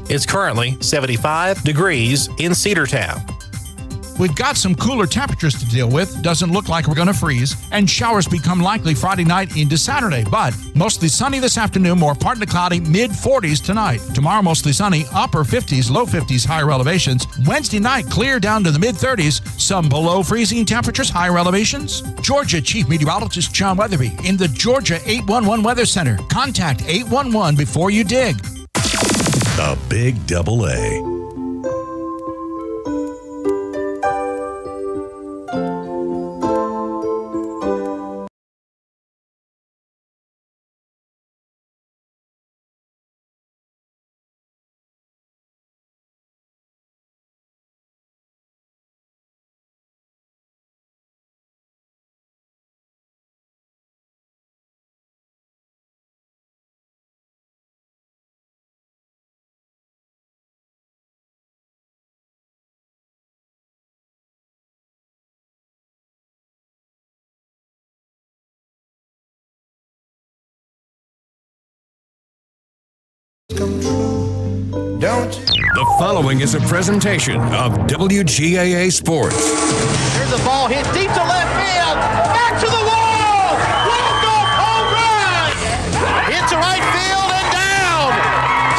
It's currently 75 degrees in Cedartown. We've got some cooler temperatures to deal with. Doesn't look like we're going to freeze. And showers become likely Friday night into Saturday. But mostly sunny this afternoon, more partly cloudy, mid-40s tonight. Tomorrow, mostly sunny, upper 50s, low 50s, higher elevations. Wednesday night, clear down to the mid-30s. Some below freezing temperatures, higher elevations. Georgia Chief Meteorologist John Weatherby in the Georgia 811 Weather Center. Contact 811 before you dig. The Big Double A. The following is a presentation of WGAA Sports. Here's the ball hit deep to left field. Back to the wall. Walk-off home run. Hit to right field and down.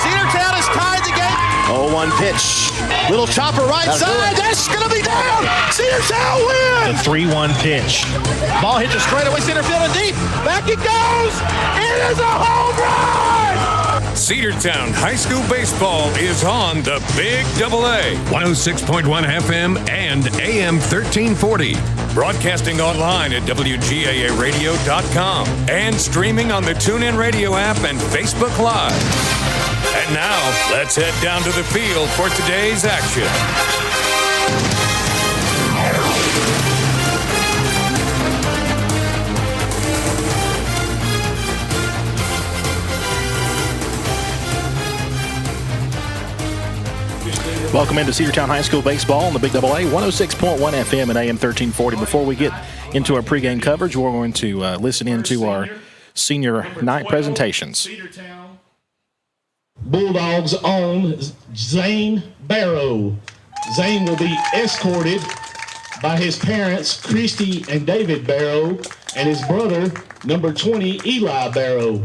Cedartown has tied the game. 0-1 pitch. Little chopper right side. That's going to be down. Cedartown wins. The 3-1 pitch. Ball hits a straightaway center field and deep. Back it goes. It is a home run. Cedartown High School Baseball is on the Big Double A, 106.1 FM and AM 1340. Broadcasting online at WGAAradio.com and streaming on the TuneIn Radio app and Facebook Live. And now, let's head down to the field for today's action. Welcome into Cedartown High School Baseball on the Big Double A, 106.1 FM and AM 1340. Before we get into our pregame coverage, we're going to listen into our senior night presentations. Bulldogs own Zane Barrow. Zane will be escorted by his parents, Christy and David Barrow, and his brother, number 20, Eli Barrow.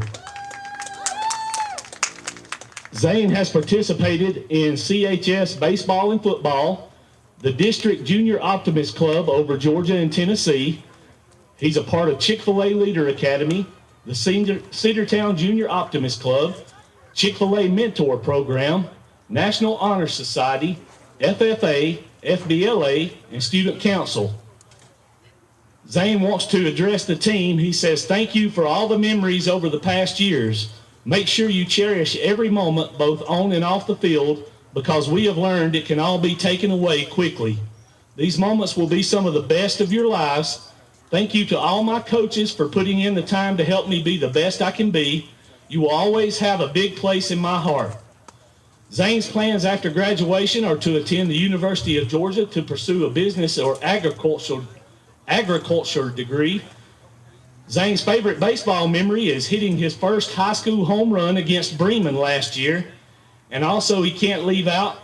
Zane has participated in CHS baseball and football, the District Junior Optimist Club over Georgia and Tennessee. He's a part of Chick-fil-A Leader Academy, the Cedartown Junior Optimist Club, Chick-fil-A Mentor Program, National Honor Society, FFA, FBLA, and Student Council. Zane wants to address the team. He says, "Thank you for all the memories over the past years. Make sure you cherish every moment, both on and off the field, because we have learned it can all be taken away quickly. These moments will be some of the best of your lives. Thank you to all my coaches for putting in the time to help me be the best I can be. You will always have a big place in my heart." Zane's plans after graduation are to attend the University of Georgia to pursue a business or agriculture degree. Zane's favorite baseball memory is hitting his first high school home run against Bremen last year. And also he can't leave out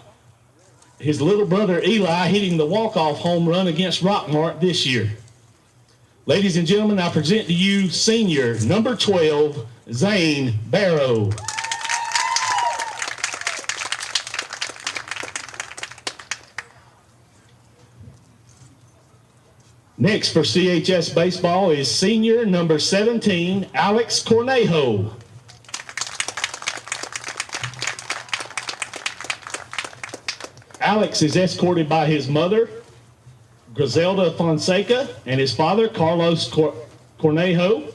his little brother Eli hitting the walk-off home run against Rockmart this year. Ladies and gentlemen, I present to you senior number 12, Zane Barrow. Next for CHS baseball is senior number 17, Alex Cornejo. Alex is escorted by his mother, Griselda Fonseca, and his father, Carlos Cornejo.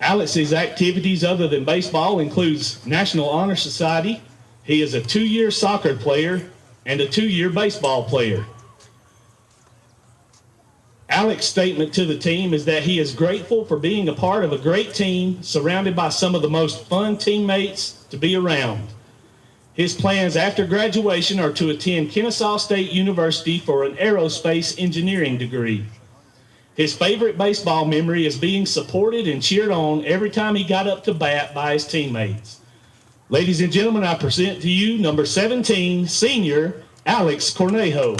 Alex's activities other than baseball includes National Honor Society. He is a 2-year soccer player and a 2-year baseball player. Alex's statement to the team is that he is grateful for being a part of a great team surrounded by some of the most fun teammates to be around. His plans after graduation are to attend Kennesaw State University for an aerospace engineering degree. His favorite baseball memory is being supported and cheered on every time he got up to bat by his teammates. Ladies and gentlemen, I present to you number 17, senior Alex Cornejo.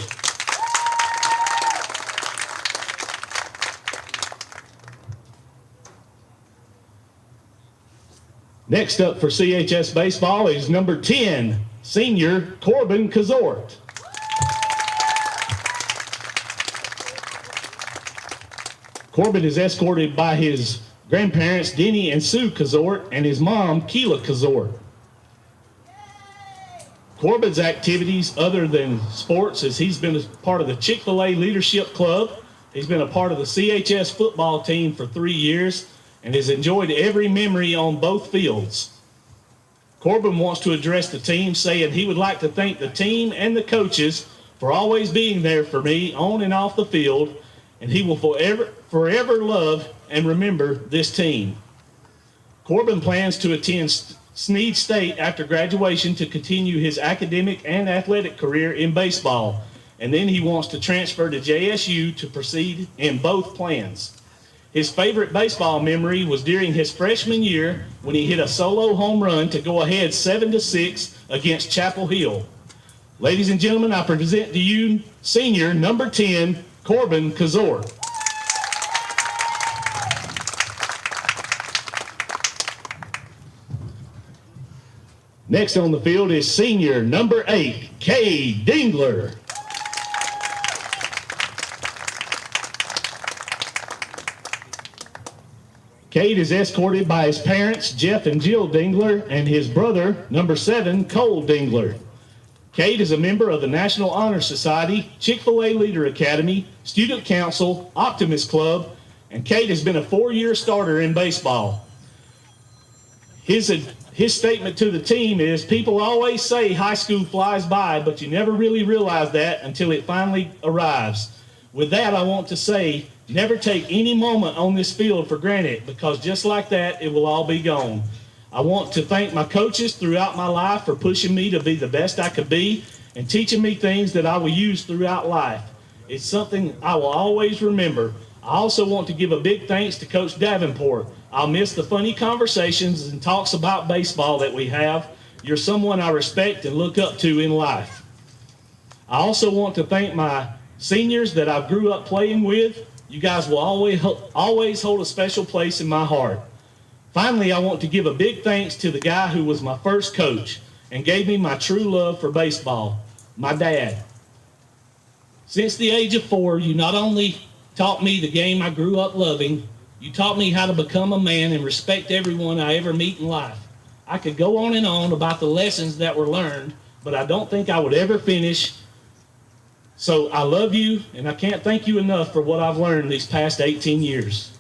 Next up for CHS baseball is number 10, senior Corbin Kazort. Corbin is escorted by his grandparents, Denny and Sue Kazort, and his mom, Keela Kazort. Corbin's activities other than sports is he's been a part of the Chick-fil-A Leadership Club. He's been a part of the CHS football team for 3 years and has enjoyed every memory on both fields. Corbin wants to address the team, saying he would like to thank the team and the coaches for always being there for me on and off the field, and he will forever love and remember this team. Corbin plans to attend Snead State after graduation to continue his academic and athletic career in baseball, and then he wants to transfer to JSU to proceed in both plans. His favorite baseball memory was during his freshman year when he hit a solo home run to go ahead 7-6 against Chapel Hill. Ladies and gentlemen, I present to you senior number 10, Corbin Kazor. Next on the field is senior number 8, Kay Dingler. Cade is escorted by his parents, Jeff and Jill Dingler, and his brother, number 7, Cole Dingler. Cade is a member of the National Honor Society, Chick-fil-A Leader Academy, Student Council, Optimist Club, and Cade has been a 4-year starter in baseball. His statement to the team is, people always say high school flies by, but you never really realize that until it finally arrives. With that, I want to say, never take any moment on this field for granted, because just like that, it will all be gone. I want to thank my coaches throughout my life for pushing me to be the best I could be and teaching me things that I will use throughout life. It's something I will always remember. I also want to give a big thanks to Coach Davenport. I'll miss the funny conversations and talks about baseball that we have. You're someone I respect and look up to in life. I also want to thank my seniors that I grew up playing with. You guys will always hold a special place in my heart. Finally, I want to give a big thanks to the guy who was my first coach and gave me my true love for baseball, my dad. Since the age of 4, you not only taught me the game I grew up loving, you taught me how to become a man and respect everyone I ever meet in life. I could go on and on about the lessons that were learned, but I don't think I would ever finish. So I love you, and I can't thank you enough for what I've learned these past 18 years.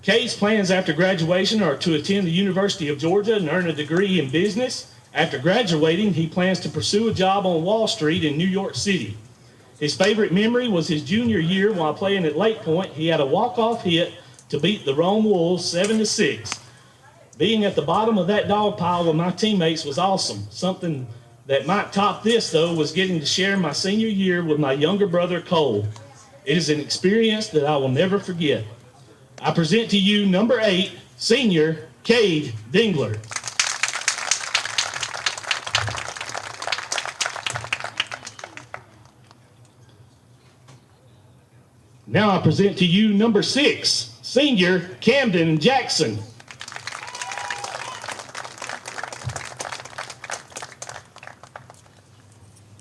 Cade's plans after graduation are to attend the University of Georgia and earn a degree in business. After graduating, he plans to pursue a job on Wall Street in New York City. His favorite memory was his junior year while playing at Lake Point. He had a walk-off hit to beat the Rome Wolves 7-6. Being at the bottom of that dog pile with my teammates was awesome. Something that might top this, though, was getting to share my senior year with my younger brother, Cole. It is an experience that I will never forget. I present to you number 8, senior Cade Dingler. Now I present to you number 6, senior Camden Jackson.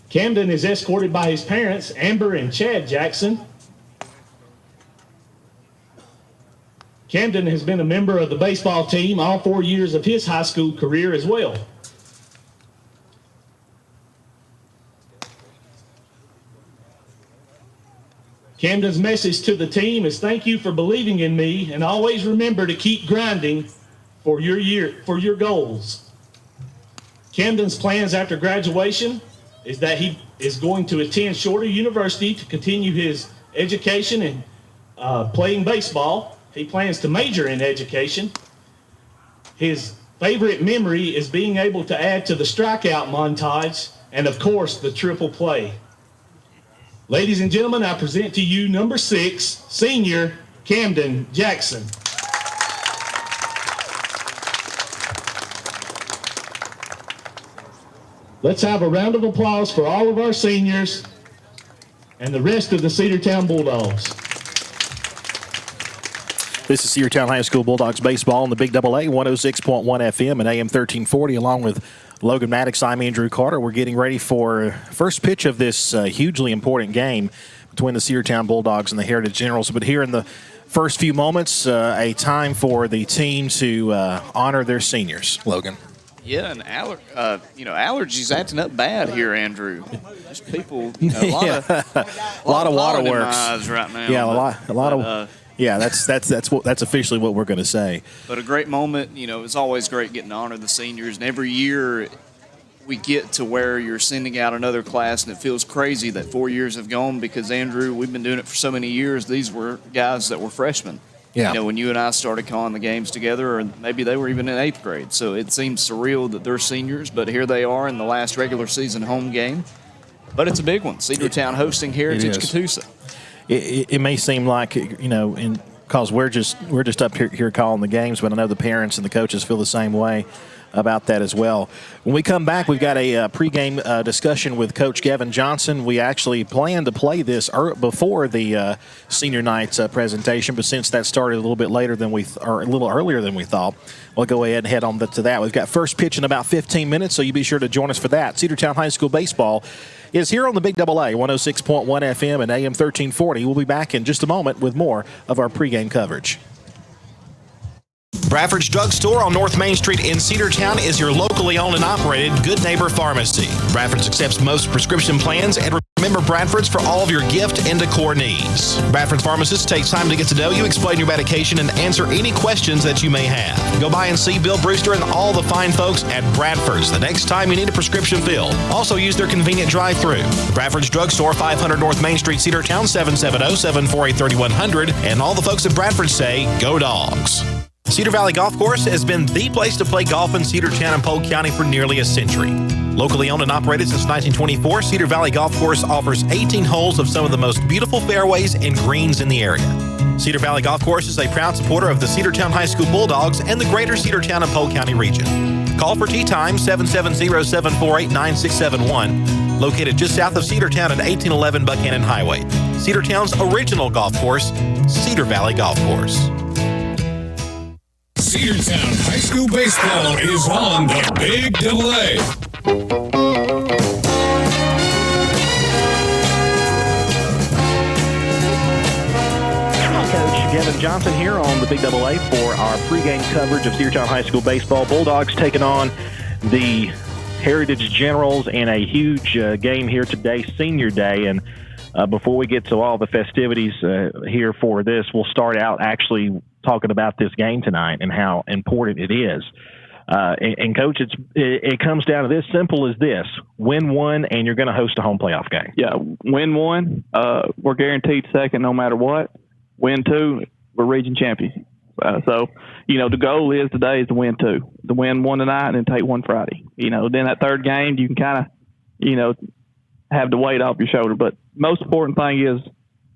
Camden is escorted by his parents, Amber and Chad Jackson. Camden has been a member of the baseball team all 4 years of his high school career as well. Camden's message to the team is thank you for believing in me, and always remember to keep grinding for your goals. Camden's plans after graduation is that he is going to attend Shorter University to continue his education and playing baseball. He plans to major in education. His favorite memory is being able to add to the strikeout montage and, of course, the triple play. Ladies and gentlemen, I present to you number 6, senior Camden Jackson. Let's have a round of applause for all of our seniors and the rest of the Cedartown Bulldogs. This is Cedartown High School Bulldogs baseball on the Big AA, 106.1 FM and AM 1340, along with Logan Maddox. I'm Andrew Carter. We're getting ready for first pitch of this hugely important game between the Cedartown Bulldogs and the Heritage Generals. But here in the first few moments, a time for the team to honor their seniors. Logan. Yeah, and allergies acting up bad here, Andrew. Just people, a lot of waterworks in my eyes right now. Yeah, a lot of. Yeah, that's officially what we're going to say. But a great moment. It's always great getting to honor the seniors, and every year we get to where you're sending out another class, and it feels crazy that 4 years have gone because, Andrew, we've been doing it for so many years. These were guys that were freshmen. Yeah. When you and I started calling the games together, or maybe they were even in 8th grade. So it seems surreal that they're seniors, but here they are in the last regular season home game. But it's a big one. Cedartown hosting Heritage Catoosa. It may seem like, because we're just up here calling the games, but I know the parents and the coaches feel the same way about that as well. When we come back, we've got a pregame discussion with Coach Gavin Johnson. We actually planned to play this before the senior night's presentation, but since that started a little bit later than or a little earlier than we thought, we'll go ahead and head on to that. We've got first pitch in about 15 minutes, so you be sure to join us for that. Cedartown High School baseball is here on the Big AA, 106.1 FM and AM 1340. We'll be back in just a moment with more of our pregame coverage. Bradford's Drugstore on North Main Street in Cedartown is your locally owned and operated Good Neighbor Pharmacy. Bradford's accepts most prescription plans, and remember Bradford's for all of your gift and decor needs. Bradford's pharmacist takes time to get to know you, explain your medication, and answer any questions that you may have. Go by and see Bill Brewster and all the fine folks at Bradford's the next time you need a prescription filled. Also use their convenient drive-thru. Bradford's Drugstore, 500 North Main Street, Cedartown, 770-748-3100. And all the folks at Bradford say, go Dogs. Cedar Valley Golf Course has been the place to play golf in Cedartown and Polk County for nearly a century. Locally owned and operated since 1924, Cedar Valley Golf Course offers 18 holes of some of the most beautiful fairways and greens in the area. Cedar Valley Golf Course is a proud supporter of the Cedartown High School Bulldogs and the greater Cedartown and Polk County region. Call for tee time, 770-748-9671, located just south of Cedartown at 1811 Buchanan Highway. Cedartown's original golf course, Cedar Valley Golf Course. Cedartown High School baseball is on the Big AA. Coach Gavin Johnson here on the Big AA for our pregame coverage of Cedartown High School baseball. Bulldogs taking on the Heritage Generals in a huge game here today, Senior Day. And before we get to all the festivities here for this, we'll start out actually talking about this game tonight and how important it is. And Coach, it comes down to this simple as this: win one, and you're going to host a home playoff game. Yeah, win one, we're guaranteed second no matter what. Win two, we're region champions. So, the goal is today is to win two. To win one tonight and then take one Friday. Then that third game, you can kind of, have the weight off your shoulder. But most important thing is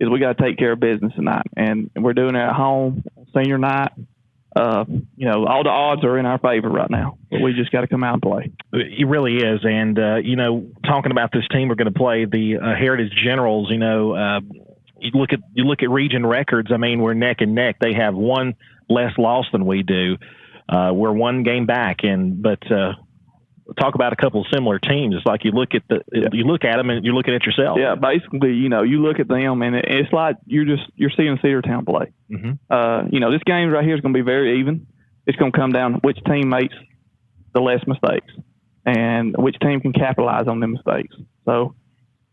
we got to take care of business tonight. And we're doing it at home, senior night. All the odds are in our favor right now. But we just got to come out and play. It really is. And, talking about this team, we're going to play the Heritage Generals. You look at region records. I mean, we're neck and neck. They have one less loss than we do. We're one game back. But talk about a couple of similar teams. It's like you look at them and you're looking at yourself. Yeah, basically, you look at them and it's like you're seeing Cedartown play. Mm-hmm. This game right here is going to be very even. It's going to come down to which team makes the less mistakes and which team can capitalize on them mistakes. So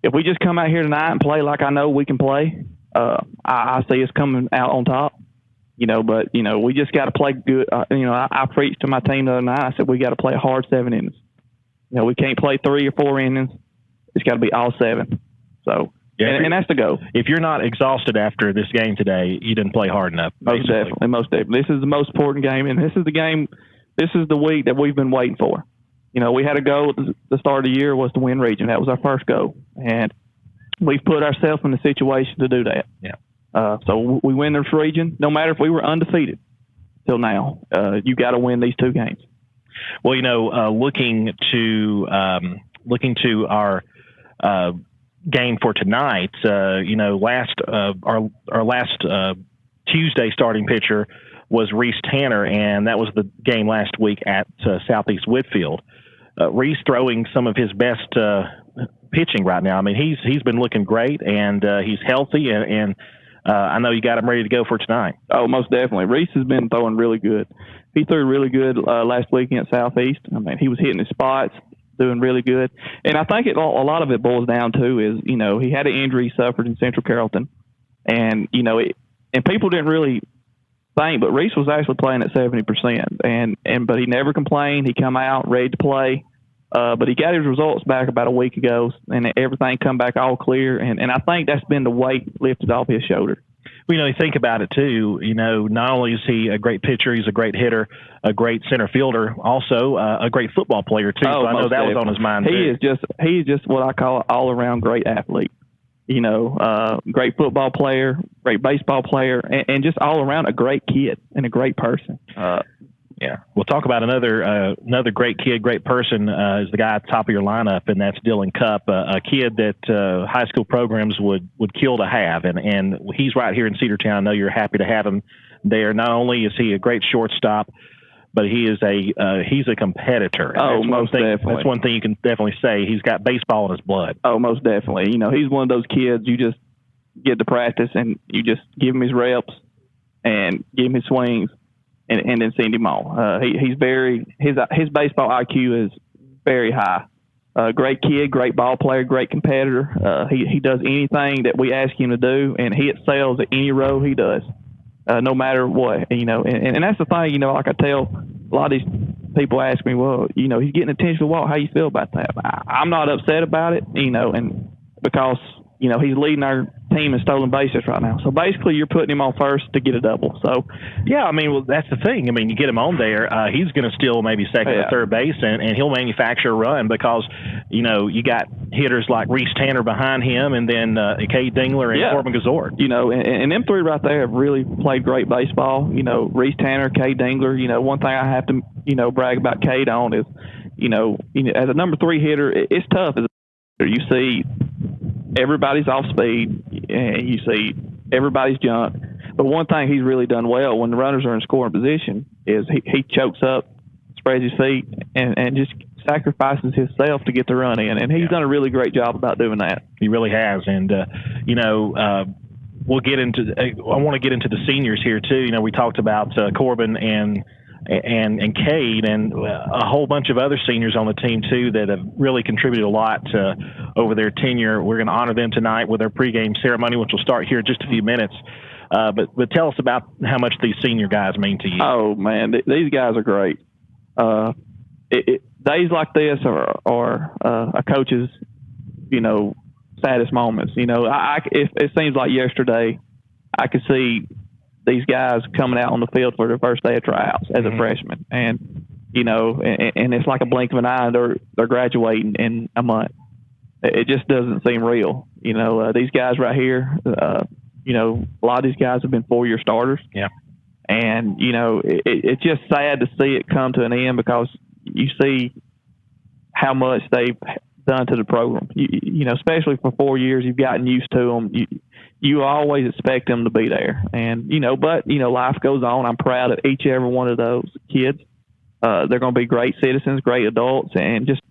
if we just come out here tonight and play like I know we can play, I see us coming out on top. But we just got to play good. I preached to my team the other night. I said we got to play a hard 7 innings. We can't play 3 or 4 innings. It's got to be all 7. So, yeah, and that's the goal. If you're not exhausted after this game today, you didn't play hard enough. Most definitely. This is the most important game, and this is the game. This is the week that we've been waiting for. We had a goal at the start of the year was to win region. That was our first goal, and we've put ourselves in the situation to do that. Yeah. So we win this region. No matter if we were undefeated till now, you got to win these 2 games. Well, looking to looking to our game for tonight, our last Tuesday starting pitcher was Reese Tanner, and that was the game last week at Southeast Whitfield. Reese throwing some of his best pitching right now. I mean, he's been looking great, and he's healthy, and I know you got him ready to go for tonight. Oh, most definitely. Reese has been throwing really good. He threw really good last week against Southeast. I mean, he was hitting his spots, doing really good. And I think a lot of it boils down to is, he had an injury he suffered in Central Carrollton. And, and people didn't really think, but Reese was actually playing at 70%. But he never complained. He come out ready to play. But he got his results back about a week ago, and everything come back all clear. And I think that's been the weight lifted off his shoulder. Well, you think about it too. Not only is he a great pitcher, he's a great hitter, a great center fielder, also a great football player too. Oh, so I know that was on his mind too. He is just what I call an all-around great athlete. Great football player, great baseball player, and just all around a great kid and a great person. Yeah, we'll talk about another great kid, great person is the guy at the top of your lineup, and that's Dylan Cupp, a kid that high school programs would kill to have, and he's right here in Cedartown. I know you're happy to have him there. Not only is he a great shortstop, but he's a competitor. Oh, most definitely. That's one thing you can definitely say. He's got baseball in his blood. Oh, most definitely. He's one of those kids you just get to practice and you just give him his reps and give him his swings. And then send him on. His baseball IQ is very high. Great kid, great ball player, great competitor. He does anything that we ask him to do, and he excels at any role he does, no matter what. And that's the thing. Like I tell a lot of these people, ask me, well, he's getting attention to the wall. How you feel about that? I'm not upset about it, and because he's leading our team in stolen bases right now. So basically, you're putting him on first to get a double. So, yeah, that's the thing. You get him on there, he's going to steal maybe second or third base, and he'll manufacture a run because, you got hitters like Reese Tanner behind him, and then Cade Dingler and Corbin Gazort. And them three right there have really played great baseball. Reese Tanner, Cade Dingler. One thing I have to, brag about Cade on is, as a number 3 hitter, it's tough as a hitter. You see everybody's off speed, and you see everybody's junk. But one thing he's really done well when the runners are in scoring position is he chokes up, spreads his feet, and just sacrifices himself to get the run in. And he's done a really great job about doing that. He really has. And, we'll get into – I want to get into the seniors here too. We talked about Corbin and Cade and a whole bunch of other seniors on the team too that have really contributed a lot over their tenure. We're going to honor them tonight with our pregame ceremony, which will start here in just a few minutes. But tell us about how much these senior guys mean to you. Oh man, these guys are great. Days like this are a coach's, saddest moments. It seems like yesterday I could see these guys coming out on the field for their first day of tryouts as a freshman. And, and it's like a blink of an eye, they're graduating in a month. It just doesn't seem real. These guys right here, a lot of these guys have been 4-year starters. Yeah. And, it's just sad to see it come to an end because you see how much they've done to the program. Especially for 4 years, you've gotten used to them. You always expect them to be there. And, but life goes on. I'm proud of each and every one of those kids. They're going to be great citizens, great adults, and just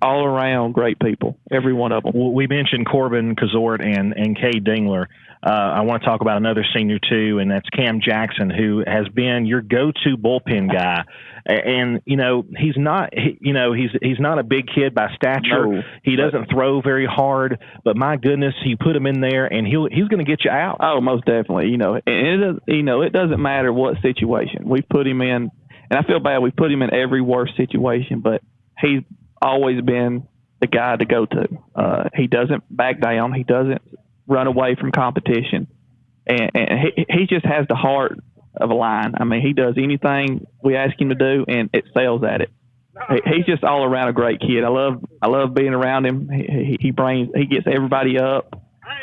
all around great people, every one of them. Well, we mentioned Corbin Gazort and Cade Dingler. I want to talk about another senior too, and that's Cam Jackson, who has been your go-to bullpen guy. And he's not he's not a big kid by stature. No. He doesn't throw very hard, but my goodness, you put him in there and he's going to get you out. Oh, most definitely. And it doesn't matter what situation we put him in. And I feel bad we put him in every worst situation, but he's always been the guy to go to. He doesn't back down. He doesn't run away from competition, and he just has the heart of a lion. He does anything we ask him to do, and excels at it. He's just all around a great kid. I love being around him. He gets everybody up.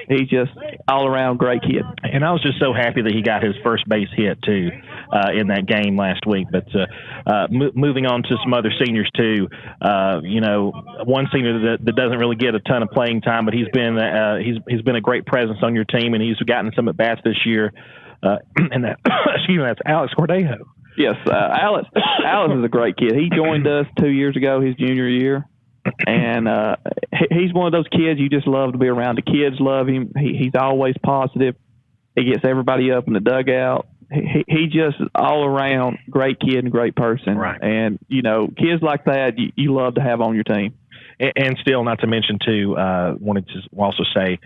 he's just all around great kid. And I was just so happy that he got his first base hit too in that game last week. But moving on to some other seniors too, one senior that doesn't really get a ton of playing time, but he's been a great presence on your team, and he's gotten some at bats this year. And that's Alex Cordejo. Yes, Alex is a great kid. He joined us 2 years ago, his junior year. And he's one of those kids you just love to be around. The kids love him. He's always positive. He gets everybody up in the dugout. He just all around great kid and great person. Right. And kids like that you love to have on your team. And still, not to mention too, wanted to also say,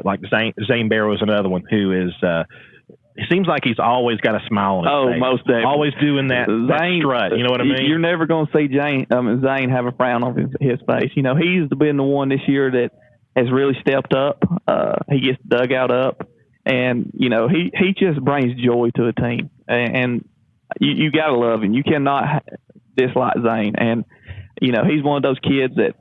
like Zane Barrow is another one who is. It seems like he's always got a smile on his face. Oh, most definitely. Always doing that strut. You know what I mean? You're never going to see Zane have a frown on his face. He's been the one this year that has really stepped up. He gets the dugout up, and he just brings joy to a team. And you got to love him. You cannot dislike Zane. And he's one of those kids that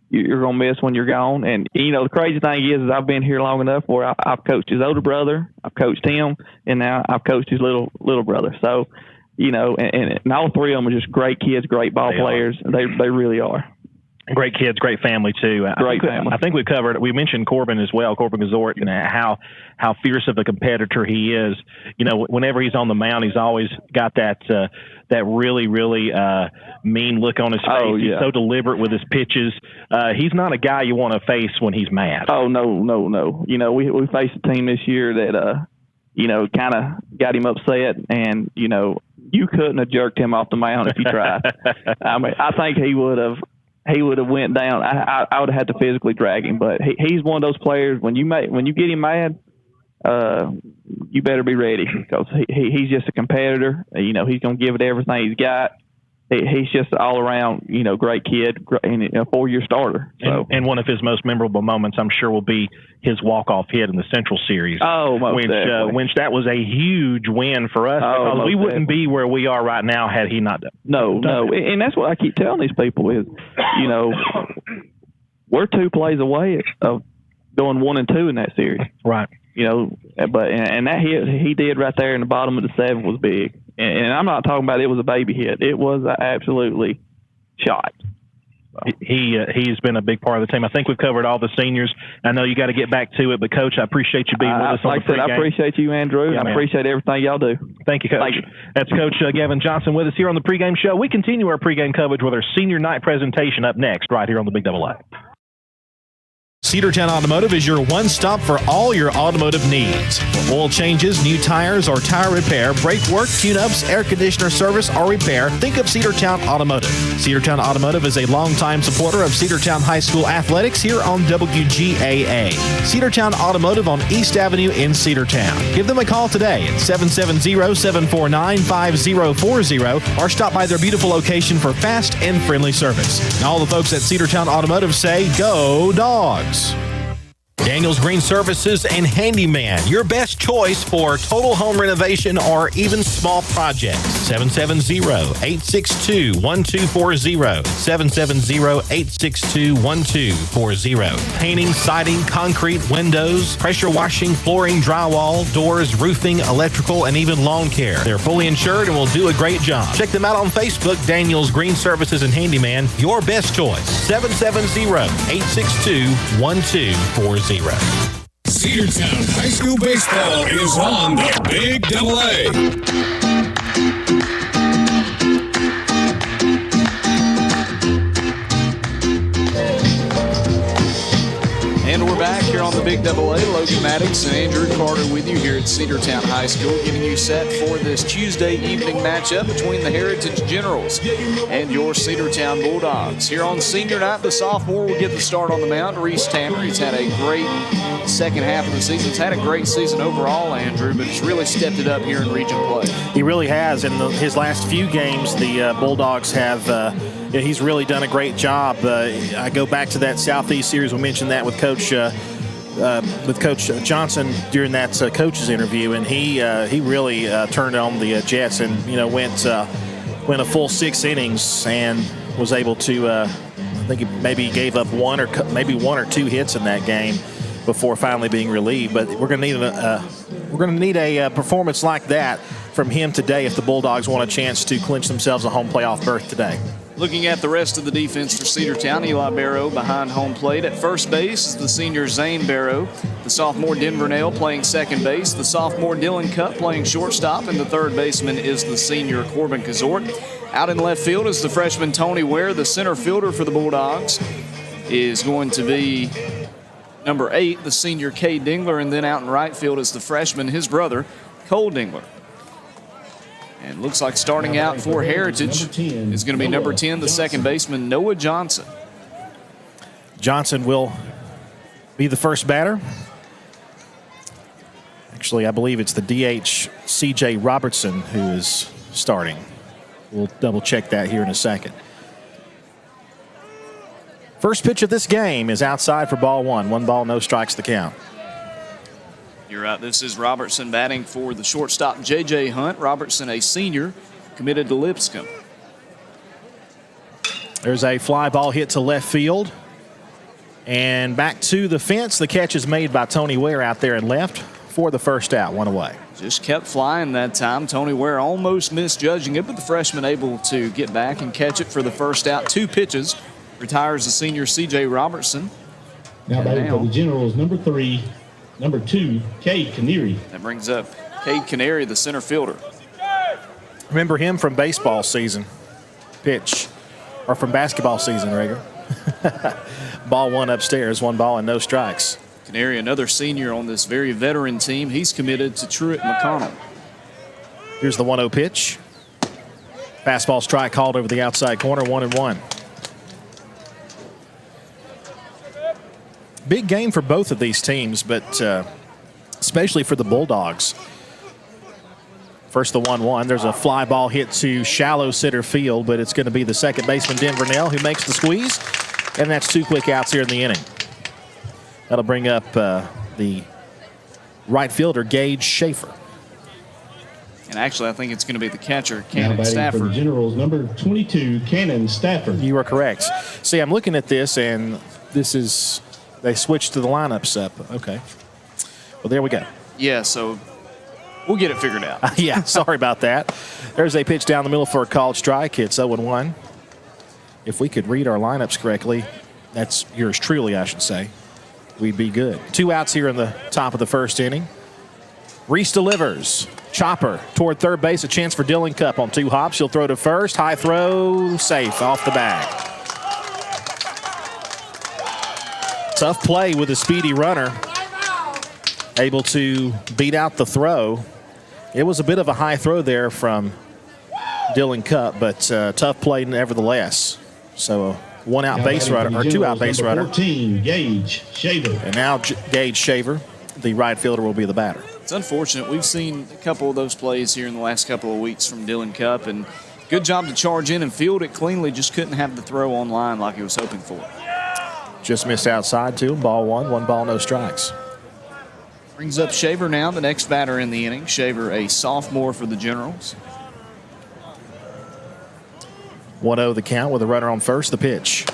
you're going to miss when you're gone. And, the crazy thing is I've been here long enough where I've coached his older brother, I've coached him, and now I've coached his little brother. So, and all three of them are just great kids, great ball players. They really are. Great kids, great family too. Great family. I think we mentioned Corbin as well, Corbin Gazort, and how fierce of a competitor he is. Whenever he's on the mound, he's always got that really, really mean look on his face. Oh, yeah. He's so deliberate with his pitches. He's not a guy you want to face when he's mad. Oh, no. We faced a team this year that, kind of got him upset, and, you couldn't have jerked him off the mound if you tried. I mean, I think he would have went down. I would have had to physically drag him, but he's one of those players. When you get him mad, you better be ready, because he's just a competitor. He's going to give it everything he's got. He's just all around, great kid and a 4-year starter. So. And one of his most memorable moments, I'm sure, will be his walk-off hit in the Central Series. Oh, which that was a huge win for us, because we wouldn't be where we are right now had he not done. No, and that's what I keep telling these people is, we're 2 plays away of going 1-2 in that series. Right. But that hit he did right there in the bottom of the 7th was big. And I'm not talking about it was a baby hit. It was absolutely shot. He's been a big part of the team. I think we've covered all the seniors. I know you got to get back to it, but Coach, I appreciate you being with us. Like I said, I appreciate you, Andrew. Yeah, I appreciate everything y'all do. Thank you, Coach. Thank you. That's Coach Gavin Johnson with us here on the pregame show. We continue our pregame coverage with our senior night presentation up next, right here on the Big Double A. Cedartown Automotive is your one-stop for all your automotive needs. Oil changes, new tires, or tire repair, brake work, tune-ups, air conditioner service, or repair, think of Cedartown Automotive. Cedartown Automotive is a longtime supporter of Cedartown High School athletics here on WGAA. Cedartown Automotive on East Avenue in Cedartown. Give them a call today at 770-749-5040 or stop by their beautiful location for fast and friendly service. And all the folks at Cedartown Automotive say, go Dogs! Daniel's Green Services and Handyman, your best choice for total home renovation or even small projects. 770-862-1240. 770-862-1240. Painting, siding, concrete, windows, pressure washing, flooring, drywall, doors, roofing, electrical, and even lawn care. They're fully insured and will do a great job. Check them out on Facebook, Daniel's Green Services and Handyman, your best choice. 770-862-1240. Cedartown High School Baseball is on the Big Double A. And we're back here on the Big Double A. Logan Maddox and Andrew Carter with you here at Cedartown High School, getting you set for this Tuesday evening matchup between the Heritage Generals and your Cedartown Bulldogs. Here on senior night, the sophomore will get the start on the mound. Reese Tanner, he's had a great second half of the season. He's had a great season overall, Andrew, but he's really stepped it up here in region play. He really has. In his last few games, the Bulldogs have he's really done a great job. I go back to that Southeast series. We mentioned that with Coach Johnson during that coach's interview, and he really turned on the Jets and went a full 6 innings and was able to. I think he maybe gave up one or 2 hits in that game. before finally being relieved. But we're going to need a performance like that from him today if the Bulldogs want a chance to clinch themselves a home playoff berth today. Looking at the rest of the defense for Cedartown, Eli Barrow behind home plate. At first base is the senior Zane Barrow. The sophomore Denver Nail playing second base. The sophomore Dylan Cupp playing shortstop. And the third baseman is the senior Corbin Kazort. Out in left field is the freshman Tony Ware. The center fielder for the Bulldogs is going to be number 8, the senior Kay Dingler. And then out in right field is the freshman, his brother, Cole Dingler. And looks like starting out for Heritage is going to be number 10, the second baseman, Noah Johnson. Johnson will be the first batter. Actually, I believe it's the DH, C.J. Robertson, who is starting. We'll double check that here in a second. First pitch of this game is outside for ball one. 1 ball, no strikes the count. You're right. This is Robertson batting for the shortstop, J.J. Hunt. Robertson, a senior, committed to Lipscomb. There's a fly ball hit to left field. And back to the fence. The catch is made by Tony Ware out there in left for the first out, 1 away. Just kept flying that time. Tony Ware almost misjudging it, but the freshman able to get back and catch it for the first out. 2 pitches. Retires the senior C.J. Robertson. Now batting for the Generals, number 2, Cade Canary. That brings up Cade Canary, the center fielder. Remember him from baseball season. Pitch. Or from basketball season, Rager. Ball 1 upstairs, 1 ball and no strikes. Canary, another senior on this very veteran team. He's committed to Truett McConnell. Here's the 1-0 pitch. Fastball strike called over the outside corner, 1-1. Big game for both of these teams, but especially for the Bulldogs. First the 1-1. There's a fly ball hit to shallow center field, but it's going to be the second baseman, Denver Nell, who makes the squeeze. And that's 2 quick outs here in the inning. That'll bring up the right fielder, Gage Schaefer. And actually, I think it's going to be the catcher, Now Cannon batting Stafford. for the Generals, number 22, Cannon Stafford. You are correct. See, I'm looking at this, and this is... They switched to the lineups up. Okay. Well, there we go. Yeah, so we'll get it figured out. Yeah, sorry about that. There's a pitch down the middle for a called strike. It's 0-1. If we could read our lineups correctly, that's yours truly, I should say, we'd be good. 2 outs here in the top of the first inning. Reese delivers. Chopper toward third base. A chance for Dylan Cupp on 2 hops. He'll throw to first. High throw. Safe off the bag. Tough play with a speedy runner. Able to beat out the throw. It was a bit of a high throw there from Dylan Cupp, but tough play nevertheless. So a 1-out base runner, or 2-out base runner. 14, Gage Shaver. And now Gage Shaver, the right fielder, will be the batter. It's unfortunate. We've seen a couple of those plays here in the last couple of weeks from Dylan Cupp, and good job to charge in and field it cleanly. Just couldn't have the throw on line like he was hoping for. Just missed outside, 2. Ball 1. 1 ball, no strikes. Brings up Shaver now, the next batter in the inning. Shaver, a sophomore for the Generals. 1-0 the count with a runner on first. The pitch.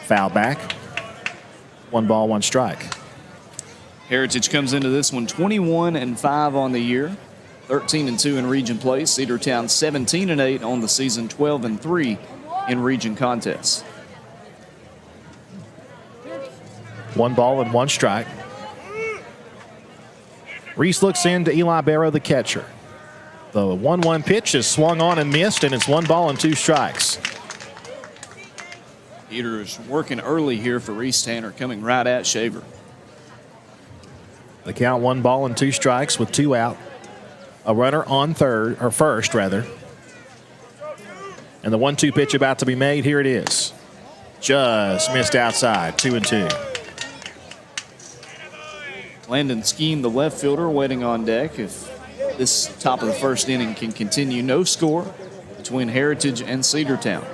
Foul back. 1 ball, 1 strike. Heritage comes into this one 21-5 on the year, 13-2 in region play. Cedartown 17-8 on the season, 12-3 in region contests. 1 ball and 1 strike. Reese looks into Eli Barrow, the catcher. The 1-1 pitch is swung on and missed, and it's 1 ball and 2 strikes. Peter's working early here for Reese Tanner, coming right at Shaver. The count 1 ball and 2 strikes with 2 out. A runner on first. And the 1-2 pitch about to be made. Here it is. Just missed outside. 2-2. Landon Skeen, the left fielder, waiting on deck. If this top of the first inning can continue, no score between Heritage and Cedartown.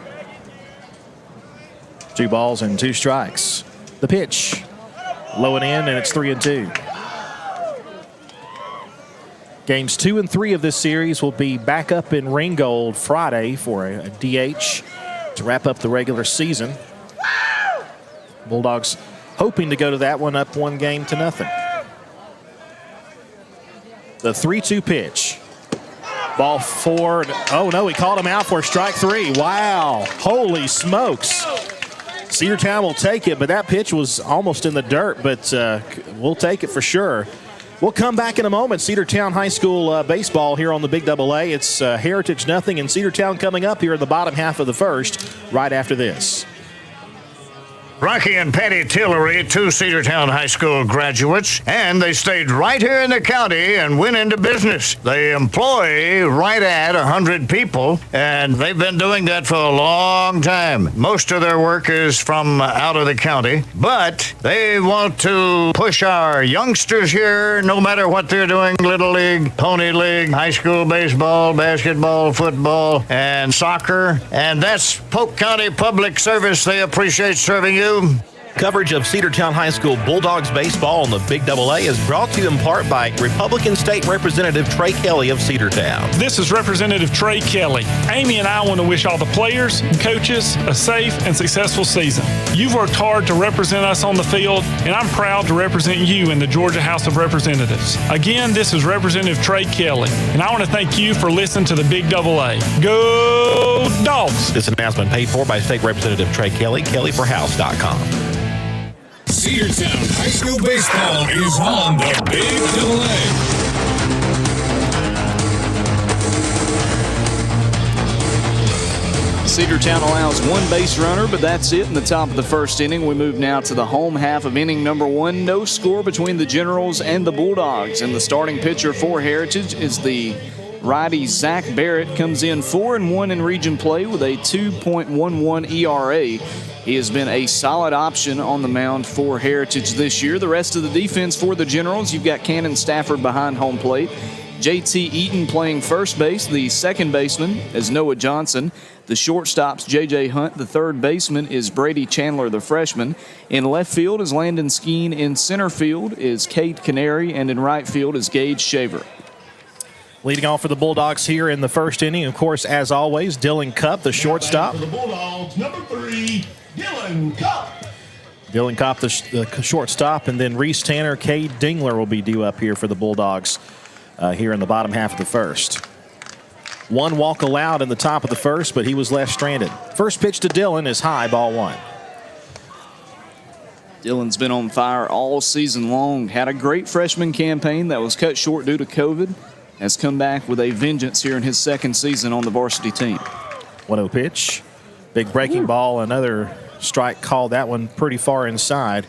2 balls and 2 strikes. The pitch. Low and in, and it's 3-2. Games 2 and 3 of this series will be back up in Ringgold Friday for a DH to wrap up the regular season. Bulldogs hoping to go to that one up 1-0. The 3-2 pitch. Ball forward. Oh, no, he called him out for strike 3. Wow. Holy smokes. Cedartown will take it, but that pitch was almost in the dirt, but we'll take it for sure. We'll come back in a moment. Cedartown High School baseball here on the Big AA. It's Heritage nothing, and Cedartown coming up here in the bottom half of the first right after this. Rocky and Patty Tillery, 2 Cedartown High School graduates, and they stayed right here in the county and went into business. They employ right at 100 people, and they've been doing that for a long time. Most of their work is from out of the county, but they want to push our youngsters here, no matter what they're doing, Little League, Pony League, high school baseball, basketball, football, and soccer, and that's Polk County Public Service. They appreciate serving you. Coverage of Cedartown High School Bulldogs baseball on the Big AA is brought to you in part by Republican State Representative Trey Kelly of Cedartown. This is Representative Trey Kelly. Amy and I want to wish all the players and coaches a safe and successful season. You've worked hard to represent us on the field, and I'm proud to represent you in the Georgia House of Representatives. Again, this is Representative Trey Kelly, and I want to thank you for listening to the Big AA. Go Dogs! This announcement paid for by State Representative Trey Kelly, kellyforhouse.com. Cedartown High School baseball is on the Big AA. Cedartown allows 1 base runner, but that's it in the top of the first inning. We move now to the home half of inning number 1. No score between the Generals and the Bulldogs. And the starting pitcher for Heritage is the righty Zach Barrett. Comes in 4-1 in region play with a 2.11 ERA. He has been a solid option on the mound for Heritage this year. The rest of the defense for the Generals, you've got Cannon Stafford behind home plate. J.T. Eaton playing first base. The second baseman is Noah Johnson. The shortstop's J.J. Hunt. The third baseman is Brady Chandler, the freshman. In left field is Landon Skeen. In center field is Cade Canary. And in right field is Gage Shaver. Leading off for the Bulldogs here in the first inning, of course, as always, Dylan Cupp, the shortstop. For the Bulldogs, number 3, Dylan Cupp. Dylan Cupp, the shortstop, and then Reese Tanner, Cade Dingler will be due up here for the Bulldogs here in the bottom half of the first. 1 walk allowed in the top of the first, but he was left stranded. First pitch to Dylan is high, ball 1. Dylan's been on fire all season long. Had a great freshman campaign that was cut short due to COVID. Has come back with a vengeance here in his second season on the varsity team. 1-0 pitch. Big breaking ball. Another strike called. That one pretty far inside.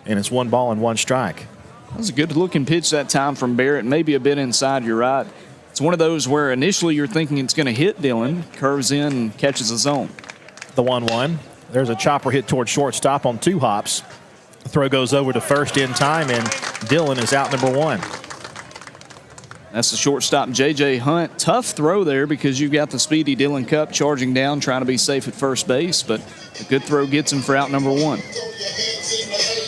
And it's 1 ball and 1 strike. That was a good-looking pitch that time from Barrett. Maybe a bit inside, you're right. It's one of those where initially you're thinking it's going to hit Dylan. Curves in and catches a zone. The 1-1. There's a chopper hit towards shortstop on 2 hops. The throw goes over to first in time, and Dylan is out number 1. That's the shortstop, J.J. Hunt. Tough throw there because you've got the speedy Dylan Cupp charging down, trying to be safe at first base, but a good throw gets him for out number 1.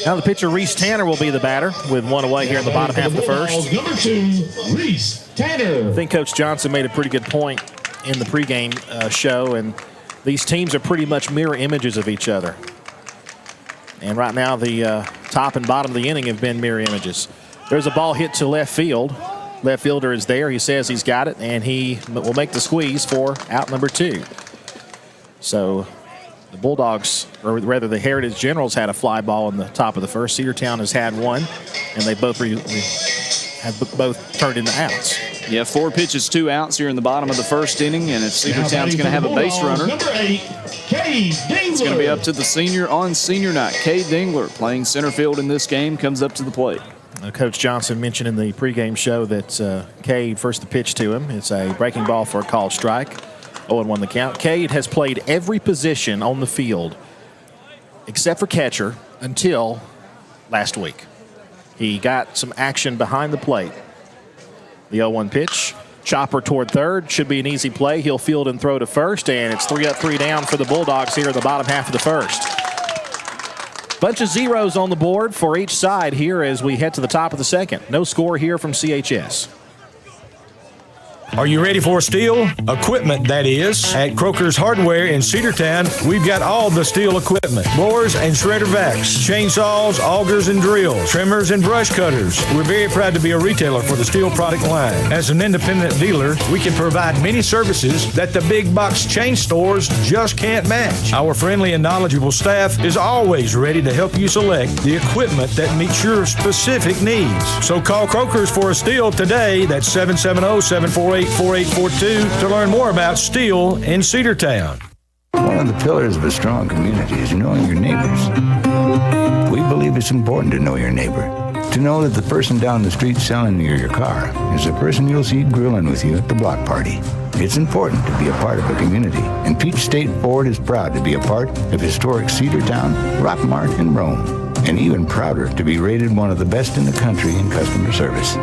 Now the pitcher, Reese Tanner, will be the batter with 1 away here in the bottom half of the first. Number 2, Reese Tanner. I think Coach Johnson made a pretty good point in the pregame show, and these teams are pretty much mirror images of each other. And right now the top and bottom of the inning have been mirror images. There's a ball hit to left field. Left fielder is there. He says he's got it, and he will make the squeeze for out number 2. So the Bulldogs, or rather the Heritage Generals, had a fly ball in the top of the first. Cedartown has had one, and they both have both turned into outs. Yeah, 4 pitches, 2 outs here in the bottom of the first inning, and if Cedartown's going to have a base runner, number 8, Cade Dingler. It's going to be up to the senior on senior night. Cade Dingler, playing center field in this game, comes up to the plate. Coach Johnson mentioned in the pregame show that Cade, first the pitch to him, it's a breaking ball for a called strike. 0-1 the count. Cade has played every position on the field except for catcher until last week. He got some action behind the plate. The 0-1 pitch. Chopper toward third. Should be an easy play. He'll field and throw to first, and it's 3 up, 3 down for the Bulldogs here in the bottom half of the first. Bunch of zeros on the board for each side here as we head to the top of the second. No score here from CHS. Are you ready for steel? Equipment, that is. At Croker's Hardware in Cedartown, we've got all the steel equipment. Blowers and shredder vacs, chainsaws, augers and drills, trimmers and brush cutters. We're very proud to be a retailer for the steel product line. As an independent dealer, we can provide many services that the big box chain stores just can't match. Our friendly and knowledgeable staff is always ready to help you select the equipment that meets your specific needs. So call Croker's for a steel today. That's 770-748-4842 to learn more about steel in Cedartown. One of the pillars of a strong community is knowing your neighbors. We believe it's important to know your neighbor. To know that the person down the street selling you your car is the person you'll see grilling with you at the block party. It's important to be a part of a community, and Peach State Ford is proud to be a part of historic Cedartown, Rockmart, and Rome. And even prouder to be rated one of the best in the country in customer service.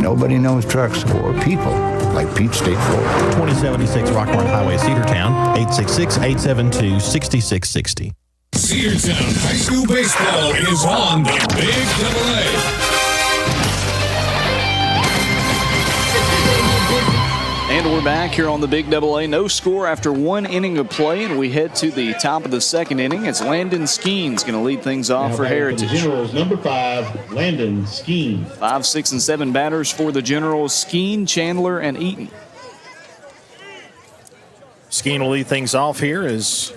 Nobody knows trucks or people like Peach State Ford. 2076 Rockmart Highway, Cedartown, 866-872-6660. Cedartown High School Baseball is on the Big Double-A. And we're back here on the Big Double-A. No score after one inning of play, and we head to the top of the second inning. It's Landon Skeens going to lead things off for Heritage. For the Generals, number 5, Landon Skeen. 5, 6, and 7 batters for the Generals: Skeen, Chandler, and Eaton. Skeen will lead things off here as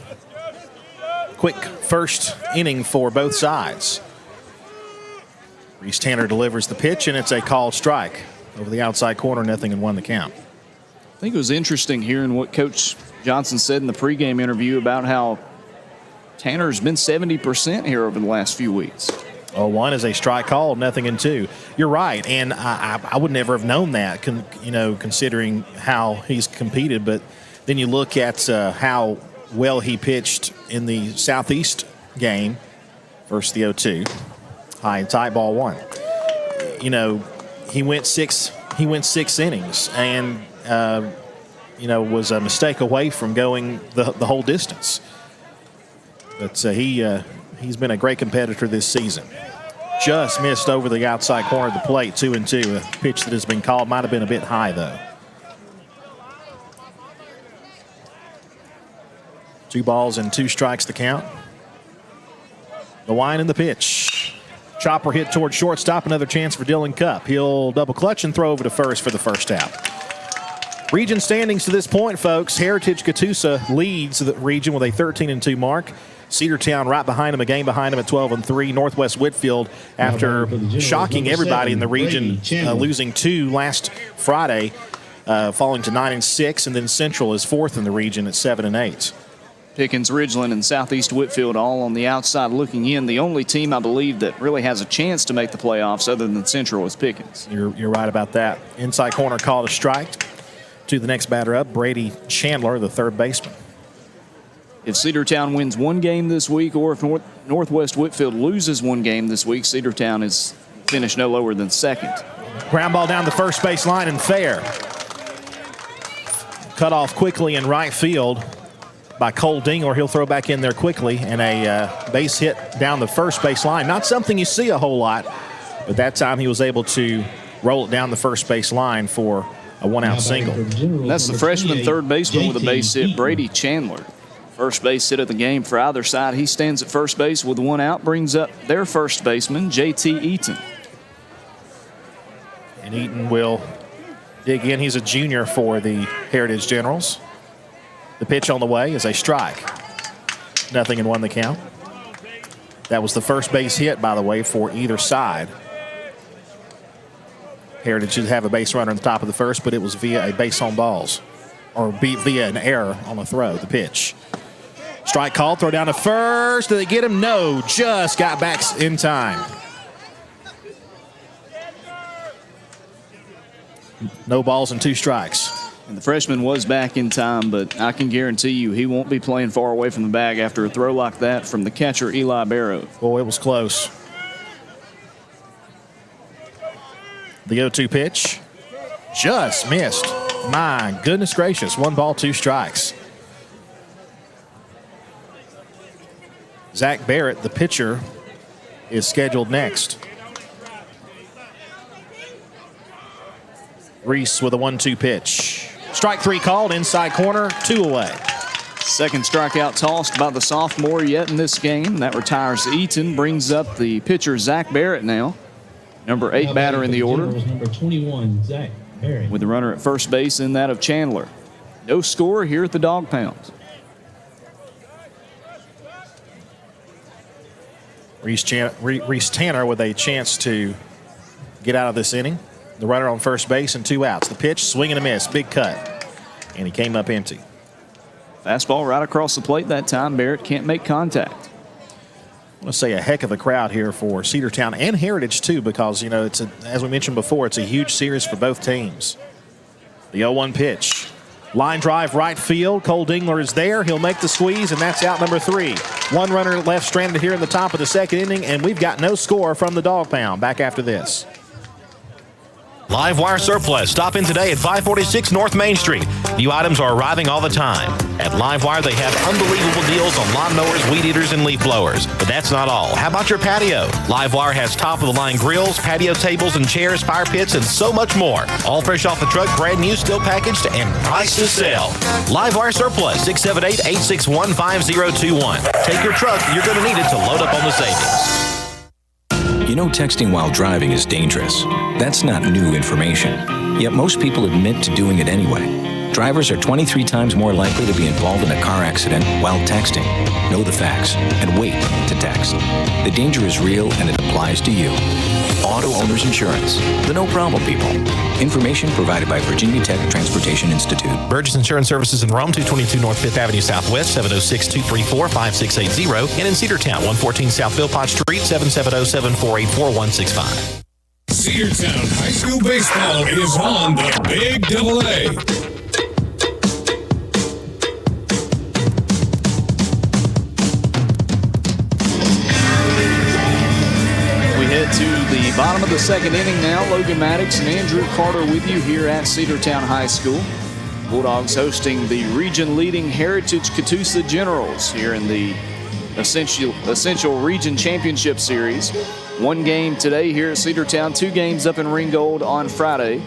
quick first inning for both sides. Reese Tanner delivers the pitch, and it's a called strike over the outside corner, 0-1 the count. I think it was interesting hearing what Coach Johnson said in the pregame interview about how Tanner's been 70% here over the last few weeks. 0-1 is a strike called, 0-2. You're right, and I would never have known that, considering how he's competed. But then you look at how well he pitched in the Southeast game versus the 0-2. High and tight, ball 1. He went six innings, and was a mistake away from going the whole distance. But he's been a great competitor this season. Just missed over the outside corner of the plate, 2-2. A pitch that has been called might have been a bit high, though. 2 balls and 2 strikes to count. The wind and the pitch. Chopper hit towards shortstop. Another chance for Dylan Cupp. He'll double clutch and throw over to first for the first out. Region standings to this point, folks. Heritage Catoosa leads the region with a 13-2 mark. Cedartown right behind him, a game behind him at 12-3. Northwest Whitfield, after shocking everybody in the region, losing 2 last Friday, falling to 9-6, and then Central is 4th in the region at 7-8. Pickens, Ridgeland, and Southeast Whitfield all on the outside looking in. The only team, I believe, that really has a chance to make the playoffs other than Central is Pickens. You're right about that. Inside corner called a strike to the next batter up, Brady Chandler, the third baseman. If Cedartown wins one game this week, or if Northwest Whitfield loses one game this week, Cedartown is finished no lower than second. Ground ball down the first base line and fair. Cut off quickly in right field by Cole Dingler. He'll throw back in there quickly, and a base hit down the first base line. Not something you see a whole lot, but that time he was able to roll it down the first base line for a one-out single. That's the freshman third baseman with a base hit, Brady Chandler. First base hit of the game for either side. He stands at first base with 1 out, brings up their first baseman, J.T. Eaton. And Eaton will dig in. He's a junior for the Heritage Generals. The pitch on the way is a strike. 0-1 the count. That was the first base hit, by the way, for either side. Heritage should have a base runner on the top of the first, but it was via a base on balls, or via an error on the throw, the pitch. Strike call, throw down to first. Did they get him? No, just got back in time. No balls and 2 strikes. And the freshman was back in time, but I can guarantee you he won't be playing far away from the bag after a throw like that from the catcher, Eli Barrow. Boy, it was close. The 0-2 pitch just missed. My goodness gracious. 1 ball, 2 strikes. Zach Barrett, the pitcher, is scheduled next. Reese with a 1-2 pitch. Strike 3 called, inside corner, 2 away. Second strikeout tossed by the sophomore yet in this game. That retires Eaton, brings up the pitcher Zach Barrett now. Number 8 batter in the order. Number 21, Zach Barrett. With the runner at first base in that of Chandler. No score here at the Dog Pound. Reese Tanner with a chance to get out of this inning. The runner on first base and 2 outs. The pitch, swing and a miss, big cut. And he came up empty. Fastball right across the plate that time. Barrett can't make contact. I want to say a heck of a crowd here for Cedartown and Heritage too, because it's as we mentioned before, it's a huge series for both teams. The 0-1 pitch. Line drive right field. Cole Dingler is there. He'll make the squeeze, and that's out number 3. One runner left stranded here in the top of the second inning, and we've got no score from the Dog Pound. Back after this. Live Wire Surplus. Stop in today at 546 North Main Street. New items are arriving all the time. At Live Wire, they have unbelievable deals on lawnmowers, weed eaters, and leaf blowers. But that's not all. How about your patio? Live Wire has top-of-the-line grills, patio tables and chairs, fire pits, and so much more. All fresh off the truck, brand new, still packaged, and price to sell. Live Wire Surplus, 678-861-5021. Take your truck. You're going to need it to load up on the savings. You know, texting while driving is dangerous. That's not new information. Yet most people admit to doing it anyway. Drivers are 23 times more likely to be involved in a car accident while texting. Know the facts and wait to text. The danger is real and it applies to you. Auto Owners Insurance. The no problem people. Information provided by Virginia Tech Transportation Institute. Burgess Insurance Services in Rome, 222 North 5th Avenue Southwest, 706-234-5680. And in Cedartown, 114 South Philpott Street, 770-748-4165. Cedartown High School Baseball is on the Big AA. To the bottom of the second inning now. Logan Maddox and Andrew Carter with you here at Cedartown High School. Bulldogs hosting the region-leading Heritage Catoosa Generals here in the Essential Region Championship Series. 1 game today here at Cedartown, 2 games up in Ringgold on Friday.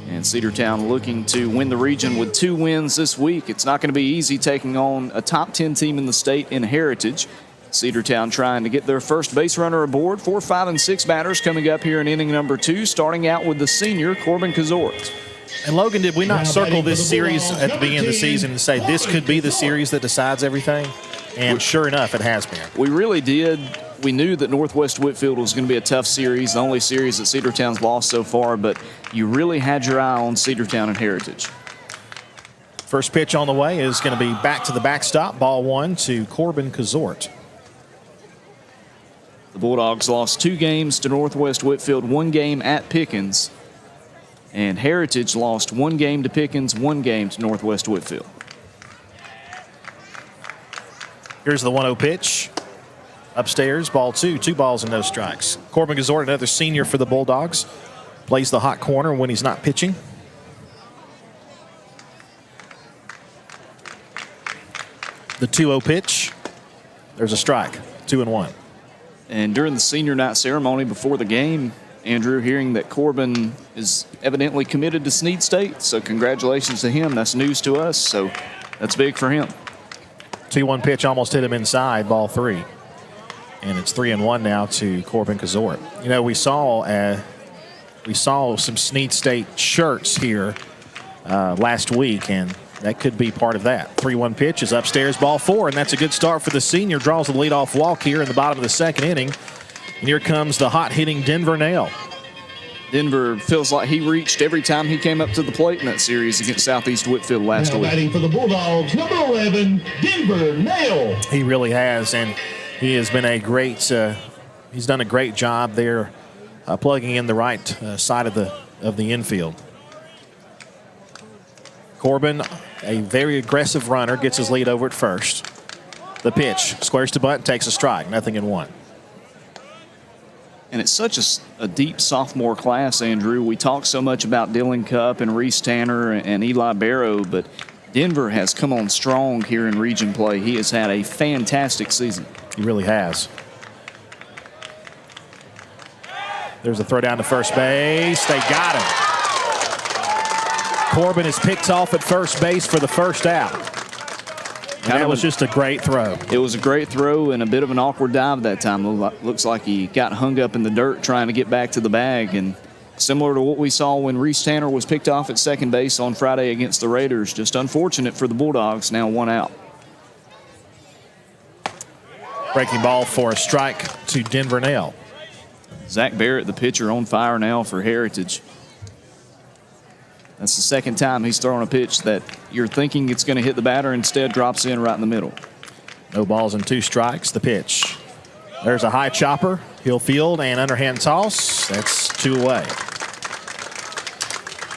And Cedartown looking to win the region with 2 wins this week. It's not going to be easy taking on a top 10 team in the state in Heritage. Cedartown trying to get their first base runner aboard. 4, 5, and 6 batters coming up here in inning number 2, starting out with the senior, Corbin Kazort. And Logan, did we not circle this series at the beginning of the season and say this could be the series that decides everything? And sure enough, it has been. We really did. We knew that Northwest Whitfield was going to be a tough series, the only series that Cedartown's lost so far, but you really had your eye on Cedartown and Heritage. First pitch on the way is going to be back to the backstop. Ball 1 to Corbin Kazort. The Bulldogs lost 2 games to Northwest Whitfield, 1 game at Pickens. And Heritage lost 1 game to Pickens, 1 game to Northwest Whitfield. Here's the 1-0 pitch. Upstairs, ball 2, 2 balls and no strikes. Corbin Kazort, another senior for the Bulldogs, plays the hot corner when he's not pitching. The 2-0 pitch. There's a strike, 2-1. And during the senior night ceremony before the game, Andrew, hearing that Corbin is evidently committed to Snead State, so congratulations to him. That's news to us, so that's big for him. 2-1 pitch almost hit him inside, ball 3. And it's 3-1 now to Corbin Kazort. You know, we saw some Snead State shirts here last week, and that could be part of that. 3-1 pitch is upstairs, ball 4, and that's a good start for the senior. Draws the leadoff walk here in the bottom of the second inning. And here comes the hot-hitting Denver Nail. Denver feels like he reached every time he came up to the plate in that series against Southeast Whitfield last week. Batting for the Bulldogs, number 11, Denver Nail. He really has, and he has been a great. He's done a great job there, plugging in the right side of the infield. Corbin, a very aggressive runner, gets his lead over at first. The pitch, squares to bunt, takes a strike, 0-1. And it's such a deep sophomore class, Andrew. We talk so much about Dylan Cupp and Reese Tanner and Eli Barrow, but Denver has come on strong here in region play. He has had a fantastic season. He really has. There's a throw down to first base. They got him. Corbin is picked off at first base for the first out. And that was just a great throw. It was a great throw and a bit of an awkward dive that time. Looks like he got hung up in the dirt trying to get back to the bag. And similar to what we saw when Reese Tanner was picked off at second base on Friday against the Raiders. Just unfortunate for the Bulldogs, now 1 out. Breaking ball for a strike to Denver Nail. Zach Barrett, the pitcher, on fire now for Heritage. That's the second time he's thrown a pitch that you're thinking it's going to hit the batter, instead drops in right in the middle. No balls and 2 strikes. The pitch. There's a high chopper. He'll field and underhand toss. That's 2 away.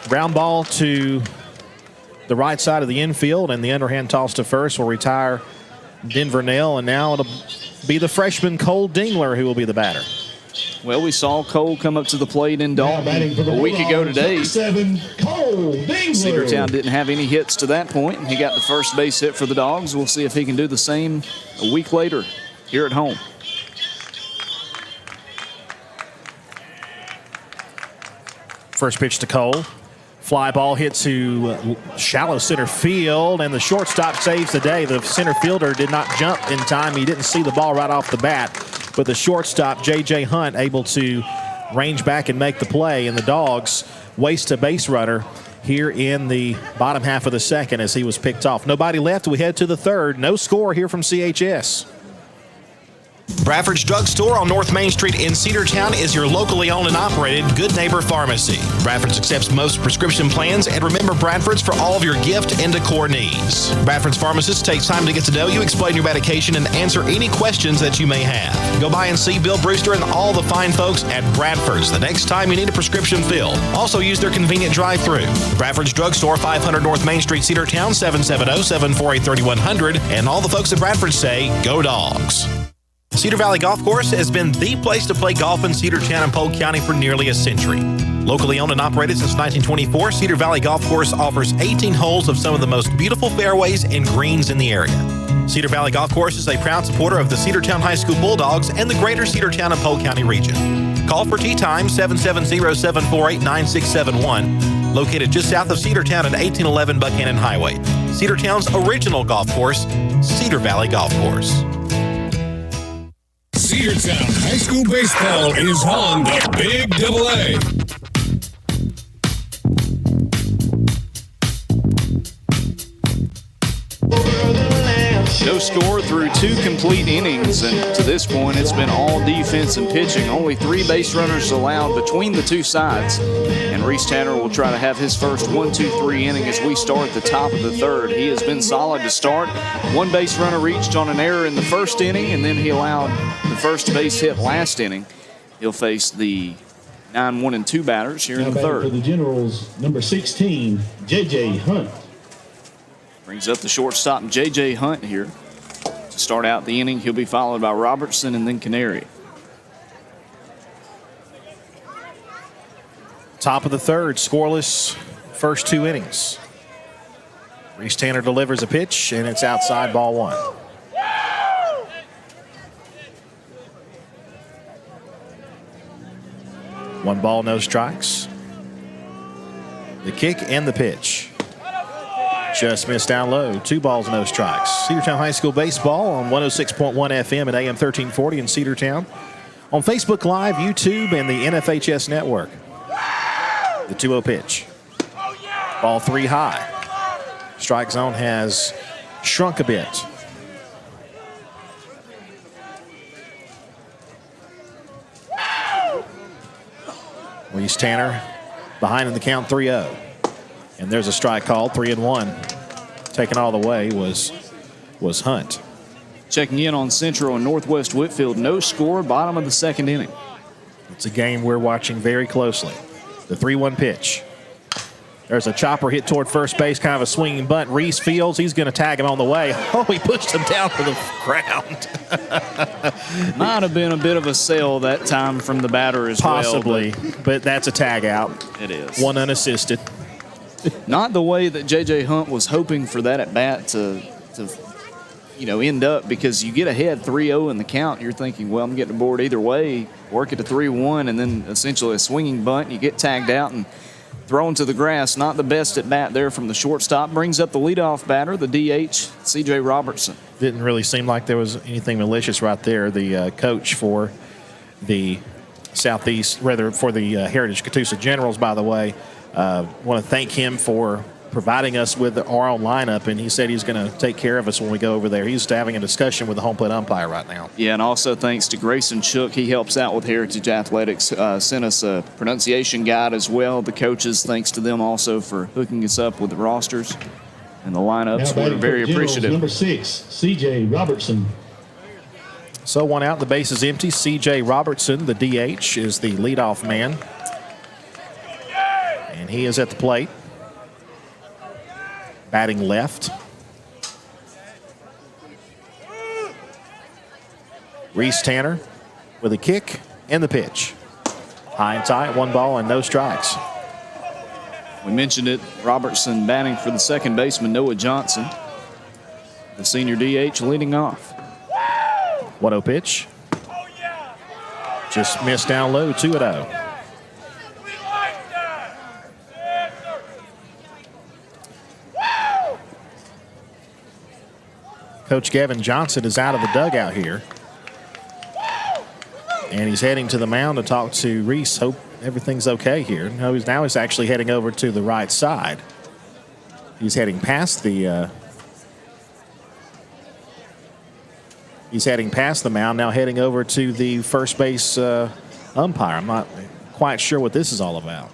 Ground ball to the right side of the infield, and the underhand toss to first will retire Denver Nail, and now it'll be the freshman Cole Dingler who will be the batter. Well, we saw Cole come up to the plate in Dalton a week ago today. Cedartown didn't have any hits to that point, and he got the first base hit for the Dogs. We'll see if he can do the same a week later here at home. First pitch to Cole. Fly ball hit to shallow center field, and the shortstop saves the day. The center fielder did not jump in time. He didn't see the ball right off the bat, but the shortstop, J.J. Hunt, able to range back and make the play, and the Dogs waste a base runner here in the bottom half of the second as he was picked off. Nobody left. We head to the third. No score here from CHS. Bradford's Drugstore on North Main Street in Cedartown is your locally owned and operated Good Neighbor Pharmacy. Bradford's accepts most prescription plans, and remember Bradford's for all of your gift and decor needs. Bradford's pharmacist takes time to get to know you, explain your medication, and answer any questions that you may have. Go by and see Bill Brewster and all the fine folks at Bradford's the next time you need a prescription filled. Also use their convenient drive-thru. Bradford's Drugstore, 500 North Main Street, Cedartown, 770-748-3100. And all the folks at Bradford say, go Dogs. Cedar Valley Golf Course has been the place to play golf in Cedartown and Polk County for nearly a century. Locally owned and operated since 1924, Cedar Valley Golf Course offers 18 holes of some of the most beautiful fairways and greens in the area. Cedar Valley Golf Course is a proud supporter of the Cedartown High School Bulldogs and the greater Cedartown and Polk County region. Call for tee time 770-748-9671, located just south of Cedartown at 1811 Buchanan Highway. Cedartown's original golf course, Cedar Valley Golf Course. Cedartown High School Baseball is on the Big AA. No score through 2 complete innings, and to this point it's been all defense and pitching. Only 3 base runners allowed between the 2 sides, and Reese Tanner will try to have his first 1-2-3 inning as we start the top of the third. He has been solid to start. 1 base runner reached on an error in the first inning, and then he allowed the first base hit last inning. He'll face the 9-1-2 batters here in the third. For the Generals, number 16, J.J. Hunt. Brings up the shortstop, J.J. Hunt here. To start out the inning, he'll be followed by Robertson and then Canary. Top of the third, scoreless first 2 innings. Reese Tanner delivers a pitch, and it's outside, ball 1. One ball, no strikes. The kick and the pitch. Just missed down low. 2 balls, no strikes. Cedartown High School Baseball on 106.1 FM and AM 1340 in Cedartown. On Facebook Live, YouTube, and the NFHS Network. The 2-0 pitch. Ball 3 high. Strike zone has shrunk a bit. Reese Tanner behind in the count 3-0. And there's a strike called, 3-1. Taken all the way was Hunt. Checking in on Central and Northwest Whitfield, no score, bottom of the second inning. It's a game we're watching very closely. The 3-1 pitch. There's a chopper hit toward first base, kind of a swinging bunt. Reese fields, he's going to tag him on the way. Oh, he pushed him down to the ground. Might have been a bit of a sail that time from the batter as Possibly, well. but that's a tag out. It is. One unassisted. Not the way that J.J. Hunt was hoping for that at-bat to end up, because you get ahead 3-0 in the count. You're thinking, well, I'm getting aboard either way. Work it to 3-1, and then essentially a swinging bunt. You get tagged out, and Thrown to the grass, not the best at bat there from the shortstop. Brings up the leadoff batter, the DH, C.J. Robertson. Didn't really seem like there was anything malicious right there. The coach for the Southeast, rather for the Heritage Catoosa Generals, by the way, want to thank him for providing us with our own lineup, and he said he's going to take care of us when we go over there. He's having a discussion with the home plate umpire right now. Yeah, and also thanks to Grayson Shook. He helps out with Heritage Athletics, sent us a pronunciation guide as well. The coaches, thanks to them also for hooking us up with the rosters and the lineups. We're very appreciative. Number 6, C.J. Robertson. So one out, the base is empty. C.J. Robertson, the DH, is the leadoff man. And he is at the plate. Batting left. Reese Tanner with a kick and the pitch. High and tight, 1 ball and no strikes. We mentioned it, Robertson batting for the second baseman, Noah Johnson. The senior DH leading off. 1-0 pitch. Just missed down low, 2-0. Coach Gavin Johnson is out of the dugout here. And he's heading to the mound to talk to Reese. Hope everything's okay here. No, he's actually heading over to the right side. He's heading past the mound, now heading over to the first base umpire. I'm not quite sure what this is all about.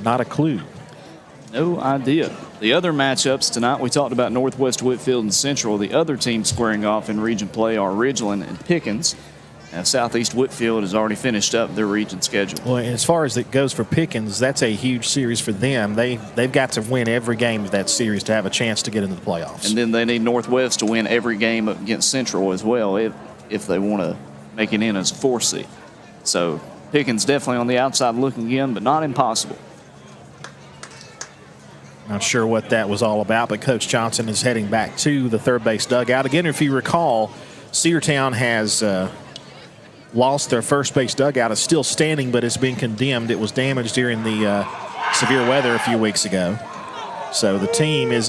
Not a clue. No idea. The other matchups tonight, we talked about Northwest Whitfield and Central. The other teams squaring off in region play are Ridgeland and Pickens. Now, Southeast Whitfield has already finished up their region schedule. Well, as far as it goes for Pickens, that's a huge series for them. They've got to win every game of that series to have a chance to get into the playoffs. And then they need Northwest to win every game against Central as well if they want to make it in as a 4 seed. So Pickens definitely on the outside looking in, but not impossible. Not sure what that was all about, but Coach Johnson is heading back to the third base dugout. Again, if you recall, Cedartown has lost their first base dugout. It's still standing, but it's been condemned. It was damaged during the severe weather a few weeks ago. So the team is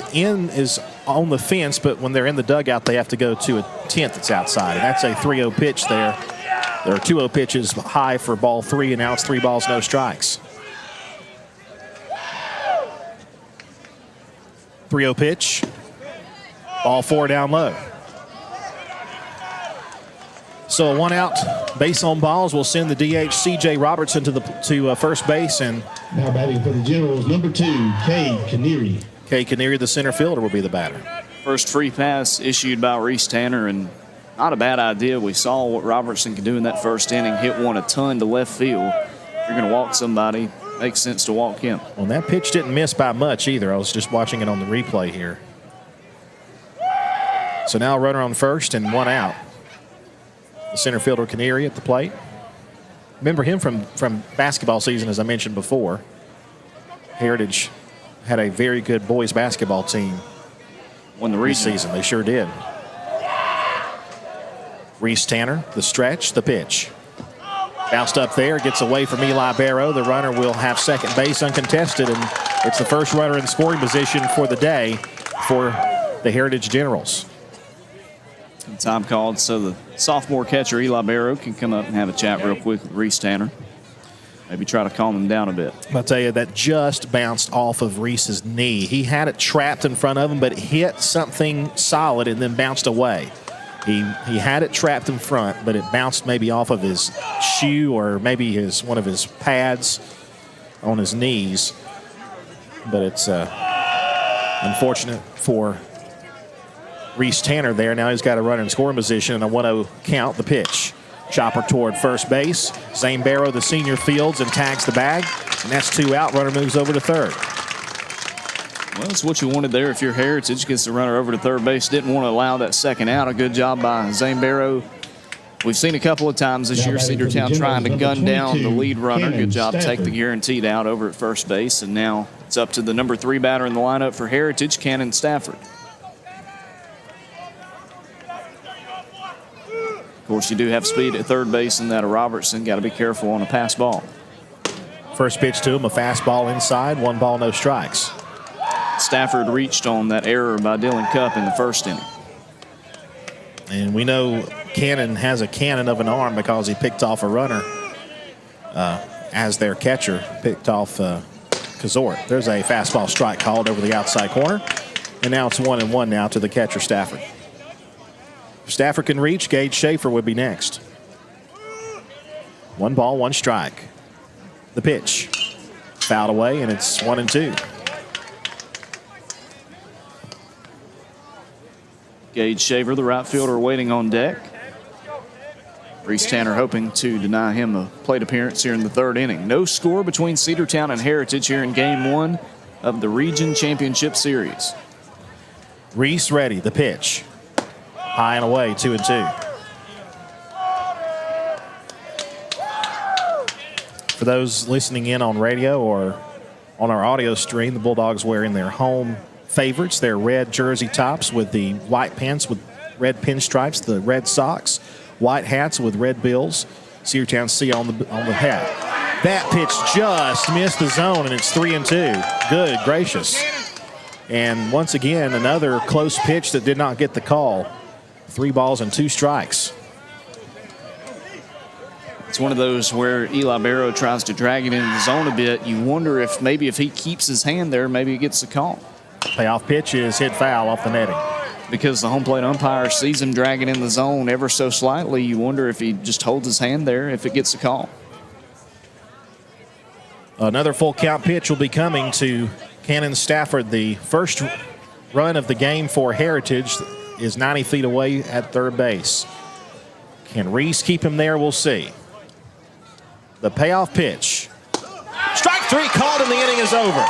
on the fence, but when they're in the dugout, they have to go to a tent that's outside. And that's a 3-0 pitch there. There are 2-0 pitches high for ball 3, and now it's 3 balls, no strikes. 3-0 pitch. Ball 4 down low. So a 1 out, base on balls will send the DH C.J. Robertson to first base. And now batting for the Generals, number 2, Kay Canary. Kay Canary, the center fielder, will be the batter. First free pass issued by Reese Tanner, and not a bad idea. We saw what Robertson could do in that first inning. Hit one a ton to left field. If you're going to walk somebody, makes sense to walk him. Well, that pitch didn't miss by much either. I was just watching it on the replay here. So now a runner on first and 1 out. The center fielder Canary at the plate. Remember him from basketball season, as I mentioned before. Heritage had a very good boys basketball team. Won the this season. They sure did. Reese Tanner, the stretch, the pitch. Bounced up there, gets away from Eli Barrow. The runner will have second base uncontested, and it's the first runner in scoring position for the day for the Heritage Generals. Time called, so the sophomore catcher Eli Barrow can come up and have a chat real quick with Reese Tanner. Maybe try to calm him down a bit. I'll tell you, that just bounced off of Reese's knee. He had it trapped in front of him, but it hit something solid and then bounced away. He had it trapped in front, but it bounced maybe off of his shoe or maybe one of his pads on his knees. But it's unfortunate for Reese Tanner there. Now he's got a runner in scoring position and a 1-0 count. The pitch. Chopper toward first base. Zane Barrow, the senior, fields and tags the bag. And that's 2 out. Runner moves over to third. Well, that's what you wanted there. If you're Heritage, gets the runner over to third base. Didn't want to allow that second out. A good job by Zane Barrow. We've seen a couple of times this year Cedartown trying to gun down the lead runner. Good job, take the guaranteed out over at first base. And now it's up to the number 3 batter in the lineup for Heritage, Cannon Stafford. Of Of course, you do have speed at third base, and that of Robertson. Got to be careful on a pass ball. First pitch to him, a fastball inside, 1 ball, no strikes. Stafford reached on that error by Dylan Cupp in the first inning. And we know Cannon has a cannon of an arm because he picked off a runner as their catcher picked off Kazort. There's a fastball strike called over the outside corner. And now it's 1-1 now to the catcher, Stafford. If Stafford can reach, Gage Schaefer would be next. 1 ball, 1 strike. The pitch. Fouled away, and it's 1-2. Gage Shaver, the right fielder, waiting on deck. Reese Tanner hoping to deny him a plate appearance here in the third inning. No score between Cedartown and Heritage here in Game 1 of the Region Championship Series. Reese ready, the pitch. High and away, 2-2. For those listening in on radio or on our audio stream, the Bulldogs wearing their home favorites, their red jersey tops with the white pants with red pinstripes, the red socks, white hats with red bills, Cedartown C on the hat. That pitch just missed the zone, and it's 3-2. Good gracious. And once again, another close pitch that did not get the call. 3 balls and 2 strikes. It's one of those where Eli Barrow tries to drag it into the zone a bit. You wonder if maybe if he keeps his hand there, maybe he gets the call. Payoff pitch is hit foul off the netting. Because the home plate umpire sees him dragging in the zone ever so slightly, you wonder if he just holds his hand there, if it gets the call. Another full count pitch will be coming to Cannon Stafford. The first run of the game for Heritage is 90 feet away at third base. Can Reese keep him there? We'll see. The payoff pitch. Strike 3 called and the inning is over.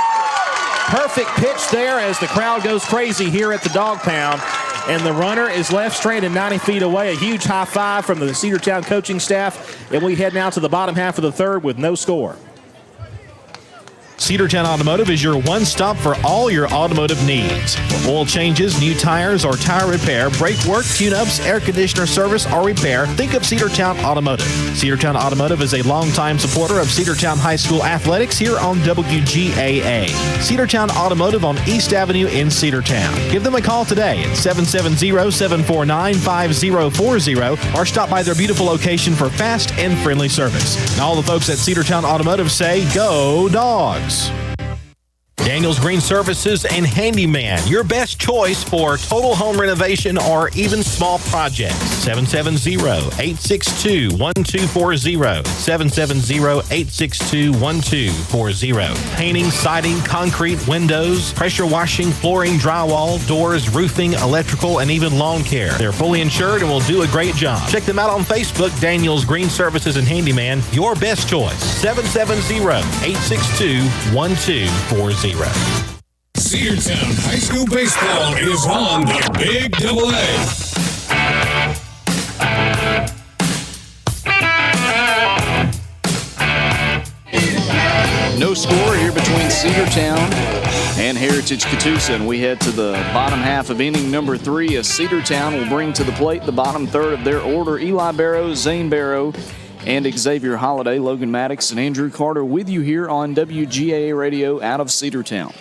Perfect pitch there as the crowd goes crazy here at the Dog Pound. And the runner is left straight and 90 feet away. A huge high five from the Cedartown coaching staff. And we head now to the bottom half of the third with no score. Cedartown Automotive is your one-stop for all your automotive needs. Oil changes, new tires, or tire repair, brake work, tune-ups, air conditioner service, or repair, think of Cedartown Automotive. Cedartown Automotive is a longtime supporter of Cedartown High School athletics here on WGAA. Cedartown Automotive on East Avenue in Cedartown. Give them a call today at 770-749-5040 or stop by their beautiful location for fast and friendly service. And all the folks at Cedartown Automotive say, go Dogs! Daniel's Green Services and Handyman, your best choice for total home renovation or even small projects. 770-862-1240. 770-862-1240. Painting, siding, concrete, windows, pressure washing, flooring, drywall, doors, roofing, electrical, and even lawn care. They're fully insured and will do a great job. Check them out on Facebook, Daniel's Green Services and Handyman, your best choice. 770-862-1240. Cedartown High School Baseball is on the Big Double A. No score here between Cedartown and Heritage Catoosa, and we head to the bottom half of inning number 3 as Cedartown will bring to the plate the bottom third of their order. Eli Barrow, Zane Barrow, and Xavier Holiday. Logan Maddox and Andrew Carter with you here on WGAA Radio out of Cedartown.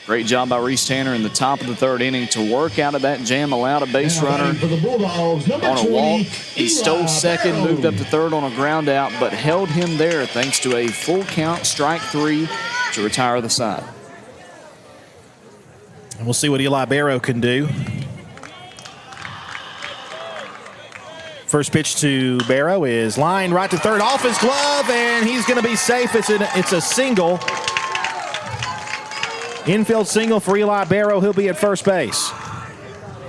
Great job by Reese Tanner in the top of the third inning to work out of that jam, allowed a base runner for the Bulldogs, on a walk. He stole second, moved up to third on a ground out, but held him there thanks to a full count, strike 3 to retire the side. And we'll see what Eli Barrow can do. First pitch to Barrow is lined right to third, off his glove, and he's going to be safe. It's a single. Infield single for Eli Barrow. He'll be at first base.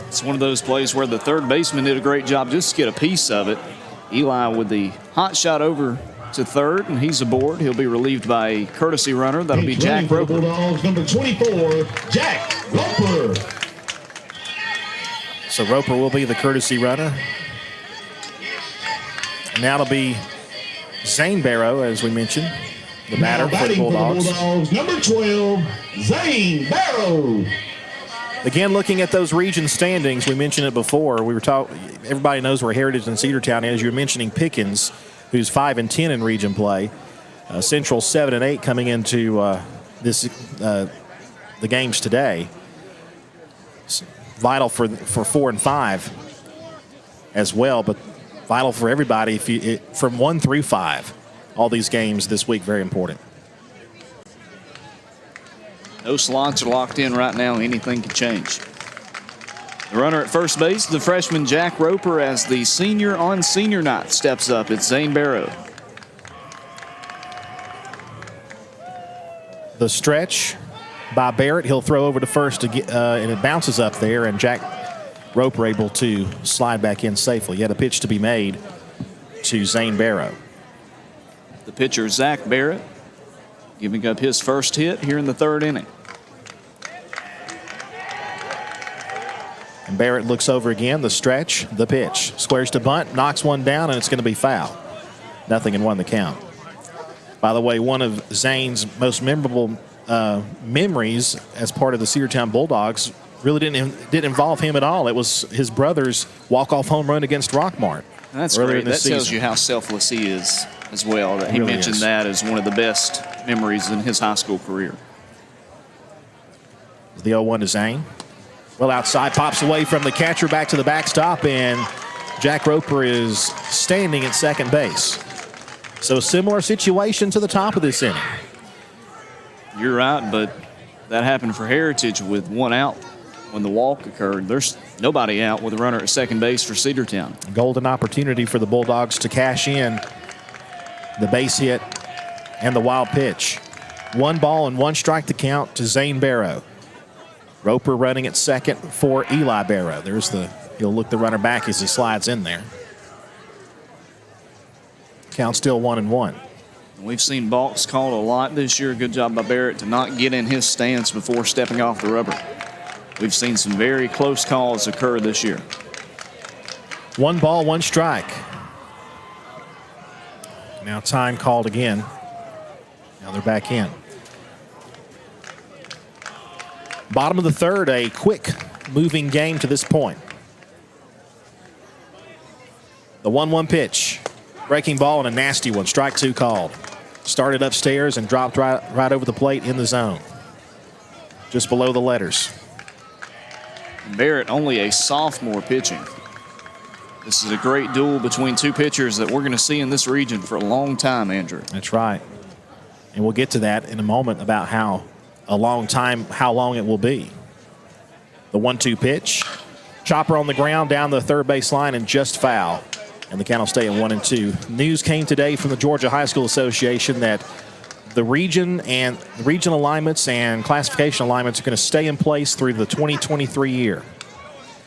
It's one of those plays where the third baseman did a great job just to get a piece of it. Eli with the hot shot over to third, and he's aboard. He'll be relieved by a courtesy runner. That'll be Jack Roper. Bulldogs, number 24, Jack Roper. So Roper will be the courtesy runner. And now it'll be Zane Barrow, as we mentioned, the batter for the Bulldogs. Number 12, Zane Barrow. Again, looking at those region standings, we mentioned it before. We were talking. Everybody knows where Heritage and Cedartown is. You were mentioning Pickens, who's 5-10 in region play. Central 7-8 coming into the games today. It's vital for 4 and 5 as well, but vital for everybody from 1 through 5. All these games this week very important. No slots are locked in right now. Anything can change. The runner at first base, the freshman Jack Roper, as the senior on senior night steps up. It's Zane Barrow. The stretch by Barrett. He'll throw over to first and it bounces up there, and Jack Roper able to slide back in safely. Yet a pitch to be made to Zane Barrow. The pitcher, Zach Barrett, giving up his first hit here in the 3rd inning. And Barrett looks over again, the stretch, the pitch. Squares to bunt, knocks one down, and it's going to be foul. 0-1 the count. By the way, one of Zane's most memorable memories as part of the Cedartown Bulldogs really didn't involve him at all. It was his brother's walk-off home run against Rockmart. That's earlier great. This That tells season. you how selfless he is as well. That he Really mentioned is. that as one of the best memories in his high school career. The 0-1 to Zane. Well, outside, pops away from the catcher back to the backstop, and Jack Roper is standing at second base. So similar situation to the top of this inning. You're right, but that happened for Heritage with 1 out when the walk occurred. There's nobody out with a runner at second base for Cedartown. Golden opportunity for the Bulldogs to cash in the base hit and the wild pitch. 1 ball and 1 strike to count to Zane Barrow. Roper running at second for Eli Barrow. He'll look the runner back as he slides in there. Count still 1-1. We've seen balks called a lot this year. Good job by Barrett to not get in his stance before stepping off the rubber. We've seen some very close calls occur this year. 1 ball, 1 strike. Now time called again. Now they're back in. Bottom of the 3rd, a quick moving game to this point. The 1-1 pitch. Breaking ball and a nasty one. Strike 2 called. Started upstairs and dropped right over the plate in the zone. Just below the letters. Barrett only a sophomore pitching. This is a great duel between 2 pitchers that we're going to see in this region for a long time, Andrew. That's right. And we'll get to that in a moment about how long it will be. The 1-2 pitch. Chopper on the ground down the 3rd base line and just foul. And the count will stay at 1-2. News came today from the Georgia High School Association that the region alignments and classification alignments are going to stay in place through the 2023 year.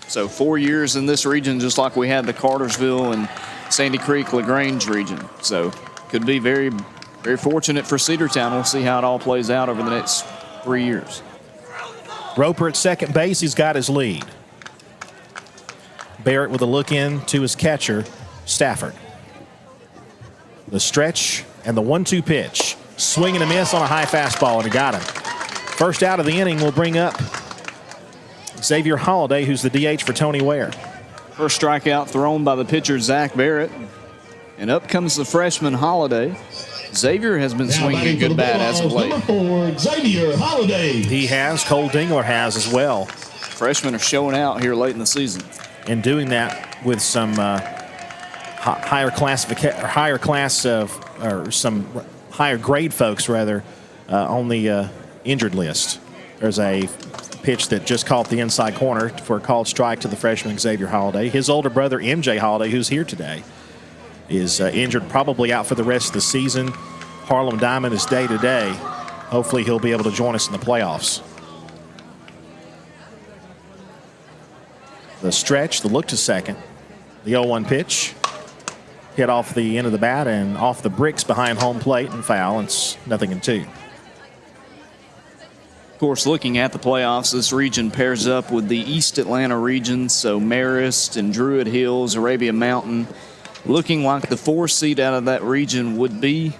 So 4 years in this region, just like we had the Cartersville and Sandy Creek, LaGrange region. So could be very, very fortunate for Cedartown. We'll see how it all plays out over the next 3 years. Roper at second base. He's got his lead. Barrett with a look in to his catcher, Stafford. The stretch and the 1-2 pitch. Swing and a miss on a high fastball, and he got him. First out of the inning will bring up Xavier Holliday, who's the DH for Tony Ware. First strikeout thrown by the pitcher, Zach Barrett. And up comes the freshman, Holliday. Xavier has been swinging a good bat as of late. Number 4, Xavier Holliday. He has. Cole Dingler has as well. Freshmen are showing out here late in the season. And doing that with some higher grade folks rather on the injured list. There's a pitch that just caught the inside corner for a called strike to the freshman Xavier Holliday. His older brother MJ Holliday, who's here today, is injured, probably out for the rest of the season. Harlem Diamond is day to day. Hopefully he'll be able to join us in the playoffs. The stretch, the look to second. The 0-1 pitch. Hit off the end of the bat and off the bricks behind home plate and foul. It's 0-2. Of course, looking at the playoffs, this region pairs up with the East Atlanta region, so Marist and Druid Hills, Arabia Mountain. Looking like the 4 seed out of that region would be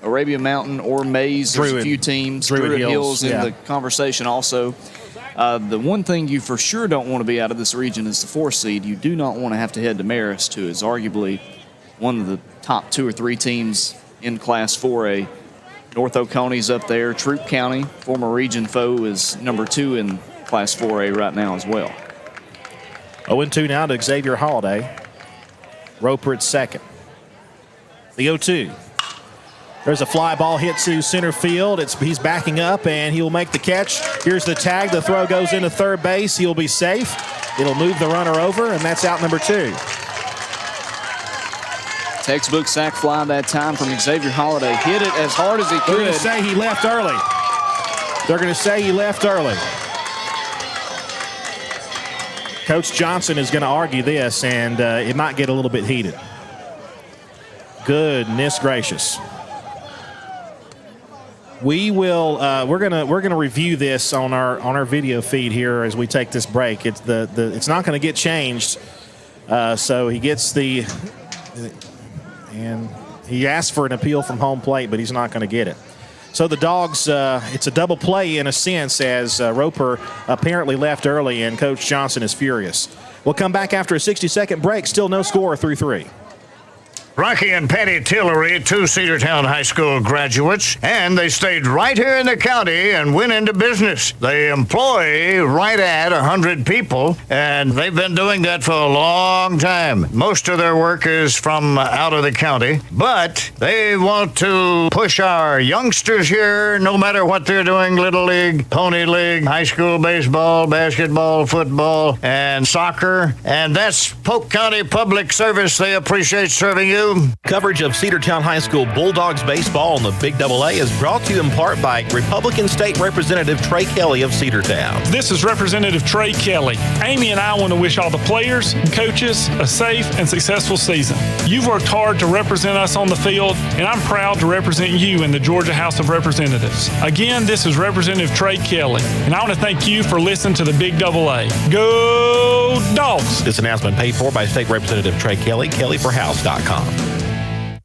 Arabian Mountain or Mays. There's a few teams. Druid Hills in the conversation also. The one thing you for sure don't want to be out of this region is the 4 seed. You do not want to have to head to Marist, who is arguably one of the top 2 or 3 teams in Class 4A. North Oconee's up there. Troup County, former region foe, is number 2 in Class 4A right now as well. 0-2 now to Xavier Holiday. Roper at second. The 0-2. There's a fly ball hit to center field. He's backing up, and he'll make the catch. Here's the tag. The throw goes into third base. He'll be safe. It'll move the runner over, and that's out number 2. Textbook sac fly that time from Xavier Holiday. Hit it as hard as he could. They're going to say he left early. They're going to say he left early. Coach Johnson is going to argue this, and it might get a little bit heated. Goodness gracious. We will. We're gonna review this on our video feed here as we take this break. It's it's not going to get changed. So he gets and he asked for an appeal from home plate, but he's not going to get it. So the Dogs, it's a double play in a sense, as Roper apparently left early, and Coach Johnson is furious. We'll come back after a 60-second break. Still no score through 3. Rocky and Patty Tillery, 2 Cedartown High School graduates, and they stayed right here in the county and went into business. They employ right at 100 people, and they've been doing that for a long time. Most of their work is from out of the county, but they want to push our youngsters here, no matter what they're doing, Little League, Pony League, high school baseball, basketball, football, and soccer, and that's Polk County Public Service. They appreciate serving you. Coverage of Cedartown High School Bulldogs baseball on the Big AA is brought to you in part by Republican State Representative Trey Kelly of Cedartown. This is Representative Trey Kelly. Amy and I want to wish all the players and coaches a safe and successful season. You've worked hard to represent us on the field, and I'm proud to represent you in the Georgia House of Representatives. Again, this is Representative Trey Kelly, and I want to thank you for listening to the Big AA. Go Dogs! This announcement paid for by State Representative Trey Kelly, kellyforhouse.com.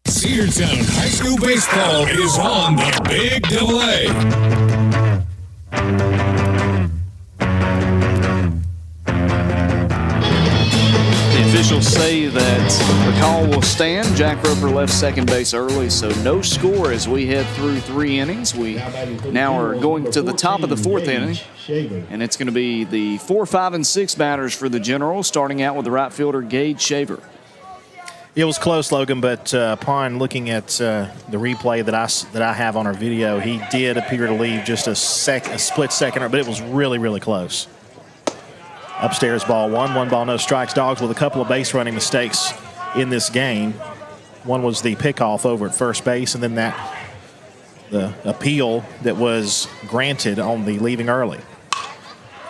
Cedartown High School baseball is on the Big AA. The officials say that the call will stand. Jack Roper left second base early, so no score as we head through 3 innings. We now are going to the top of the 4th inning, and it's going to be the 4, 5, and 6 batters for the Generals, starting out with the right fielder, Gage Shaver. It was close, Logan, but upon looking at the replay that I have on our video, he did appear to leave just a split second, but it was really, really close. Upstairs ball 1 ball, no strikes. Dogs with a couple of base running mistakes in this game. One was the pickoff over at first base, and then the appeal that was granted on the leaving early.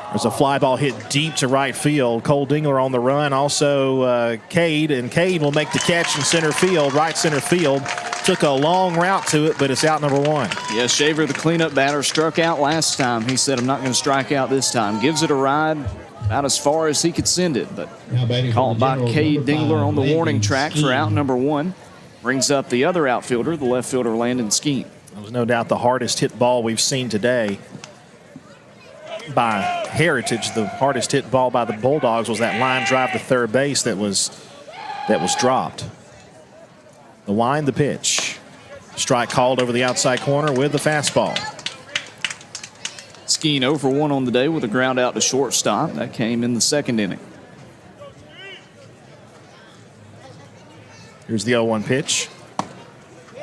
There's a fly ball hit deep to right field. Cole Dingler on the run. Also, Cade, and Cade will make the catch in center field, right center field. Took a long route to it, but it's out number 1. Yes, Shaver, the cleanup batter, struck out last time. He said, I'm not going to strike out this time. Gives it a ride about as far as he could send it, but called by Cade Dingler on the warning track for out number 1. Brings up the other outfielder, the left fielder, Landon Skeen. That was no doubt the hardest hit ball we've seen today by Heritage. The hardest hit ball by the Bulldogs was that line drive to third base that was dropped. The line, the pitch. Strike called over the outside corner with the fastball. Skeen 0 for 1 on the day with a ground out to shortstop. That came in the 2nd inning. Here's the 0-1 pitch.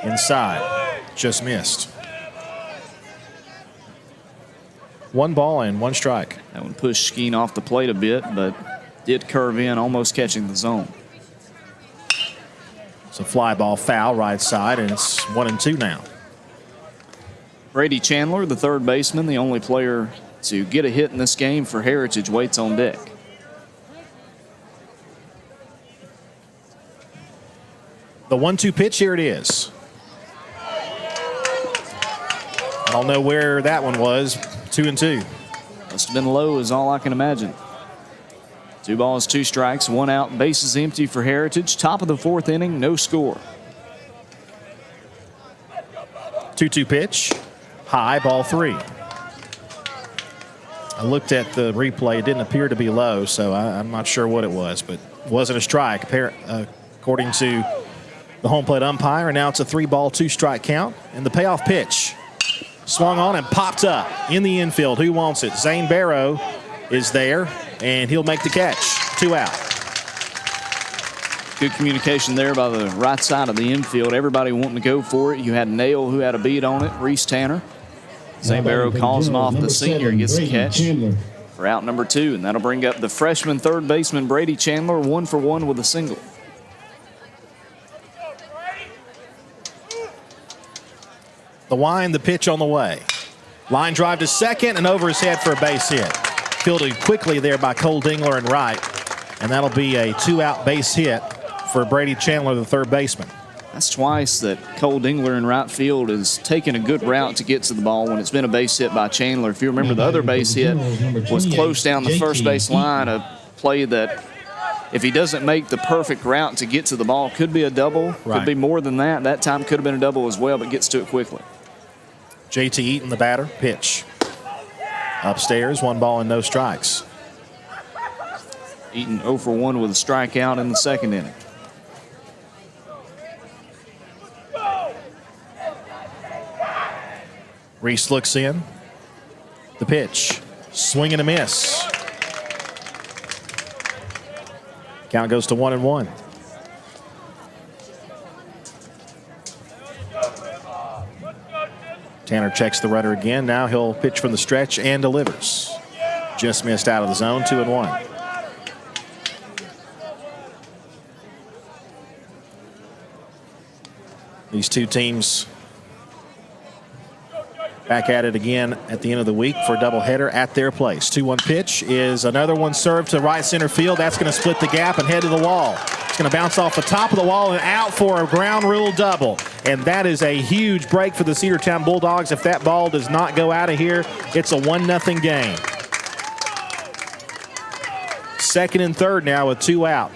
Inside. Just missed. 1 ball and 1 strike. That one pushed Skeen off the plate a bit, but did curve in, almost catching the zone. It's a fly ball foul right side, and it's 1-2 now. Brady Chandler, the third baseman, the only player to get a hit in this game for Heritage, waits on deck. The 1-2 pitch, here it is. I don't know where that one was. 2-2. Must have been low is all I can imagine. 2 balls, 2 strikes, 1 out, bases empty for Heritage. Top of the 4th inning, no score. 2-2 pitch. High, ball 3. I looked at the replay. It didn't appear to be low, so I'm not sure what it was, but it wasn't a strike, according to the home plate umpire. And now it's a 3-ball, 2-strike count. And the payoff pitch swung on and popped up in the infield. Who wants it? Zane Barrow is there, and he'll make the catch. 2 out. Good communication there by the right side of the infield. Everybody wanting to go for it. You had Nail who had a beat on it, Reese Tanner. Zane Barrow calls him off. The senior gets the catch for out number 2, and that'll bring up the freshman third baseman Brady Chandler, 1 for 1 with a single. The wind, the pitch on the way. Line drive to second and over his head for a base hit. Fielded quickly there by Cole Dingler and right, and that'll be a 2-out base hit for Brady Chandler, the third baseman. That's twice that Cole Dingler in right field has taken a good route to get to the ball when it's been a base hit by Chandler. If you remember, the other base hit was close down the first base line, a play that if he doesn't make the perfect route to get to the ball, could be a double, could be more than that. That time could have been a double as well, but gets to it quickly. JT Eaton, the batter, pitch. Upstairs, 1 ball and no strikes. Eaton 0 for 1 with a strikeout in the second inning. Reese looks in. The pitch. Swing and a miss. Count goes to 1-1. Tanner checks the rudder again. Now he'll pitch from the stretch and delivers. Just missed out of the zone, 2-1. These two teams back at it again at the end of the week for a doubleheader at their place. 2-1 pitch is another one served to right center field. That's going to split the gap and head to the wall. It's going to bounce off the top of the wall and out for a ground rule double. And that is a huge break for the Cedartown Bulldogs. If that ball does not go out of here, it's a 1-0 game. Second and third now with 2 out.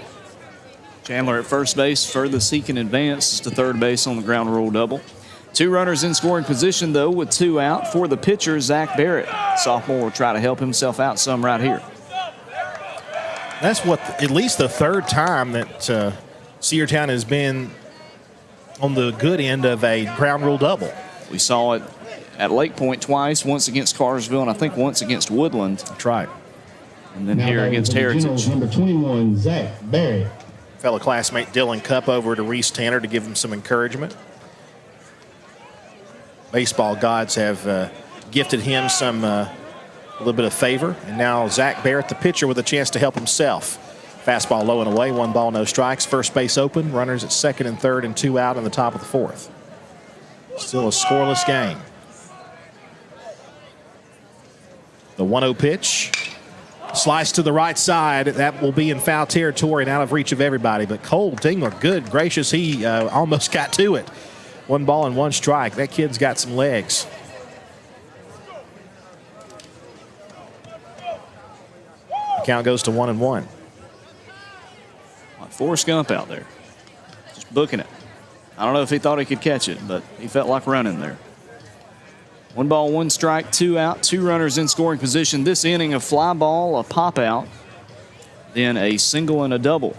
Chandler at first base, further seeking advance to third base on the ground rule double. 2 runners in scoring position, though, with 2 out for the pitcher, Zach Barrett. Sophomore will try to help himself out some right here. That's at least the third time that Cedartown has been on the good end of a ground rule double. We saw it at Lake Point twice, once against Carsville, and I think once against Woodland. That's right. And then here against Heritage. Number 21, Zach Barrett. Fellow classmate Dylan Cupp over to Reese Tanner to give him some encouragement. Baseball gods have gifted him some a little bit of favor. And now Zach Barrett, the pitcher, with a chance to help himself. Fastball low and away, 1 ball, no strikes. First base open, runners at second and third and 2 out in the top of the 4th. Still a scoreless game. The 1-0 pitch. Slice to the right side. That will be in foul territory and out of reach of everybody. But Cole Dingler, good gracious, he almost got to it. 1 ball and 1 strike. That kid's got some legs. The count goes to 1-1. Like Forrest Gump out there, just booking it. I don't know if he thought he could catch it, but he felt like running there. 1 ball, 1 strike, 2 out, 2 runners in scoring position. This inning, a fly ball, a pop out, then a single and a double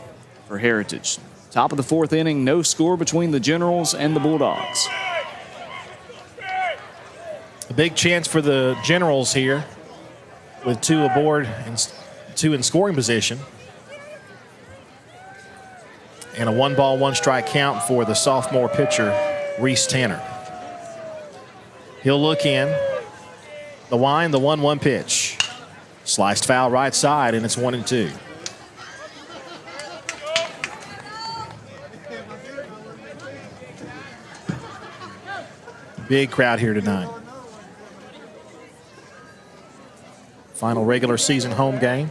for Heritage. Top of the 4th inning, no score between the Generals and the Bulldogs. A big chance for the Generals here with 2 aboard and 2 in scoring position. And a 1 ball, 1 strike count for the sophomore pitcher, Reese Tanner. He'll look in. The wind, the 1-1 pitch. Sliced foul right side, and it's 1-2. Big crowd here tonight. Final regular season home game.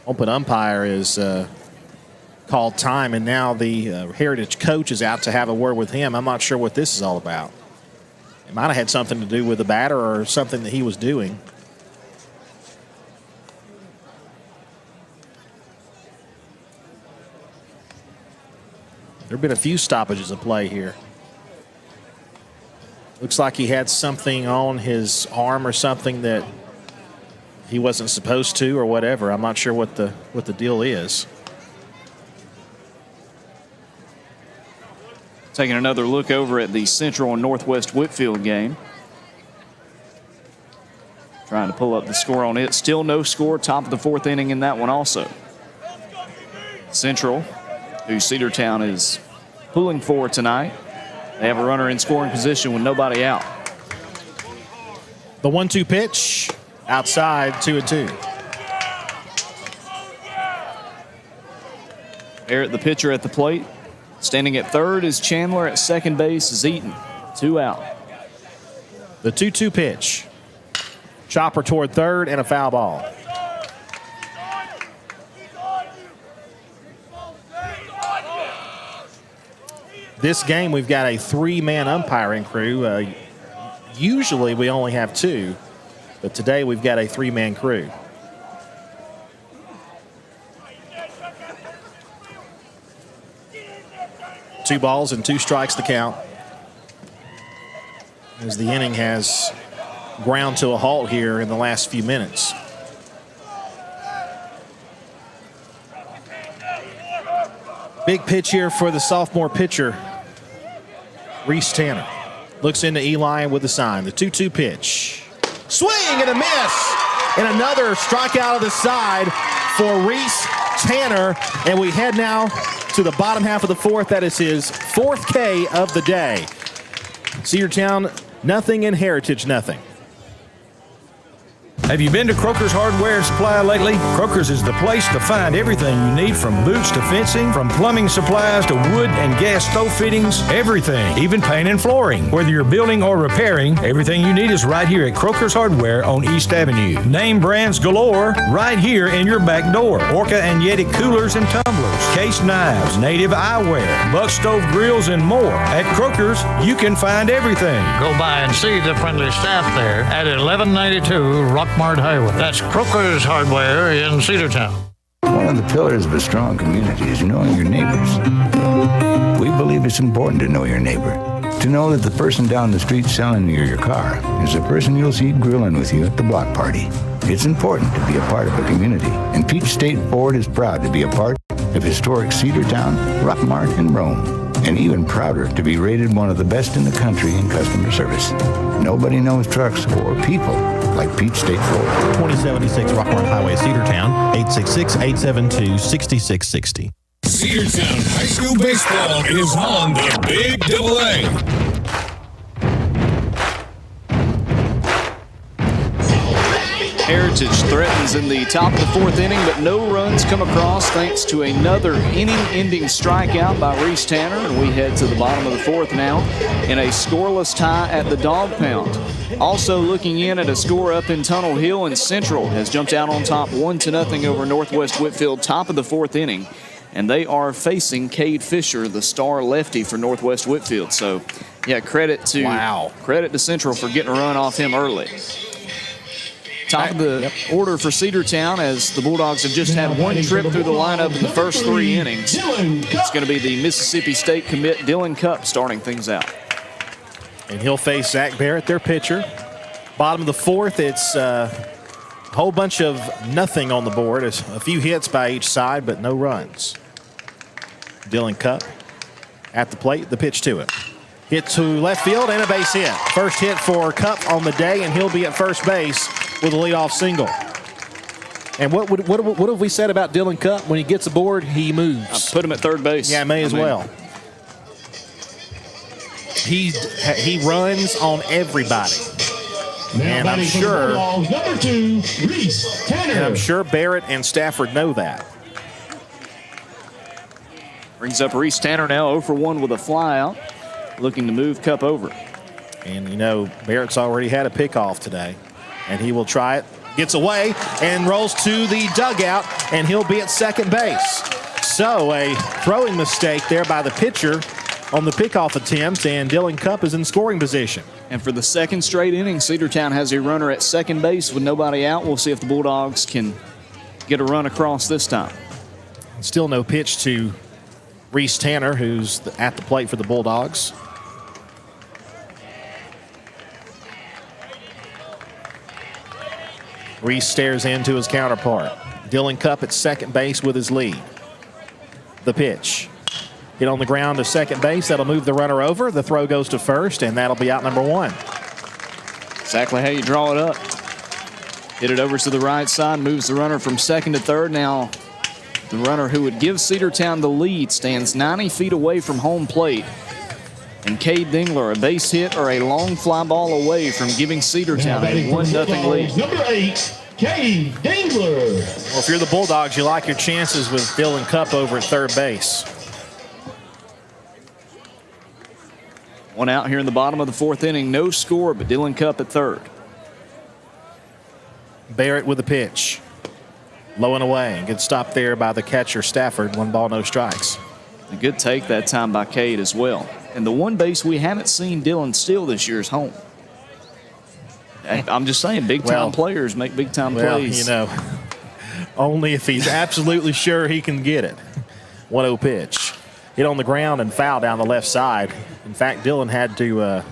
Open umpire is called time, and now the Heritage coach is out to have a word with him. I'm not sure what this is all about. It might have had something to do with the batter or something that he was doing. There have been a few stoppages of play here. Looks like he had something on his arm or something that he wasn't supposed to or whatever. I'm not sure what the deal is. Taking another look over at the Central and Northwest Whitfield game. Trying to pull up the score on it. Still no score. Top of the fourth inning in that one also. Central, who Cedartown is pulling for tonight. They have a runner in scoring position with nobody out. The 1-2 pitch outside, 2-2. Barrett, the pitcher, at the plate. Standing at third is Chandler. At second base is Eaton. 2 out. The 2-2 pitch. Chopper toward third and a foul ball. This game, we've got a 3-man umpiring crew. Usually we only have 2, but today we've got a 3-man crew. Two balls and 2 strikes to count, as the inning has ground to a halt here in the last few minutes. Big pitch here for the sophomore pitcher, Reese Tanner. Looks into Eli with the sign. The 2-2 pitch. Swing and a miss. And another strikeout of the side for Reese Tanner. And we head now to the bottom half of the fourth. That is his 4th K of the day. Cedartown, nothing, and Heritage, nothing. Have you been to Croker's Hardware and Supply lately? Croker's is the place to find everything you need, from boots to fencing, from plumbing supplies to wood and gas stove fittings, everything, even paint and flooring. Whether you're building or repairing, everything you need is right here at Croker's Hardware on East Avenue. Name brands galore right here in your back door. Orca and Yeti coolers and tumblers, case knives, native eyewear, buck stove grills, and more. At Croker's, you can find everything. Go by and see the friendly staff there at 1192 Rockmart Highway. That's Croker's Hardware in Cedartown. One of the pillars of a strong community is knowing your neighbors. We believe it's important to know your neighbor. To know that the person down the street selling you your car is the person you'll see grilling with you at the block party. It's important to be a part of a community, and Peach State Ford is proud to be a part of historic Cedartown, Rockmart, and Rome. And even prouder to be rated one of the best in the country in customer service. Nobody knows trucks or people like Peach State Ford. 2076 Rockmart Highway, Cedartown, 866-872-6660. Cedartown High School Baseball is on the Big AA. Heritage threatens in the top of the fourth inning, but no runs come across thanks to another inning-ending strikeout by Reese Tanner. And we head to the bottom of the fourth now in a scoreless tie at the Dog Pound. Also looking in at a score up in Tunnel Hill, and Central has jumped out on top 1-0 over Northwest Whitfield, top of the fourth inning. And they are facing Cade Fisher, the star lefty for Northwest Whitfield. So, yeah, credit to Central for getting a run off him early. Top of the order for Cedartown, as the Bulldogs have just had one trip through the lineup in the first 3 innings. It's going to be the Mississippi State commit Dylan Cupp starting things out. And he'll face Zach Barrett, their pitcher. Bottom of the fourth, it's a whole bunch of nothing on the board. It's a few hits by each side, but no runs. Dylan Cupp at the plate, the pitch to it. Hit to left field and a base hit. First hit for Cupp on the day, and he'll be at first base with a leadoff single. And what have we said about Dylan Cupp? When he gets aboard, he moves. Put him at third base. Yeah, may as well. He runs on everybody. And I'm sure number 2, Reese Tanner. And I'm sure Barrett and Stafford know that. Brings up Reese Tanner now 0 for 1 with a fly out, looking to move Cupp over. And you know, Barrett's already had a pickoff today, and he will try it. Gets away and rolls to the dugout, and he'll be at second base. So a throwing mistake there by the pitcher on the pickoff attempt, and Dylan Cupp is in scoring position. And for the second straight inning, Cedartown has a runner at second base with nobody out. We'll see if the Bulldogs can get a run across this time. Still no pitch to Reese Tanner, who's at the plate for the Bulldogs. Reese stares into his counterpart. Dylan Cupp at second base with his lead. The pitch. Hit on the ground to second base. That'll move the runner over. The throw goes to first, and that'll be out number 1. Exactly how you draw it up. Hit it over to the right side, moves the runner from second to third. Now, the runner who would give Cedartown the lead stands 90 feet away from home plate. And Cade Dingler, a base hit or a long fly ball away from giving Cedartown a 1-0 lead. Number 8, Cade Dingler. Well, if you're the Bulldogs, you like your chances with Dylan Cupp over at third base. One out here in the bottom of the 4th inning. No score, but Dylan Cupp at third. Barrett with the pitch. Low and away. Good stop there by the catcher, Stafford. 1 ball, no strikes. A good take that time by Cade as well. And the one base we haven't seen Dylan steal this year is home. I'm just saying, big-time players make big-time plays. Only if he's absolutely sure he can get it. 1-0 pitch. Hit on the ground and foul down the left side. In fact, Dylan had to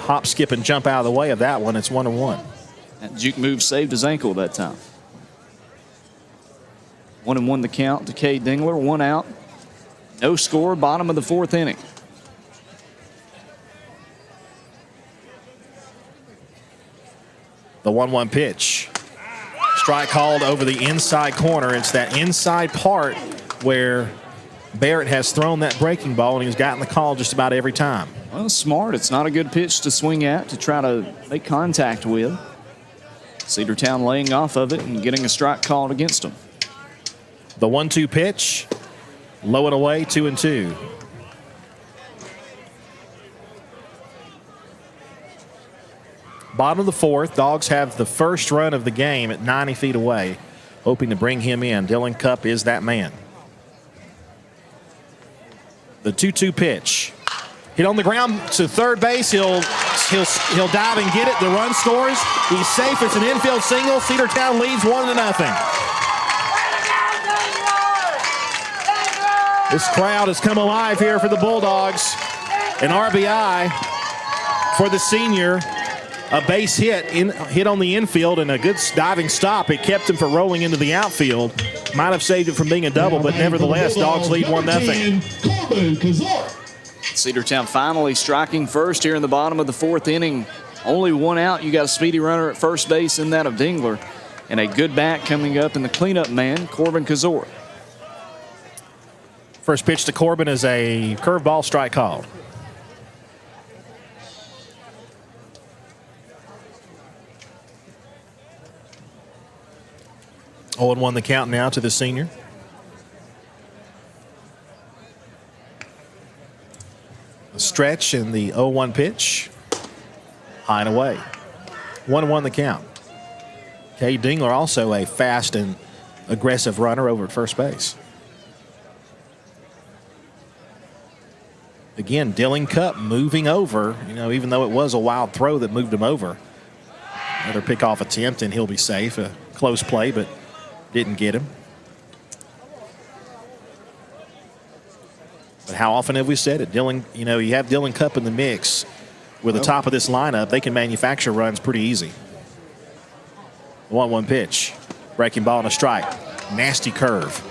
hop, skip, and jump out of the way of that one. It's 1-1. That juke move saved his ankle that time. 1-1 the count to Cade Dingler. 1 out. No score, bottom of the 4th inning. The 1-1 pitch. Strike called over the inside corner. It's that inside part where Barrett has thrown that breaking ball, and he's gotten the call just about every time. Well, smart. It's not a good pitch to swing at, to try to make contact with. Cedartown laying off of it and getting a strike called against them. The 1-2 pitch. Low and away, 2-2. Bottom of the 4th, Dogs have the first run of the game at 90 feet away, hoping to bring him in. Dylan Cupp is that man. The 2-2 pitch. Hit on the ground to third base. He'll dive and get it. The run scores. He's safe. It's an infield single. Cedartown leads 1-0. This crowd has come alive here for the Bulldogs. An RBI for the senior. A base hit on the infield and a good diving stop. It kept him from rolling into the outfield. Might have saved it from being a double, but nevertheless, Dogs lead 1-0. Cedartown finally striking first here in the bottom of the 4th inning. Only 1 out. You got a speedy runner at first base in that of Dingler. And a good bat coming up in the cleanup man, Corbin Kazor. First pitch to Corbin is a curveball, strike called. Oh, 0-1 the count now to the senior. The stretch and the 0-1 pitch. High and away. 1-1 the count. Cade Dingler also a fast and aggressive runner over at first base. Again, Dylan Cupp moving over, even though it was a wild throw that moved him over. Another pickoff attempt, and he'll be safe. A close play, but didn't get him. But how often have we said it? Dylan, you have Dylan Cupp in the mix. With the top of this lineup, they can manufacture runs pretty easy. 1-1 pitch. Breaking ball and a strike. Nasty curve.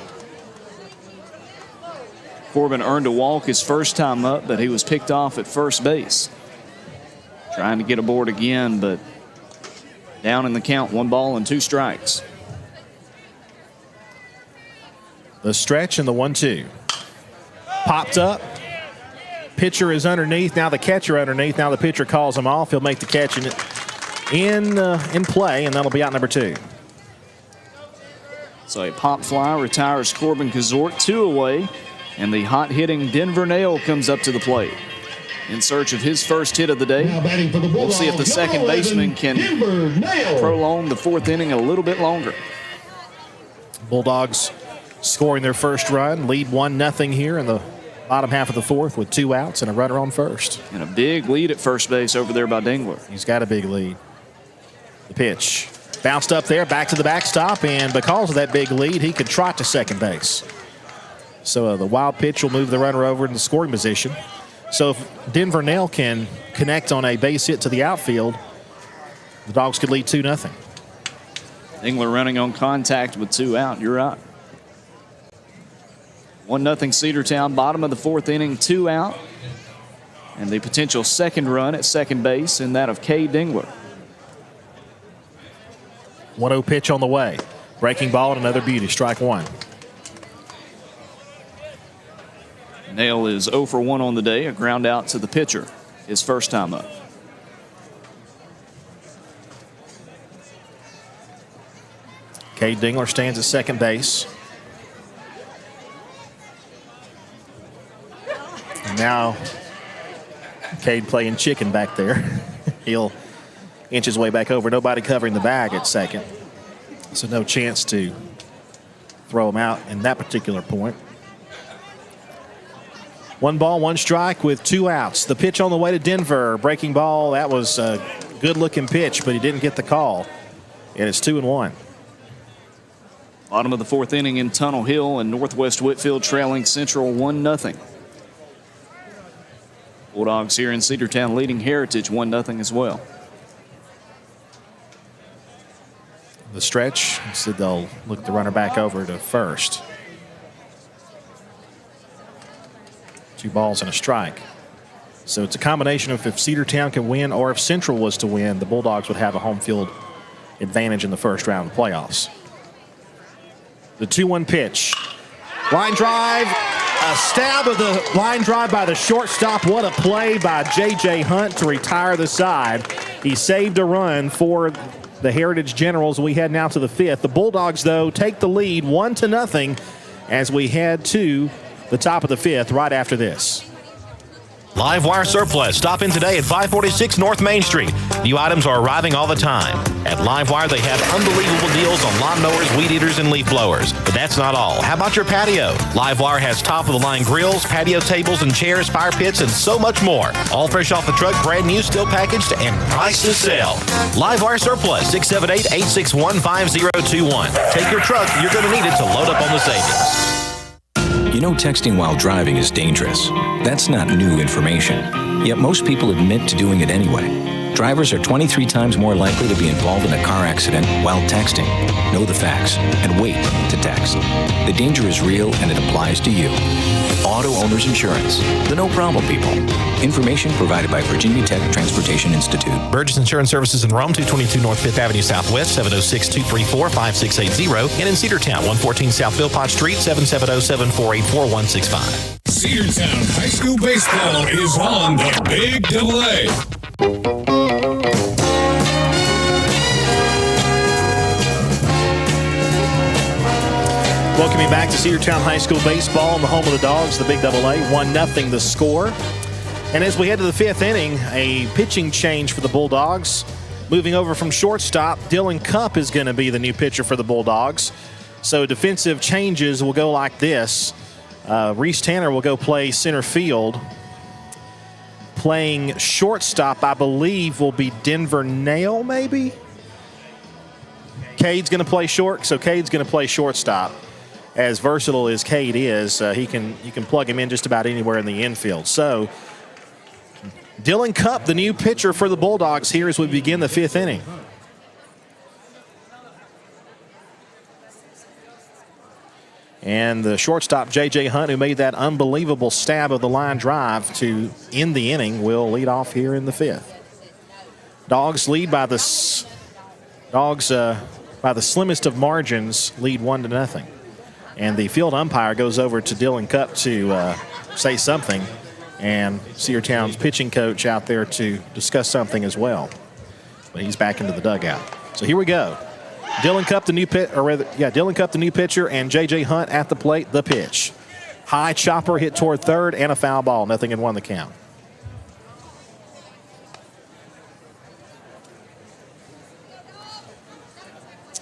Corbin earned a walk his first time up, but he was picked off at first base. Trying to get aboard again, but down in the count, 1 ball and 2 strikes. The stretch and the 1-2. Popped up. Pitcher is underneath. Now the catcher underneath. Now the pitcher calls him off. He'll make the catch in play, and that'll be out number 2. So a pop fly retires Corbin Kazort, 2 away. And the hot-hitting Denver Nail comes up to the plate in search of his first hit of the day. We'll see if the second baseman can prolong the 4th inning a little bit longer. Bulldogs scoring their first run, lead 1-0 here in the bottom half of the 4th with 2 outs and a runner on first. And a big lead at first base over there by Dingler. He's got a big lead. The pitch. Bounced up there, back to the backstop, and because of that big lead, he could trot to second base. So the wild pitch will move the runner over into the scoring position. So if Denver Nail can connect on a base hit to the outfield, the Dogs could lead 2-0. Dingler running on contact with 2 out. You're right. 1-0 Cedartown, bottom of the 4th inning, 2 out. And the potential second run at second base in that of Cade Dingler. 1-0 pitch on the way. Breaking ball and another beauty. Strike one. Nail is 0 for 1 on the day. A ground out to the pitcher. His first time up. Cade Dingler stands at second base. And now Cade playing chicken back there. He'll inch his way back over. Nobody covering the bag at second. So no chance to throw him out in that particular point. 1 ball, 1 strike with 2 outs. The pitch on the way to Denver. Breaking ball. That was a good-looking pitch, but he didn't get the call. And it's 2-1. Bottom of the 4th inning in Tunnel Hill, and Northwest Whitfield trailing Central 1-0. Bulldogs here in Cedartown leading Heritage 1-0 as well. The stretch. Instead, they'll look the runner back over to first. 2 balls and a strike. So it's a combination of if Cedartown can win or if Central was to win, the Bulldogs would have a home field advantage in the first round of the playoffs. The 2-1 pitch. Line drive. A stab of the line drive by the shortstop. What a play by J.J. Hunt to retire the side. He saved a run for the Heritage Generals. We head now to the 5th. The Bulldogs, though, take the lead 1-0 as we head to the top of the 5th right after this. Live Wire Surplus. Stop in today at 546 North Main Street. New items are arriving all the time. At Live Wire, they have unbelievable deals on lawnmowers, weed eaters, and leaf blowers. But that's not all. How about your patio? Live Wire has top-of-the-line grills, patio tables and chairs, fire pits, and so much more. All fresh off the truck, brand new, still packaged, and price to sell. Live Wire Surplus, 678-861-5021. Take your truck. You're going to need it to load up on the savings. You know texting while driving is dangerous. That's not new information. Yet most people admit to doing it anyway. Drivers are 23 times more likely to be involved in a car accident while texting. Know the facts and wait to text. The danger is real and it applies to you. Auto Owners Insurance. The no problem people. Information provided by Virginia Tech Transportation Institute. Burgess Insurance Services in Rome, 222 North 5th Avenue Southwest, 706-234-5680. And in Cedartown, 114 South Philpott Street, 770-748-4165. Cedartown High School Baseball is on the Big AA. Welcoming back to Cedartown High School Baseball in the home of the Dogs, the Big AA, 1-0 the score. And as we head to the 5th inning, a pitching change for the Bulldogs. Moving over from shortstop, Dylan Cupp is going to be the new pitcher for the Bulldogs. So defensive changes will go like this. Reese Tanner will go play center field. Playing shortstop, I believe, will be Denver Nail, maybe? Cade's going to play short, so Cade's going to play shortstop. As versatile as Cade is, you can plug him in just about anywhere in the infield. So Dylan Cupp, the new pitcher for the Bulldogs here as we begin the 5th inning. And the shortstop, J.J. Hunt, who made that unbelievable stab of the line drive to end the inning, will lead off here in the 5th. Dogs lead by the slimmest of margins, lead 1-0. And the field umpire goes over to Dylan Cupp to say something, and Cedartown's pitching coach out there to discuss something as well. But he's back into the dugout. So here we go. Dylan Cupp, the new pitcher, and J.J. Hunt at the plate. The pitch, high chopper hit toward third, and a foul ball. 0-1 the count.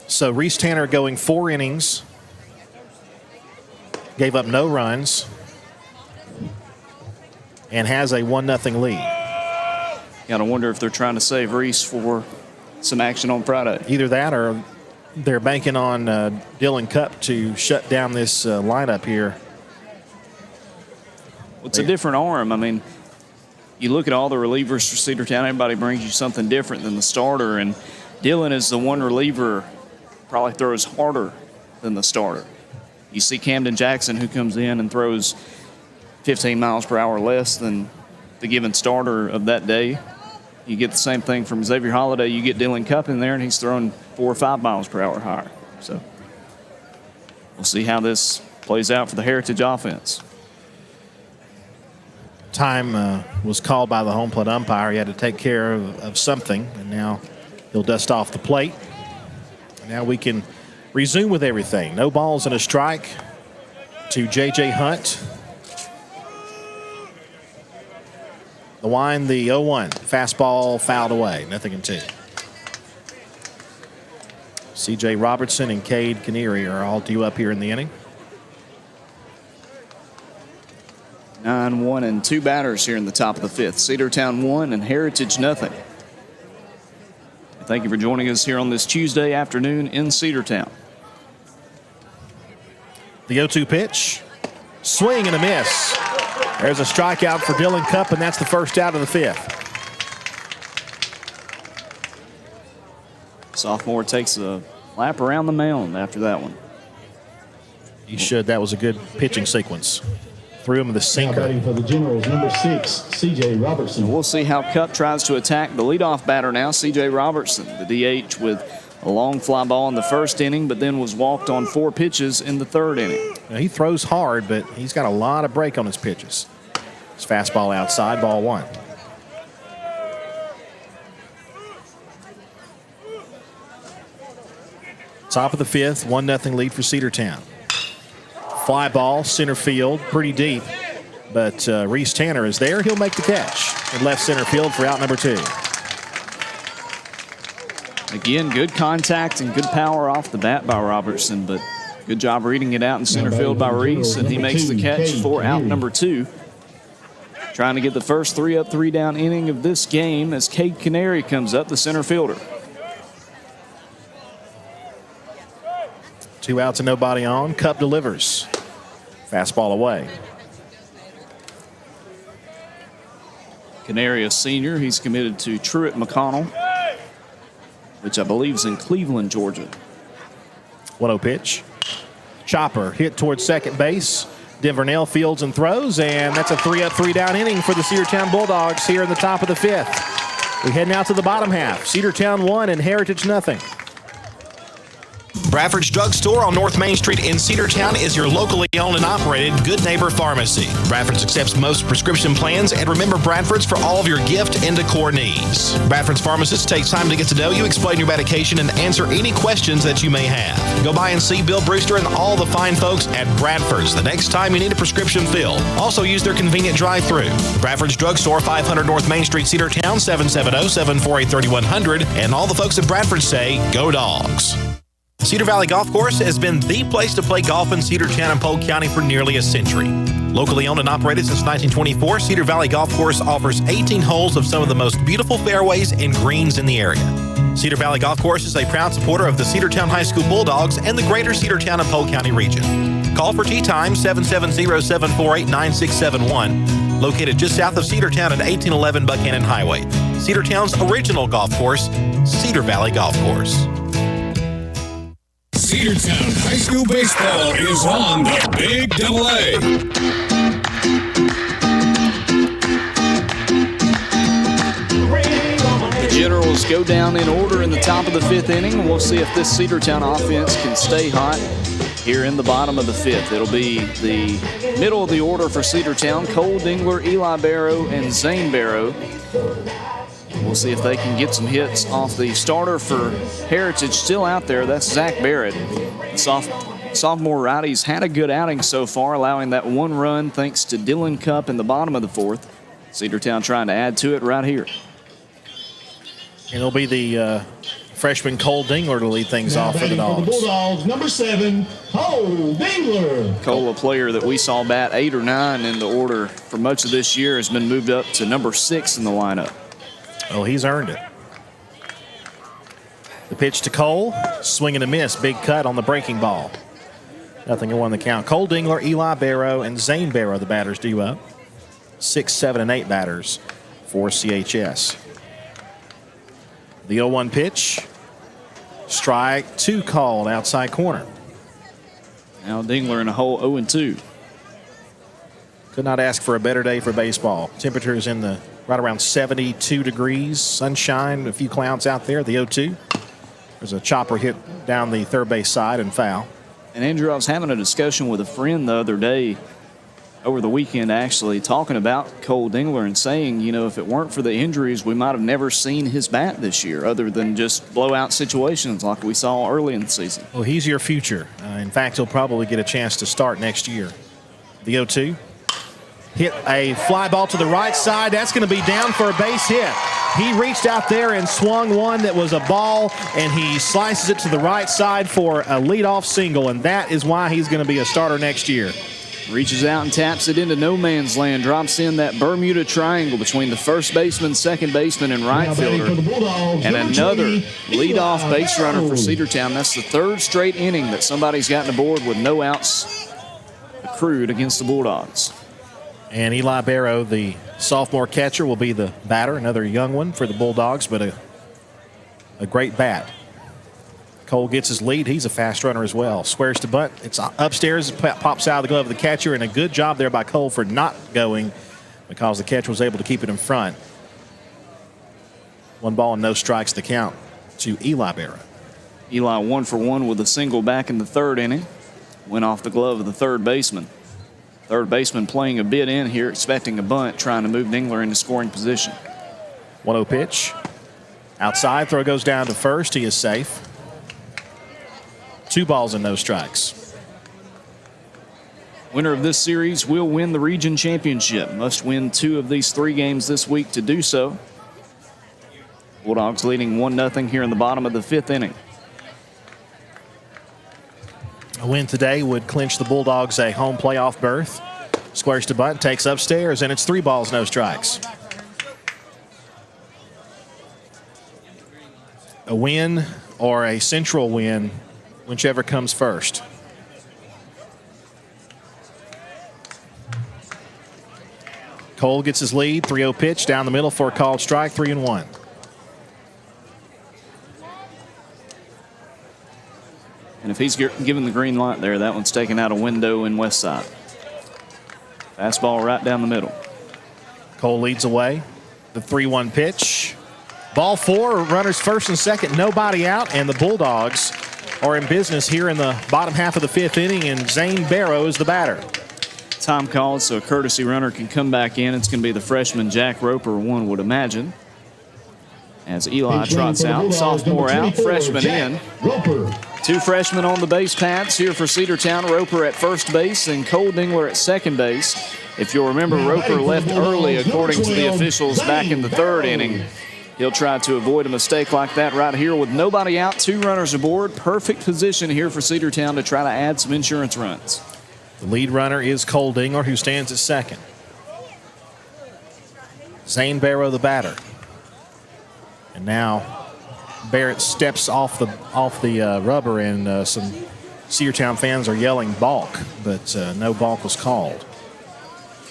So Reese Tanner going 4 innings. Gave up no runs and has a 1-0 lead. Got to wonder if they're trying to save Reese for some action on Friday. Either that or they're banking on Dylan Cupp to shut down this lineup here. It's a different arm. I mean, you look at all the relievers for Cedartown, everybody brings you something different than the starter, and Dylan is the one reliever probably throws harder than the starter. You see Camden Jackson, who comes in and throws 15 miles per hour less than the given starter of that day. You get the same thing from Xavier Holiday. You get Dylan Cupp in there, and he's throwing 4 or 5 miles per hour higher. So we'll see how this plays out for the Heritage offense. Time was called by the home plate umpire. He had to take care of something, and now he'll dust off the plate. Now we can resume with everything. No balls and a strike to J.J. Hunt. The wind, the 0-1. Fastball fouled away. 0-2. C.J. Robertson and Cade Canary are all due up here in the inning. 9-1 and 2 batters here in the top of the 5th. Cedartown 1 and Heritage nothing. Thank you for joining us here on this Tuesday afternoon in Cedartown. The 0-2 pitch. Swing and a miss. There's a strikeout for Dylan Cupp, and that's the first out of the 5th. Sophomore takes a lap around the mound after that one. He should. That was a good pitching sequence. Threw him with a sinker. Batting for the Generals, number 6, C.J. Robertson. And we'll see how Cupp tries to attack the leadoff batter now, C.J. Robertson, the DH, with a long fly ball in the first inning, but then was walked on 4 pitches in the 3rd inning. Now, he throws hard, but he's got a lot of break on his pitches. His fastball outside, ball 1. Top of the 5th, 1-0 lead for Cedartown. Fly ball, center field, pretty deep. But Reese Tanner is there. He'll make the catch in left center field for out number 2. Again, good contact and good power off the bat by Robertson, but good job reading it out in center field by Reese, and he makes the catch for out number 2. Trying to get the first 3 up, 3 down inning of this game as Cade Canary comes up, the center fielder. 2 outs and nobody on. Cupp delivers. Fastball away. Canary, a senior. He's committed to Truett McConnell, which I believe is in Cleveland, Georgia. 1-0 pitch. Chopper hit towards second base. Denvernell fields and throws, and that's a 3 up, 3 down inning for the Cedartown Bulldogs here in the top of the 5th. We're heading out to the bottom half. Cedartown 1 and Heritage nothing. Bradford's Drugstore on North Main Street in Cedartown is your locally owned and operated Good Neighbor Pharmacy. Bradford's accepts most prescription plans, and remember Bradford's for all of your gift and decor needs. Bradford's pharmacist takes time to get to know you, explain your medication, and answer any questions that you may have. Go by and see Bill Brewster and all the fine folks at Bradford's the next time you need a prescription filled. Also use their convenient drive-thru. Bradford's Drugstore, 500 North Main Street, Cedartown, 770-748-3100. And all the folks at Bradford say, go Dogs. Cedar Valley Golf Course has been the place to play golf in Cedartown and Polk County for nearly a century. Locally owned and operated since 1924, Cedar Valley Golf Course offers 18 holes of some of the most beautiful fairways and greens in the area. Cedar Valley Golf Course is a proud supporter of the Cedartown High School Bulldogs and the greater Cedartown and Polk County region. Call for tee time 770-748-9671. Located just south of Cedartown at 1811 Buchanan Highway. Cedartown's original golf course, Cedar Valley Golf Course. Cedartown High School baseball is on the Big AA. The Generals go down in order in the top of the 5th inning. We'll see if this Cedartown offense can stay hot here in the bottom of the 5th. It'll be the middle of the order for Cedartown. Cole Dingler, Eli Barrow, and Zane Barrow. We'll see if they can get some hits off the starter for Heritage still out there. That's Zach Barrett. Sophomore righties had a good outing so far, allowing that 1 run thanks to Dylan Cupp in the bottom of the 4th. Cedartown trying to add to it right here. And it'll be the freshman Cole Dingler to lead things off for the Dogs. For the Bulldogs, number 7, Cole Dingler. Cole, a player that we saw bat 8 or 9 in the order for much of this year, has been moved up to number 6 in the lineup. Oh, he's earned it. The pitch to Cole, swing and a miss, big cut on the breaking ball. 0-1 the count. Cole Dingler, Eli Barrow, and Zane Barrow, the batters due up. 6, 7, and 8 batters for CHS. The 0-1 pitch. Strike 2 called outside corner. Now Dingler in a hole 0-2. Could not ask for a better day for baseball. Temperatures in the right around 72 degrees. Sunshine, a few clouds out there. The 0-2. There's a chopper hit down the third base side and foul. And Andrew, I was having a discussion with a friend the other day, over the weekend actually, talking about Cole Dingler and saying, you know, if it weren't for the injuries, we might have never seen his bat this year other than just blowout situations like we saw early in the season. Well, he's your future. In fact, he'll probably get a chance to start next year. The 0-2. Hit a fly ball to the right side. That's going to be down for a base hit. He reached out there and swung one that was a ball, and he slices it to the right side for a leadoff single, and that is why he's going to be a starter next year. Reaches out and taps it into no man's land. Drops in that Bermuda Triangle between the first baseman, second baseman, and right fielder. And another leadoff base runner for Cedartown. That's the third straight inning that somebody's gotten aboard with no outs accrued against the Bulldogs. And Eli Barrow, the sophomore catcher, will be the batter. Another young one for the Bulldogs, but a great bat. Cole gets his lead. He's a fast runner as well. Squares to bunt. It's upstairs. Pops out of the glove of the catcher, and a good job there by Cole for not going because the catcher was able to keep it in front. 1 ball and no strikes to count to Eli Barrow. Eli 1 for 1 with a single back in the third inning. Went off the glove of the third baseman. Third baseman playing a bit in here, expecting a bunt, trying to move Dingler into scoring position. 1-0 pitch. Outside, throw goes down to first. He is safe. 2 balls and no strikes. Winner of this series will win the region championship. Must win 2 of these 3 games this week to do so. Bulldogs leading 1-0 here in the bottom of the 5th inning. A win today would clinch the Bulldogs a home playoff berth. Squares to bunt, takes upstairs, and it's 3 balls, no strikes. A win or a central win, whichever comes first. Cole gets his lead, 3-0 pitch down the middle for a called strike, 3-1. And if he's given the green light there, that one's taken out a window in West Side. Fastball right down the middle. Cole leads away. The 3-1 pitch. Ball 4, runners first and second, nobody out, and the Bulldogs are in business here in the bottom half of the 5th inning, and Zane Barrow is the batter. Time called, so a courtesy runner can come back in. It's going to be the freshman Jack Roper, one would imagine. As Eli trots out, sophomore out, freshman in. 2 freshmen on the base paths here for Cedartown. Roper at first base and Cole Dingler at second base. If you'll remember, Roper left early according to the officials back in the 3rd inning. He'll try to avoid a mistake like that right here with nobody out, 2 runners aboard. Perfect position here for Cedartown to try to add some insurance runs. The lead runner is Cole Dingler, who stands at second. Zane Barrow, the batter. And now Barrett steps off the rubber, and some Cedartown fans are yelling balk, but no balk was called.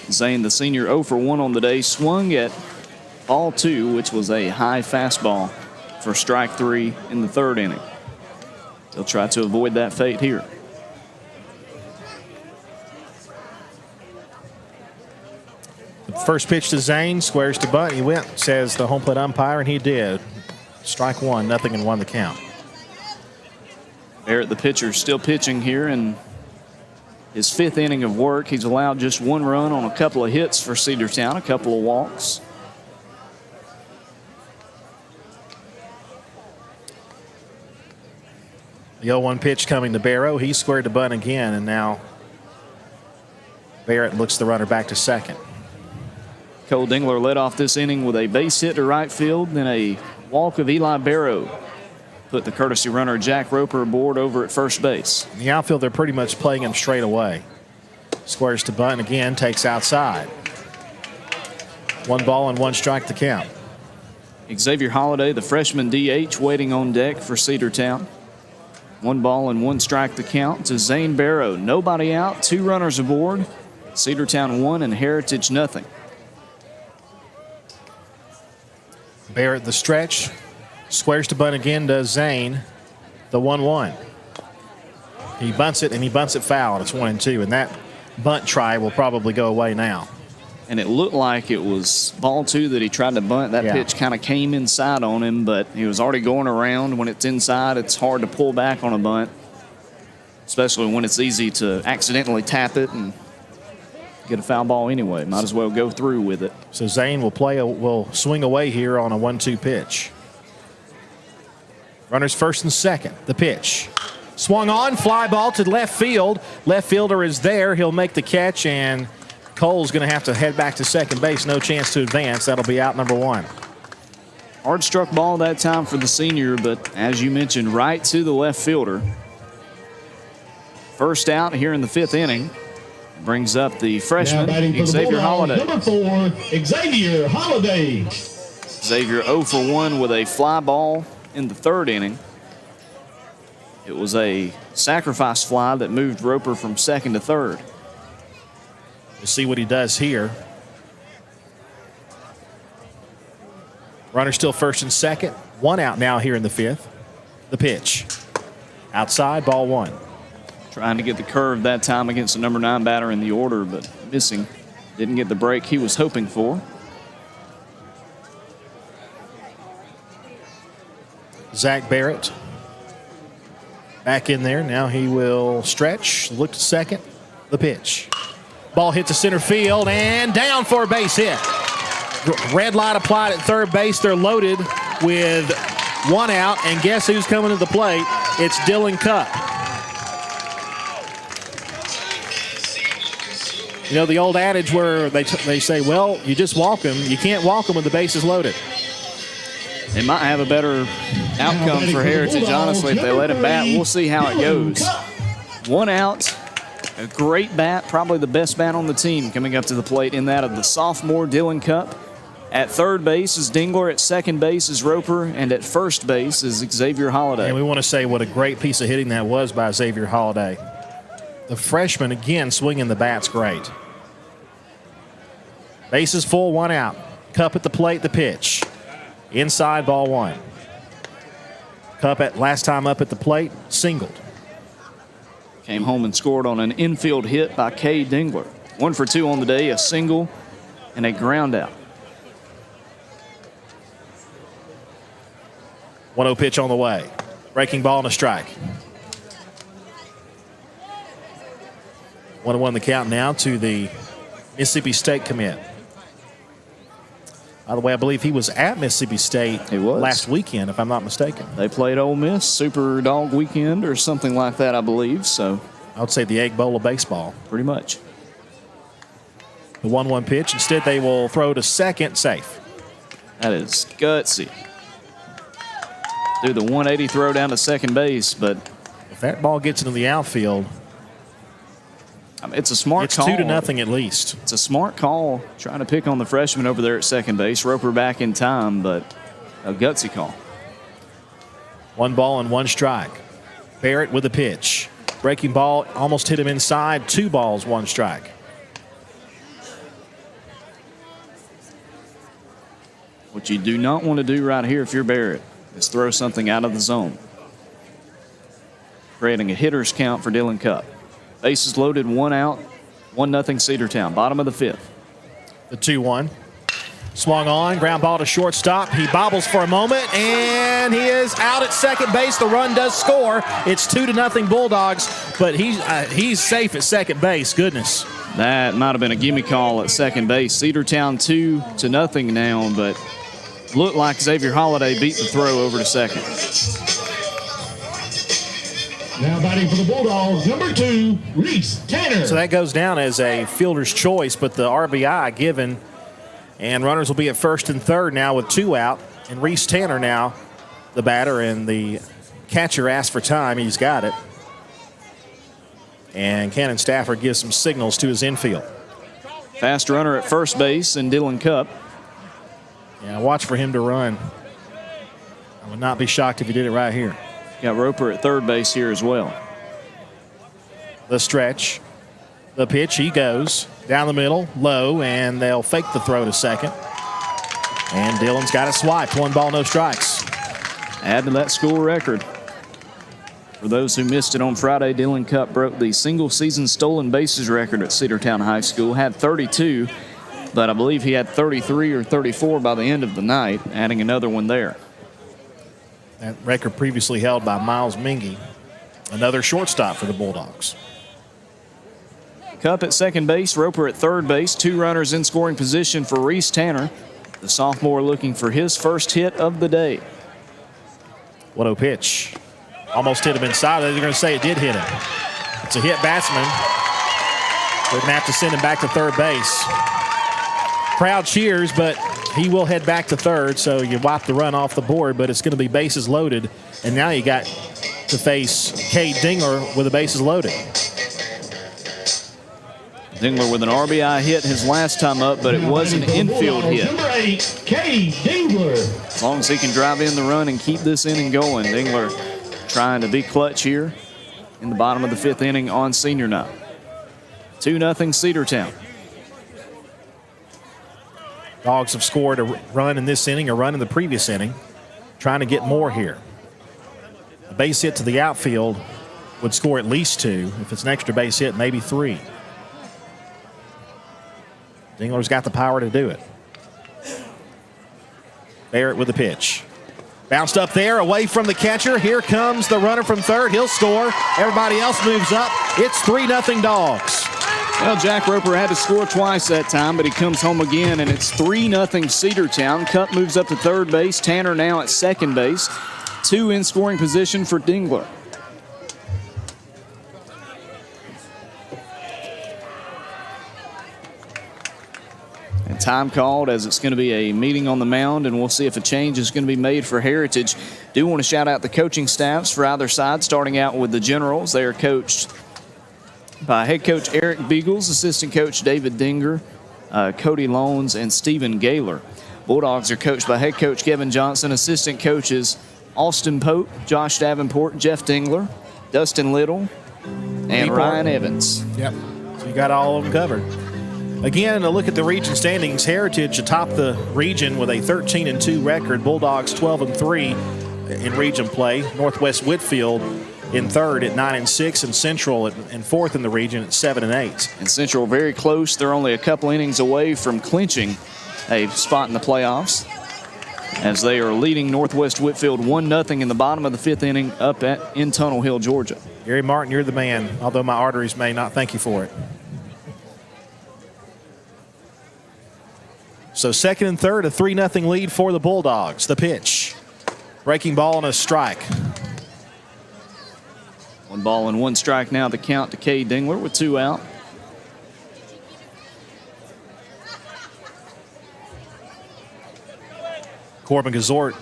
Zane, the senior, 0 for 1 on the day, swung at ball 2, which was a high fastball for strike 3 in the 3rd inning. They'll try to avoid that fate here. The first pitch to Zane, squares to bunt. He went, says the home plate umpire, and he did. Strike 1, nothing, and 1 the count. Barrett, the pitcher, still pitching here in his 5th inning of work. He's allowed just 1 run on a couple of hits for Cedartown, a couple of walks. The 0-1 pitch coming to Barrow. He squared to bunt again, and now Barrett looks the runner back to second. Cole Dingler led off this inning with a base hit to right field, then a walk of Eli Barrow. Put the courtesy runner Jack Roper aboard over at first base. In the outfield, they're pretty much playing him straight away. Squares to bunt again, takes outside. 1 ball and 1 strike to count. Xavier Holliday, the freshman DH, waiting on deck for Cedartown. 1 ball and 1 strike to count to Zane Barrow. Nobody out, 2 runners aboard. Cedartown 1 and Heritage nothing. Barrett the stretch. Squares to bunt again, does Zane. The 1-1. He bunts it, and he bunts it foul. It's 1-2, and that bunt try will probably go away now. And it looked like it was ball 2 that he tried to bunt. That pitch kind of came inside on him, but he was already going around. When it's inside, it's hard to pull back on a bunt, especially when it's easy to accidentally tap it and get a foul ball anyway. Might as well go through with it. So Zane will swing away here on a 1-2 pitch. Runners first and second. The pitch. Swung on, fly ball to left field. Left fielder is there. He'll make the catch, and Cole's going to have to head back to second base. No chance to advance. That'll be out number 1. Hard struck ball that time for the senior, but as you mentioned, right to the left fielder. First out here in the 5th inning. Brings up the freshman, Xavier Holiday. Number 4, Xavier Holiday. Xavier 0 for 1 with a fly ball in the 3rd inning. It was a sacrifice fly that moved Roper from 2nd to 3rd. We'll see what he does here. Runner still first and second. 1 out now here in the 5th. The pitch. Outside, ball 1. Trying to get the curve that time against the number 9 batter in the order, but missing. Didn't get the break he was hoping for. Zach Barrett back in there. Now he will stretch, look to second. The pitch. Ball hit to center field and down for a base hit. Red light applied at third base. They're loaded with 1 out, and guess who's coming to the plate? It's Dylan Cupp. You know the old adage where they say, well, you just walk them. You can't walk them when the base is loaded. They might have a better outcome for Heritage, honestly, if they let him bat. We'll see how it goes. 1 out, a great bat, probably the best bat on the team coming up to the plate in that of the sophomore Dylan Cupp. At third base is Dingler, at second base is Roper, and at first base is Xavier Holiday. And we want to say what a great piece of hitting that was by Xavier Holiday. The freshman, again, swinging the bat's great. Bases full, 1 out. Cupp at the plate, the pitch. Inside, ball 1. Cupp at last time up at the plate, singled. Came home and scored on an infield hit by Kay Dingler. 1 for 2 on the day, a single and a ground out. 1-0 pitch on the way. Breaking ball and a strike. 1-1 the count now to the Mississippi State commit. By the way, I believe he was at Mississippi State last weekend, if I'm not mistaken. They played Ole Miss, Super Dog Weekend or something like that, I believe. So I would say the Egg Bowl of baseball. Pretty much. The 1-1 pitch. Instead, they will throw to second, safe. That is gutsy. Do the 180 throw down to second base, but if that ball gets into the outfield, I mean, it's a smart call. It's 2-0 at least. It's a smart call trying to pick on the freshman over there at second base. Roper back in time, but a gutsy call. 1 ball and 1 strike. Barrett with a pitch. Breaking ball almost hit him inside. 2 balls, 1 strike. What you do not want to do right here if you're Barrett is throw something out of the zone. Creating a hitter's count for Dylan Cupp. Bases loaded, 1 out, 1-0 Cedartown, bottom of the 5th. The 2-1. Swung on, ground ball to shortstop. He bobbles for a moment, and he is out at second base. The run does score. It's 2-0 Bulldogs, but he's safe at second base. Goodness. That might have been a gimme call at second base. Cedartown 2-0 now, but looked like Xavier Holiday beat the throw over to second. Now batting for the Bulldogs, number 2, Reese Tanner. So that goes down as a fielder's choice, but the RBI given. And runners will be at first and third now with 2 out. And Reese Tanner now the batter, and the catcher asked for time. He's got it. And Cannon Stafford gives some signals to his infield. Fast runner at first base and Dylan Cupp. Yeah, watch for him to run. I would not be shocked if he did it right here. Got Roper at third base here as well. The stretch. The pitch, he goes down the middle, low, and they'll fake the throw to second. And Dillon's got it swiped. 1 ball, no strikes. Add to that score record. For those who missed it on Friday, Dillon Cup broke the single-season stolen bases record at Cedartown High School. Had 32, but I believe he had 33 or 34 by the end of the night, adding another one there. That record previously held by Miles Mingy, another shortstop for the Bulldogs. Cup at second base, Roper at third base. 2 runners in scoring position for Reese Tanner, the sophomore looking for his first hit of the day. What a pitch. Almost hit him inside. They're going to say it did hit him. It's a hit batsman. They're going to have to send him back to third base. Crowd cheers, but he will head back to third, so you wipe the run off the board, but it's going to be bases loaded, and now you got to face Cade Dingler with the bases loaded. Dingler with an RBI hit his last time up, but it was an infield hit. Number 8, Cade Dingler. As long as he can drive in the run and keep this inning going, Dingler trying to be clutch here in the bottom of the 5th inning on senior night. 2-0 Cedartown. Dogs have scored a run in this inning, a run in the previous inning, trying to get more here. A base hit to the outfield would score at least 2. If it's an extra base hit, maybe 3. Dingler's got the power to do it. Barrett with the pitch. Bounced up there, away from the catcher. Here comes the runner from third. He'll score. Everybody else moves up. It's 3-0 Dogs. Well, Jack Roper had to score twice that time, but he comes home again, and it's 3-0 Cedartown. Cup moves up to third base. Tanner now at second base. 2 in scoring position for Dingler. And time called as it's going to be a meeting on the mound, and we'll see if a change is going to be made for Heritage. Do want to shout out the coaching staffs for either side, starting out with the Generals. They are coached by head coach Eric Beagles, assistant coach David Dinger, Cody Lones, and Stephen Gaylor. Bulldogs are coached by head coach Kevin Johnson, assistant coaches Austin Pope, Josh Davenport, Jeff Dingler, Dustin Little, and Ryan Evans. Yep. So you got all of them covered. Again, a look at the region standings. Heritage atop the region with a 13-2 record. Bulldogs 12-3 in region play. Northwest Whitfield in third at 9-6, and Central in fourth in the region at 7-8. And Central very close. They're only a couple innings away from clinching a spot in the playoffs, as they are leading Northwest Whitfield 1-0 in the bottom of the 5th inning up in Tunnel Hill, Georgia. Gary Martin, you're the man, although my arteries may not thank you for it. So second and third, a 3-0 lead for the Bulldogs. The pitch. Breaking ball and a strike. 1 ball and 1 strike now, the count to Cade Dingler with 2 out. Corbin Gazort,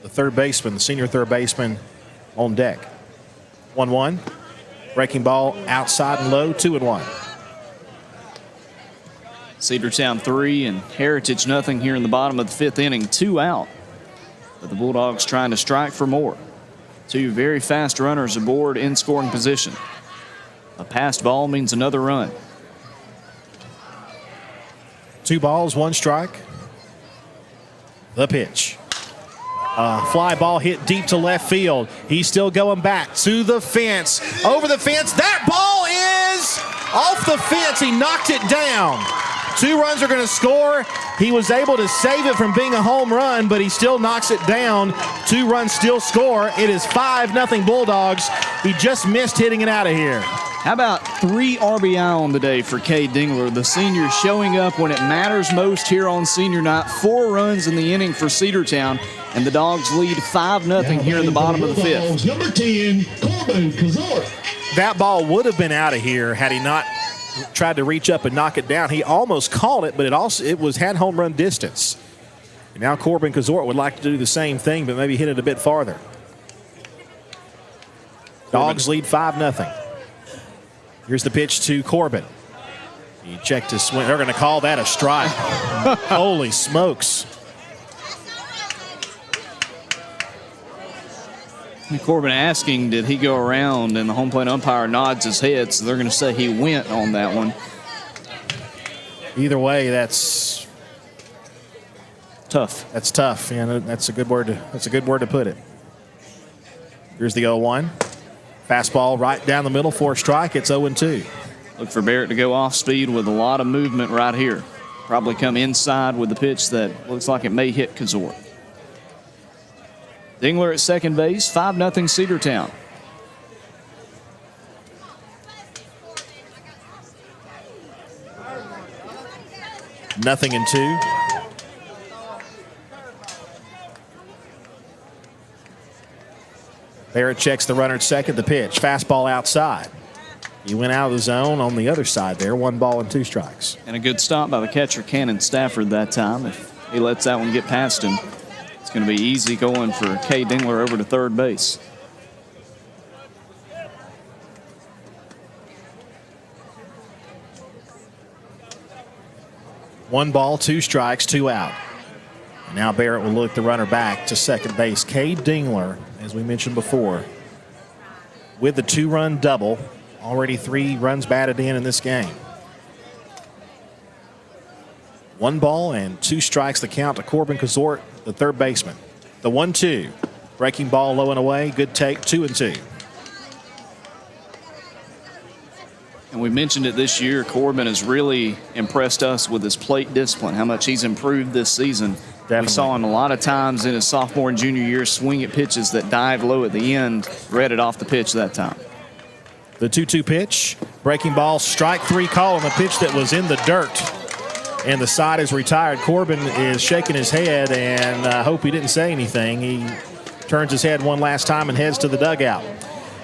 the third baseman, the senior third baseman, on deck. 1-1. Breaking ball outside and low, 2-1. Cedartown 3 and Heritage 0 here in the bottom of the 5th inning. 2 out. But the Bulldogs trying to strike for more. 2 very fast runners aboard in scoring position. A passed ball means another run. 2 balls, 1 strike. The pitch. Fly ball hit deep to left field. He's still going back to the fence. Over the fence. That ball is off the fence. He knocked it down. 2 runs are going to score. He was able to save it from being a home run, but he still knocks it down. 2 runs still score. It is 5-0 Bulldogs. He just missed hitting it out of here. How about 3 RBI on the day for Cade Dingler, the senior showing up when it matters most here on senior night. 4 runs in the inning for Cedartown, and the Dogs lead 5-0 here in the bottom of the 5th. Number 10, Corbin Kazort. That ball would have been out of here had he not tried to reach up and knock it down. He almost caught it, but it had home run distance. And now Corbin Kazort would like to do the same thing, but maybe hit it a bit farther. Dogs lead 5-0. Here's the pitch to Corbin. He checked his swing. They're going to call that a strike. Holy smokes. And Corbin asking, did he go around, and the home plate umpire nods his head, so they're going to say he went on that one. Either way, that's Tough. That's tough. Yeah, that's a good word to put it. Here's the 0-1. Fastball right down the middle for a strike. It's 0-2. Look for Barrett to go off speed with a lot of movement right here. Probably come inside with the pitch that looks like it may hit Kazort. Dingler at second base, 5-0 Cedartown. Nothing in 2. Barrett checks the runner at second. The pitch. Fastball outside. He went out of the zone on the other side there. 1 ball and 2 strikes. And a good stop by the catcher, Cannon Stafford, that time. If he lets that one get past him, it's going to be easy going for Kay Dingler over to third base. One ball, 2 strikes, 2 out. Now Barrett will look the runner back to second base. Kay Dingler, as we mentioned before, with the 2-run double. Already 3 runs batted in this game. 1 ball and 2 strikes the count to Corbin Kazort, the third baseman. The 1-2. Breaking ball low and away. Good take, 2-2. And we mentioned it this year. Corbin has really impressed us with his plate discipline, how much he's improved this season. Definitely. We saw him a lot of times in his sophomore and junior year swing at pitches that dive low at the end, read it off the pitch that time. The 2-2 pitch. Breaking ball, strike 3 call on the pitch that was in the dirt. And the side is retired. Corbin is shaking his head, and I hope he didn't say anything. He turns his head one last time and heads to the dugout.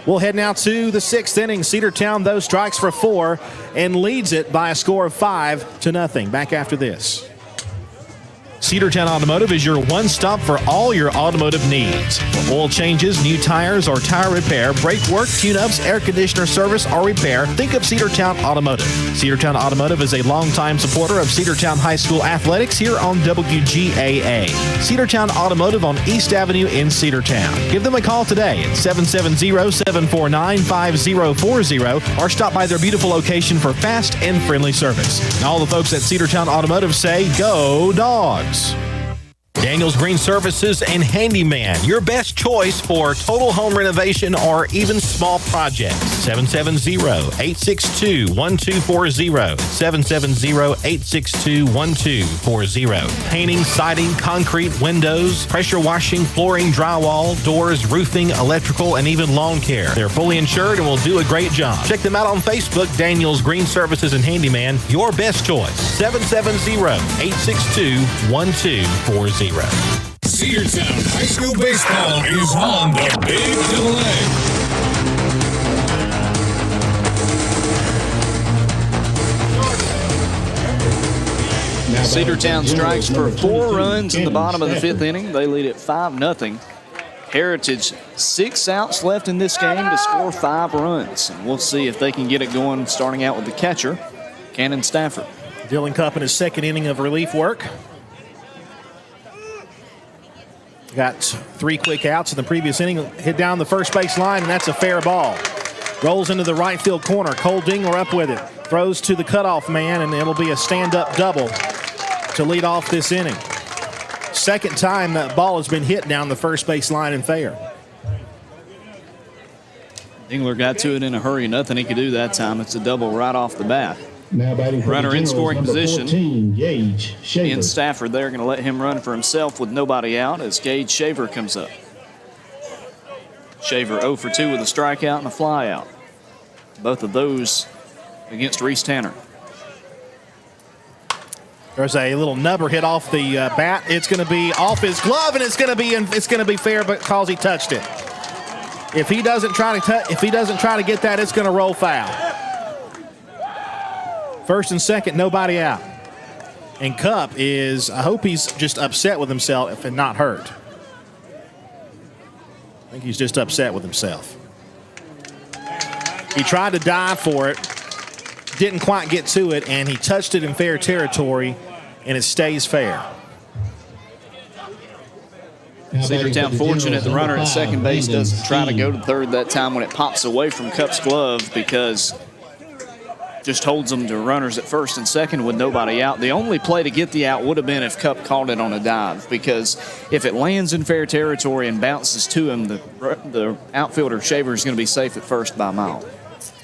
We'll head now to the 6th inning. Cedartown, though, strikes for 4 and leads it by a score of 5-0. Back after this. Cedartown Automotive is your one-stop for all your automotive needs. Oil changes, new tires, or tire repair, brake work, tune-ups, air conditioner service, or repair, think of Cedartown Automotive. Cedartown Automotive is a longtime supporter of Cedartown High School athletics here on WGAA. Cedartown Automotive on East Avenue in Cedartown. Give them a call today at 770-749-5040 or stop by their beautiful location for fast and friendly service. And all the folks at Cedartown Automotive say, go Dogs! Daniel's Green Services and Handyman, your best choice for total home renovation or even small projects. 770-862-1240. 770-862-1240. Painting, siding, concrete, windows, pressure washing, flooring, drywall, doors, roofing, electrical, and even lawn care. They're fully insured and will do a great job. Check them out on Facebook, Daniel's Green Services and Handyman, your best choice. 770-862-1240. Cedartown High School Baseball is on the Big Double A. Cedartown strikes for 4 runs in the bottom of the 5th inning. They lead at 5-0. Heritage 6 outs left in this game to score 5 runs. And we'll see if they can get it going, starting out with the catcher, Cannon Stafford. Dylan Cupp in his 2nd inning of relief work. Got 3 quick outs in the previous inning. Hit down the first base line, and that's a fair ball. Rolls into the right field corner. Cole Dingler up with it. Throws to the cutoff man, and it'll be a stand-up double to lead off this inning. 2nd time that ball has been hit down the first base line and fair. Dingler got to it in a hurry. Nothing he could do that time. It's a double right off the bat. Now batting for runner in scoring position. 14, Gage Shaver. Ian Stafford there going to let him run for himself with nobody out as Gage Shaver comes up. Shaver 0 for 2 with a strikeout and a flyout. Both of those against Reese Tanner. There's a little nubber hit off the bat. It's going to be off his glove, and it's going to be fair because he touched it. If he doesn't try to get that, it's going to roll foul. 1st and 2nd, nobody out. And Cupp is, I hope he's just upset with himself and not hurt. I think he's just upset with himself. He tried to dive for it, didn't quite get to it, and he touched it in fair territory, and it stays fair. Cedartown fortunate the runner at second base doesn't try to go to third that time when it pops away from Cupp's glove, because just holds them to runners at first and second with nobody out. The only play to get the out would have been if Cup caught it on a dive, because if it lands in fair territory and bounces to him, the outfielder Shaver is going to be safe at first by a mile.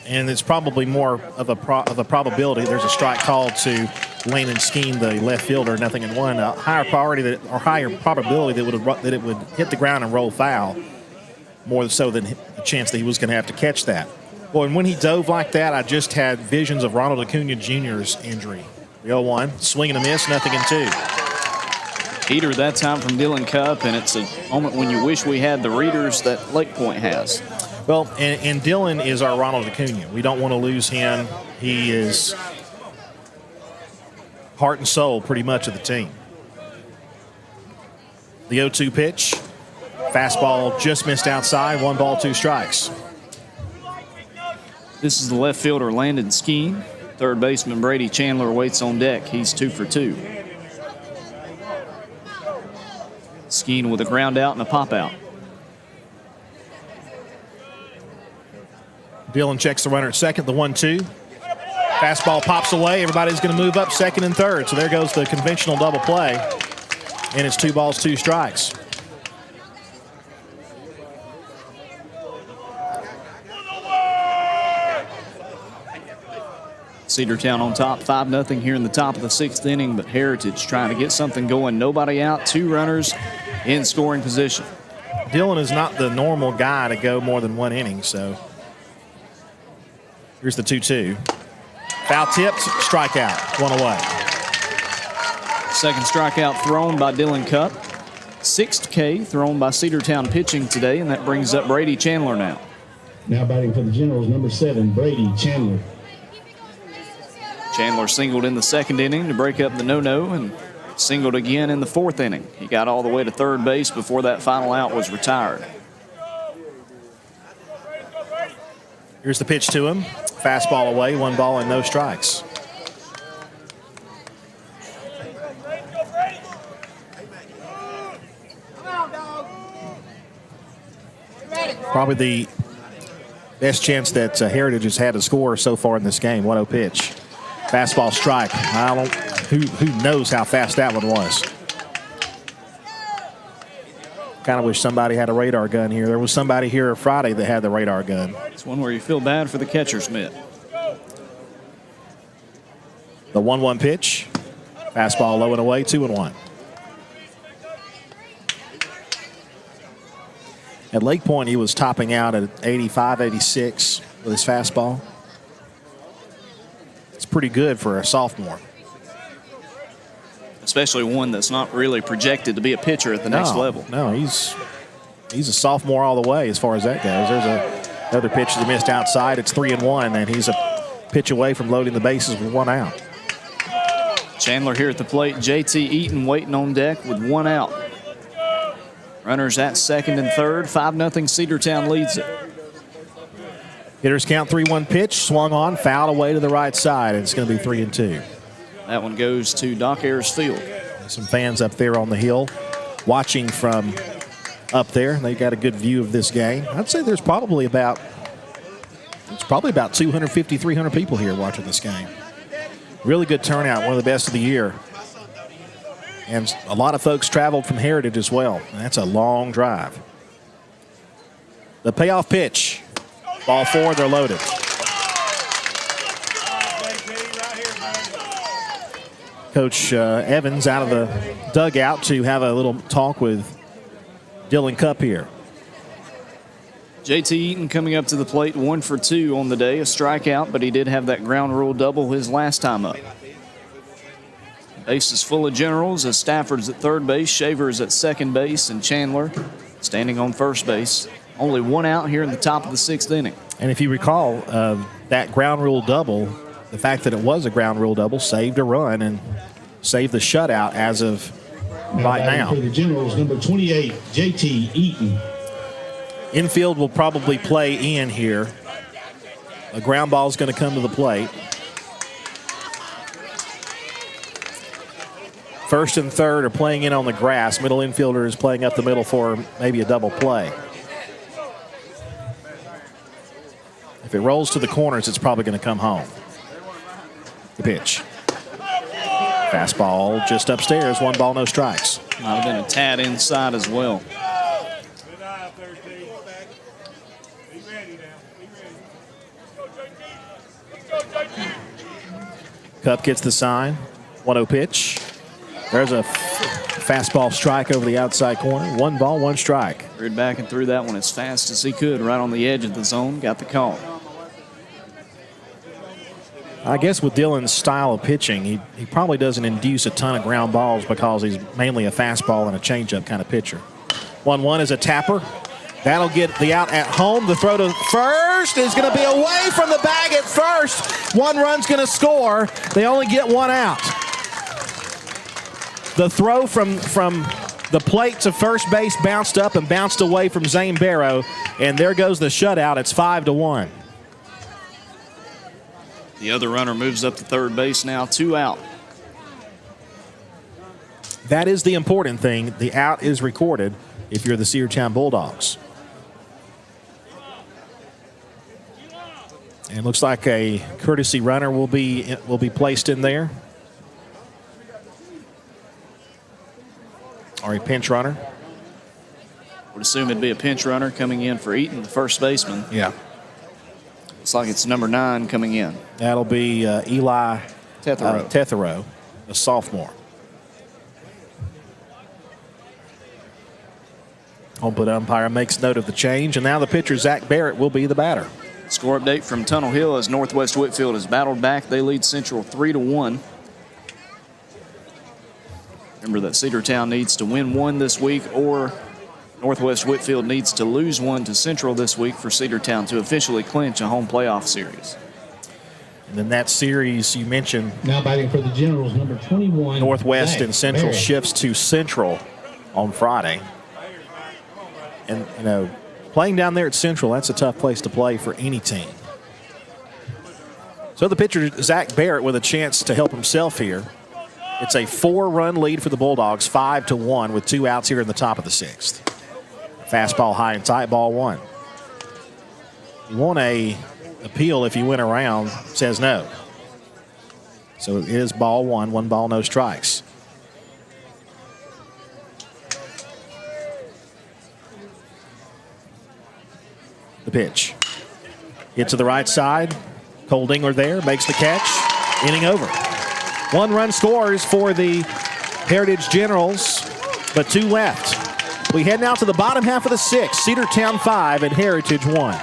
And it's probably more of a probability. There's a strike called to Landon Skeen, the left fielder, nothing in one. A higher priority or higher probability that it would hit the ground and roll foul, more so than the chance that he was going to have to catch that. Boy, and when he dove like that, I just had visions of Ronald Acuna Jr.'s injury. The 0-1, swing and a miss, nothing in two. Heater that time from Dylan Cup, and it's a moment when you wish we had the readers that Lake Point has. Well, and Dylan is our Ronald Acuna. We don't want to lose him. He is heart and soul pretty much of the team. The 0-2 pitch. Fastball just missed outside. 1 ball, 2 strikes. This is the left fielder, Landon Skeen. Third baseman, Brady Chandler, waits on deck. He's 2 for 2. Skeen with a ground out and a pop out. Dylan checks the runner at second, the 1-2. Fastball pops away. Everybody's going to move up second and third. So there goes the conventional double play. And it's 2 balls, 2 strikes. Cedartown on top, 5-0 here in the top of the 6th inning, but Heritage trying to get something going. Nobody out, 2 runners in scoring position. Dylan is not the normal guy to go more than 1 inning, so here's the 2-2. Foul tipped, strikeout, 1 away. Second strikeout thrown by Dylan Cup. 6th K thrown by Cedartown pitching today, and that brings up Brady Chandler now. Now batting for the Generals, number 7, Brady Chandler. Chandler singled in the 2nd inning to break up the no-no and singled again in the 4th inning. He got all the way to third base before that final out was retired. Here's the pitch to him. Fastball away, 1 ball and no strikes. Probably the best chance that Heritage has had to score so far in this game. 1-0 pitch. Fastball strike. Who knows how fast that one was. Kind of wish somebody had a radar gun here. There was somebody here Friday that had the radar gun. It's one where you feel bad for the catcher's mitt. The 1-1 pitch. Fastball low and away, 2-1. At Lake Point, he was topping out at 85, 86 with his fastball. It's pretty good for a sophomore. Especially one that's not really projected to be a pitcher at the next level. No, he's a sophomore all the way as far as that goes. There's another pitch that missed outside. It's 3-1, and he's a pitch away from loading the bases with 1 out. Chandler here at the plate. JT Eaton waiting on deck with 1 out. Runners at 2nd and 3rd. 5-0 Cedartown leads it. Hitters count 3-1 pitch. Swung on, fouled away to the right side, and it's going to be 3-2. That one goes to Doc Ayers Field. Some fans up there on the hill watching from up there. They got a good view of this game. I'd say there's probably about 250, 300 people here watching this game. Really good turnout, one of the best of the year. And a lot of folks traveled from Heritage as well. And that's a long drive. The payoff pitch. Ball 4, they're loaded. Coach Evans out of the dugout to have a little talk with Dylan Cup here. JT Eaton coming up to the plate, 1 for 2 on the day, a strikeout, but he did have that ground rule double his last time up. Base is full of generals as Stafford's at 3rd base, Shaver's at 2nd base, and Chandler standing on 1st base. Only 1 out here in the top of the 6th inning. And if you recall, that ground rule double, the fact that it was a ground rule double saved a run and saved the shutout as of right now. For the Generals, number 28, JT Eaton. Infield will probably play in here. A ground ball is going to come to the plate. 1st and 3rd are playing in on the grass. Middle infielder is playing up the middle for maybe a double play. If it rolls to the corners, it's probably going to come home. pitch. Fastball just upstairs, 1 ball, no strikes. Might have been a tad inside as well. Cup gets the sign. 1-0 pitch. There's a fastball strike over the outside corner. 1 ball, 1 strike. Reared back and threw that one as fast as he could, right on the edge of the zone. Got the call. I guess with Dylan's style of pitching, he probably doesn't induce a ton of ground balls because he's mainly a fastball and a changeup kind of pitcher. 1-1 is a tapper. That'll get the out at home. The throw to first is going to be away from the bag at first. 1 run's going to score. They only get 1 out. The throw from the plate to first base bounced up and bounced away from Zane Barrow, and there goes the shutout. It's 5-1. The other runner moves up to third base now, 2 out. That is the important thing. The out is recorded if you're the Cedartown Bulldogs. And it looks like a courtesy runner will be placed in there. Or a pinch runner. Would assume it'd be a pinch runner coming in for Eaton, the first baseman. Yeah. Looks like it's number 9 coming in. That'll be Eli Tetherow. a sophomore. Home plate umpire makes note of the change, and now the pitcher, Zach Barrett, will be the batter. Score update from Tunnel Hill as Northwest Whitfield has battled back. They lead Central 3-1. Remember that Cedartown needs to win 1 this week, or Northwest Whitfield needs to lose 1 to Central this week for Cedartown to officially clinch a home playoff series. And then that series you mentioned, Now batting for the Generals, number 21. Northwest Zach and Central Barrett. shifts to Central on Friday. And, you know, playing down there at Central, that's a tough place to play for any team. So the pitcher, Zach Barrett, with a chance to help himself here. It's a 4-run lead for the Bulldogs, 5-1 with 2 outs here in the top of the 6th. Fastball high and tight, ball 1. You want a appeal if you win around, says no. So it is ball 1, 1 ball, no strikes. The pitch. Hit to the right side. Cole Dingler there, makes the catch. Inning over. 1 run scores for the Heritage Generals, but 2 left. We head now to the bottom half of the 6th. Cedartown 5 and Heritage 1.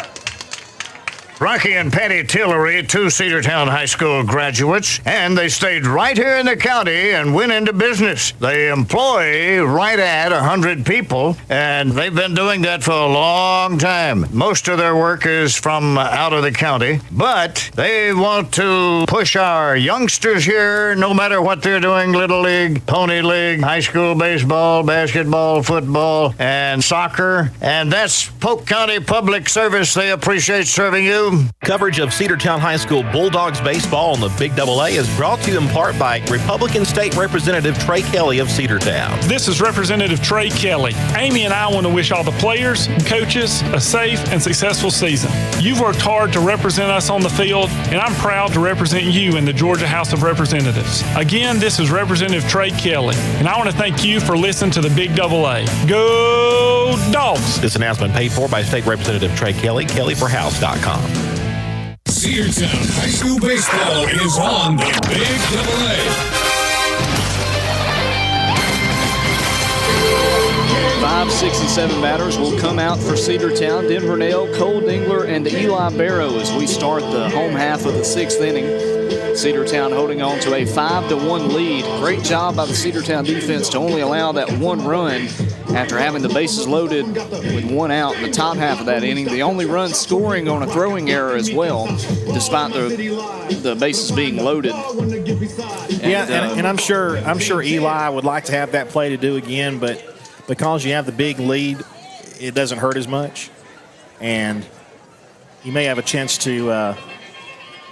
Rocky and Patty Tillery, 2 Cedartown High School graduates, and they stayed right here in the county and went into business. They employ right at 100 people, and they've been doing that for a long time. Most of their work is from out of the county, but they want to push our youngsters here, no matter what they're doing, Little League, Pony League, high school baseball, basketball, football, and soccer, and that's Polk County Public Service. They appreciate serving you. Coverage of Cedartown High School Bulldogs baseball on the Big AA is brought to you in part by Republican State Representative Trey Kelly of Cedartown. This is Representative Trey Kelly. Amy and I want to wish all the players and coaches a safe and successful season. You've worked hard to represent us on the field, and I'm proud to represent you in the Georgia House of Representatives. Again, this is Representative Trey Kelly, and I want to thank you for listening to the Big AA. Go Dogs! This announcement paid for by State Representative Trey Kelly, kellyforhouse.com. Cedartown High School Baseball is on the Big AA. 5, 6, and 7 batters will come out for Cedartown. Denver Nail, Cole Dingler, and Eli Barrow as we start the home half of the 6th inning. Cedartown holding on to a 5-1 lead. Great job by the Cedartown defense to only allow that 1 run after having the bases loaded with 1 out in the top half of that inning. The only run scoring on a throwing error as well, despite the bases being loaded. And I'm sure Eli would like to have that play to do again, but because you have the big lead, it doesn't hurt as much, and he may have a chance to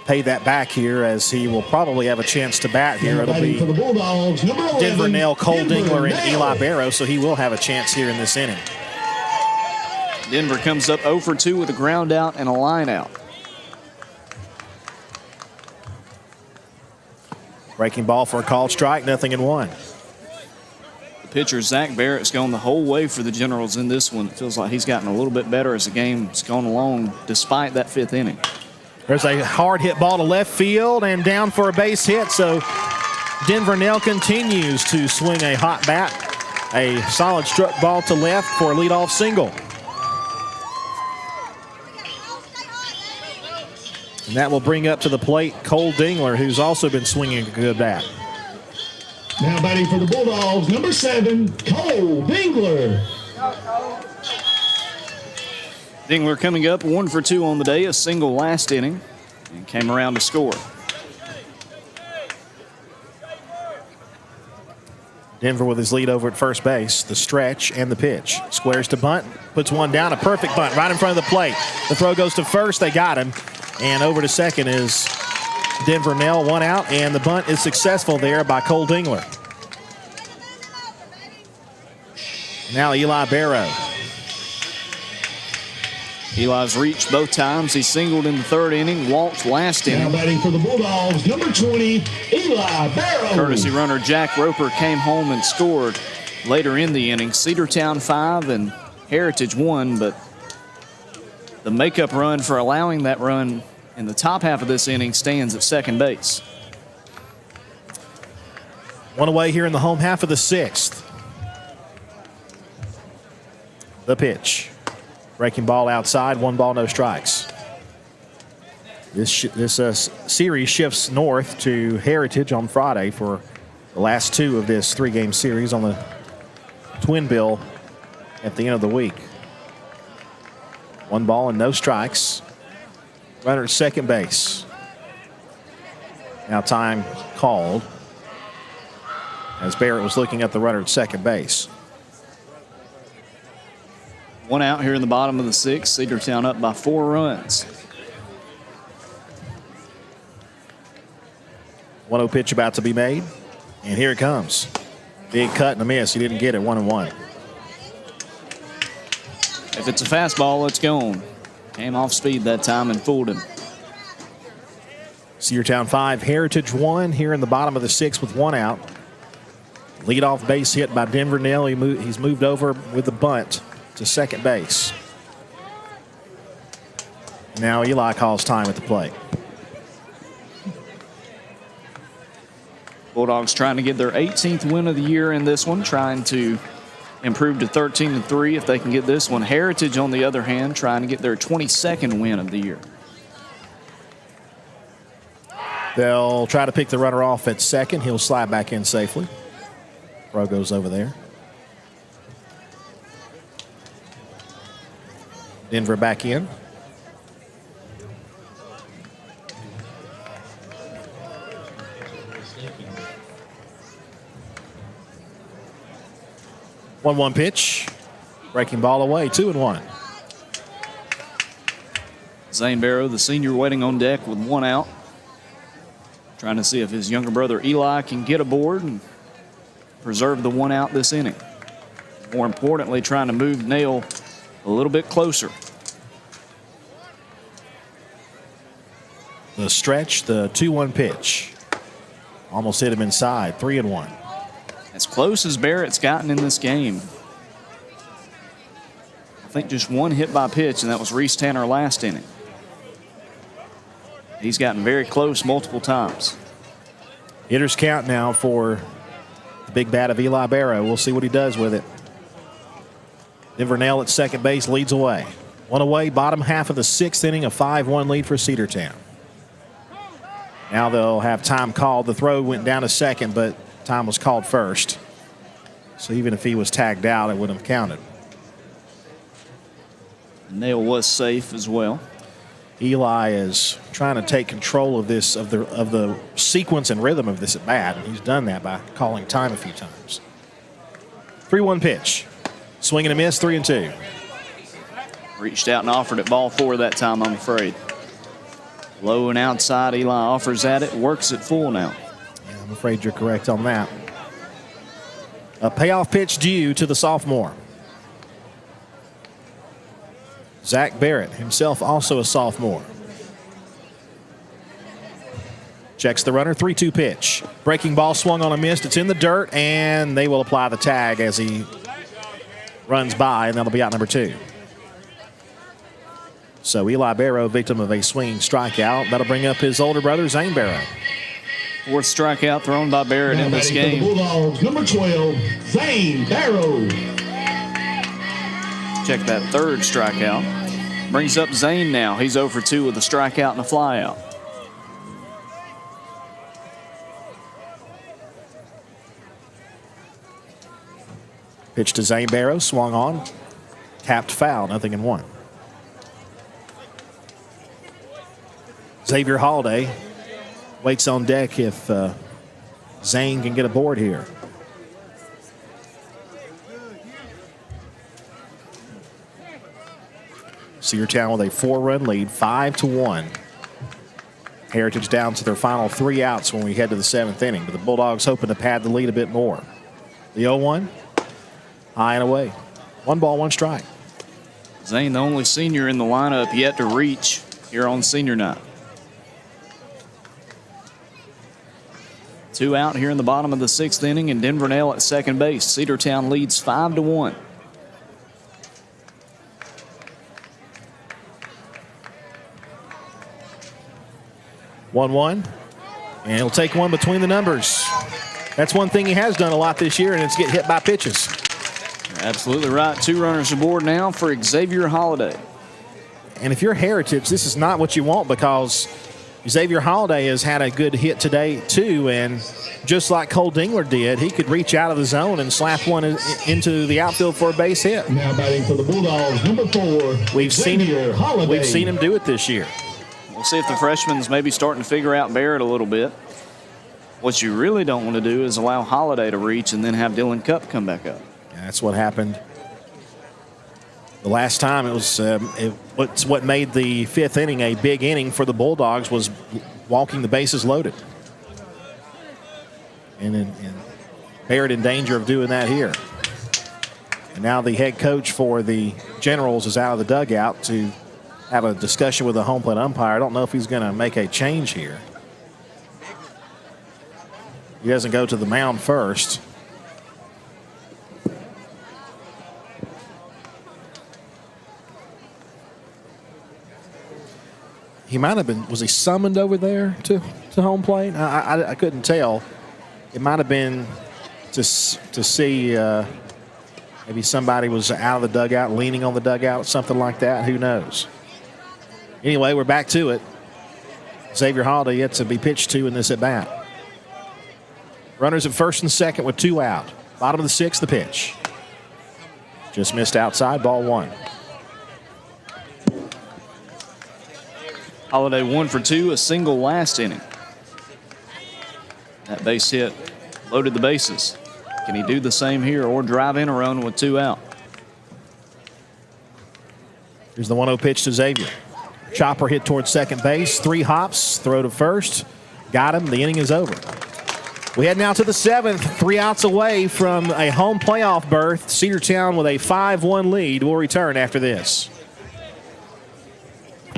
pay that back here, as he will probably have a chance to bat here. It'll be Denver Nail, Cole Dingler, and Eli Barrow, so he will have a chance here in this inning. Denver comes up 0 for 2 with a ground out and a line out. Breaking ball for a called strike, 0-1. The pitcher, Zach Barrett's gone the whole way for the Generals in this one. It feels like he's gotten a little bit better as the game's gone along, despite that 5th inning. There's a hard hit ball to left field and down for a base hit, so Denver Nell continues to swing a hot bat. A solid struck ball to left for a leadoff single. And that will bring up to the plate Cole Dingler, who's also been swinging a good bat. Now batting for the Bulldogs, number 7, Cole Dingler. Dingler coming up 1 for 2 on the day, a single last inning, and came around to score. Denver with his lead over at first base, the stretch and the pitch. Squares to bunt, puts one down, a perfect bunt right in front of the plate. The throw goes to first, they got him. And over to second is Denver Nell, 1 out, and the bunt is successful there by Cole Dingler. Now Eli Barrow. Eli's reached both times. He singled in the 3rd inning, walked last inning. Now batting for the Bulldogs, number 20, Eli Barrow. Courtesy runner Jack Roper came home and scored later in the inning. Cedartown 5 and Heritage 1, but the makeup run for allowing that run in the top half of this inning stands at second base. 1 away here in the home half of the 6th. The pitch. Breaking ball outside, 1 ball, no strikes. This series shifts north to Heritage on Friday for the last 2 of this 3-game series on the twin bill at the end of the week. 1 ball and no strikes. Runner at second base. Now time called as Barrett was looking at the runner at second base. 1 out here in the bottom of the 6th. Cedartown up by 4 runs. 1-0 pitch about to be made. And here it comes. Big cut and a miss. He didn't get it. 1-1. If it's a fastball, it's gone. Came off speed that time and fooled him. Cedartown 5, Heritage 1 here in the bottom of the 6th with 1 out. Leadoff base hit by Denver Nell. He's moved over with the bunt to second base. Now Eli calls time at the plate. Bulldogs trying to get their 18th win of the year in this one, trying to improve to 13-3 if they can get this one. Heritage, on the other hand, trying to get their 22nd win of the year. They'll try to pick the runner off at second. He'll slide back in safely. Throw goes over there. Denver back in. One pitch. Breaking ball away, 2-1. Zane Barrow, the senior, waiting on deck with 1 out. Trying to see if his younger brother Eli can get aboard and preserve the 1 out this inning. More importantly, trying to move Nail a little bit closer. The stretch, the 2-1 pitch. Almost hit him inside, 3-1. As close as Barrett's gotten in this game. I think just 1 hit by pitch, and that was Reese Tanner last inning. He's gotten very close multiple times. Hitters count now for the big bat of Eli Barrow. We'll see what he does with it. Denver Nell at second base leads away. 1 away, bottom half of the 6th inning, a 5-1 lead for Cedartown. Now they'll have time called. The throw went down to second, but time was called first. So even if he was tagged out, it wouldn't have counted. Nail was safe as well. Eli is trying to take control of this, of the sequence and rhythm of this at bat, and he's done that by calling time a few times. 3-1 pitch. Swing and a miss, 3-2. Reached out and offered it ball 4 that time, I'm afraid. Low and outside, Eli offers at it, works it full now. Yeah, I'm afraid you're correct on that. A payoff pitch due to the sophomore. Zach Barrett, himself also a sophomore. Checks the runner, 3-2 pitch. Breaking ball swung on a miss. It's in the dirt, and they will apply the tag as he runs by, and that'll be out number 2. So Eli Barrow, victim of a swinging strikeout. That'll bring up his older brother, Zane Barrow. 4th strikeout thrown by Barrett in this game. Bulldogs, number 12, Zane Barrow. Check that 3rd strikeout. Brings up Zane now. He's 0 for 2 with a strikeout and a flyout. Pitch to Zane Barrow, swung on, tapped foul, 0-1. Xavier Holiday waits on deck if Zane can get aboard here. Cedartown with a 4-run lead, 5-1. Heritage down to their final 3 outs when we head to the 7th inning, but the Bulldogs hoping to pad the lead a bit more. The 0-1. High and away. 1 ball, 1 strike. Zane, the only senior in the lineup yet to reach here on senior night. 2 out here in the bottom of the 6th inning, and Denver Nail at second base. Cedartown leads 5-1. And he'll take one between the numbers. That's one thing he has done a lot this year, and it's get hit by pitches. You're absolutely right. 2 runners aboard now for Xavier Holiday. And if you're Heritage, this is not what you want, because Xavier Holiday has had a good hit today, too, and just like Cole Dingler did, he could reach out of the zone and slap one into the outfield for a base hit. Now batting for the Bulldogs, number 4, We've seen him do it this year. We'll see if the freshman's maybe starting to figure out Barrett a little bit. What you really don't want to do is allow Holiday to reach and then have Dylan Cupp come back up. Yeah, that's what happened the last time. It was what made the 5th inning a big inning for the Bulldogs was walking the bases loaded. And Barrett in danger of doing that here. And now the head coach for the Generals is out of the dugout to have a discussion with the home plate umpire. I don't know if he's going to make a change here. He doesn't go to the mound first. He might have been, was he summoned over there to home plate? I couldn't tell. It might have been to see maybe somebody was out of the dugout, leaning on the dugout, something like that. Who knows? Anyway, we're back to it. Xavier Holiday yet to be pitched to in this at-bat. Runners at first and second with 2 out. Bottom of the 6th, the pitch. Just missed outside, ball 1. Holiday 1 for 2, a single last inning. That base hit loaded the bases. Can he do the same here or drive in a run with 2 out? Here's the 1-0 pitch to Xavier. Chopper hit towards second base. 3 hops, throw to first. Got him. The inning is over. We head now to the 7th, 3 outs away from a home playoff berth. Cedartown with a 5-1 lead. We'll return after this.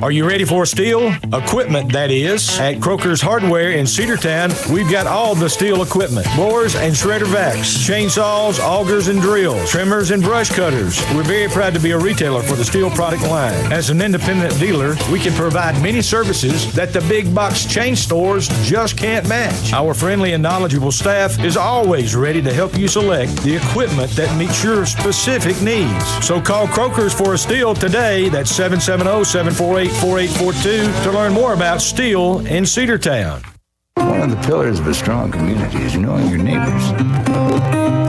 Are you ready for steel? Equipment, that is. At Croker's Hardware in Cedartown, we've got all the steel equipment. Blowers and shredder vacs, chainsaws, augers and drills, trimmers and brush cutters. We're very proud to be a retailer for the steel product line. As an independent dealer, we can provide many services that the big box chain stores just can't match. Our friendly and knowledgeable staff is always ready to help you select the equipment that meets your specific needs. So call Croker's for a steel today. That's 770-748-4842 to learn more about steel in Cedartown. One of the pillars of a strong community is knowing your neighbors.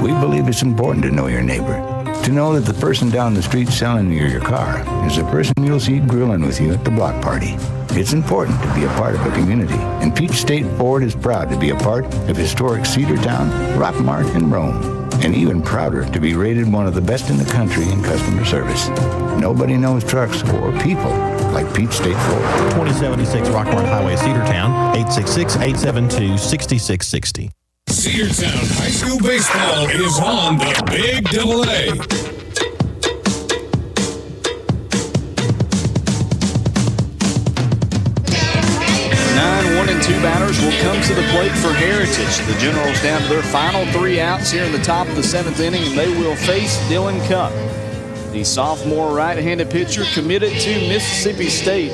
We believe it's important to know your neighbor. To know that the person down the street selling you your car is the person you'll see grilling with you at the block party. It's important to be a part of a community, and Peach State Ford is proud to be a part of historic Cedartown, Rockmart, and Rome. And even prouder to be rated one of the best in the country in customer service. Nobody knows trucks or people like Peach State Ford. 2076 Rockmart Highway, Cedartown, 866-872-6660. Cedartown High School Baseball is on the Big Double A. 9-1-2 batter runners will come to the plate for Heritage. The Generals down to their final 3 outs here in the top of the 7th inning, and they will face Dylan Cupp, the sophomore right-handed pitcher committed to Mississippi State.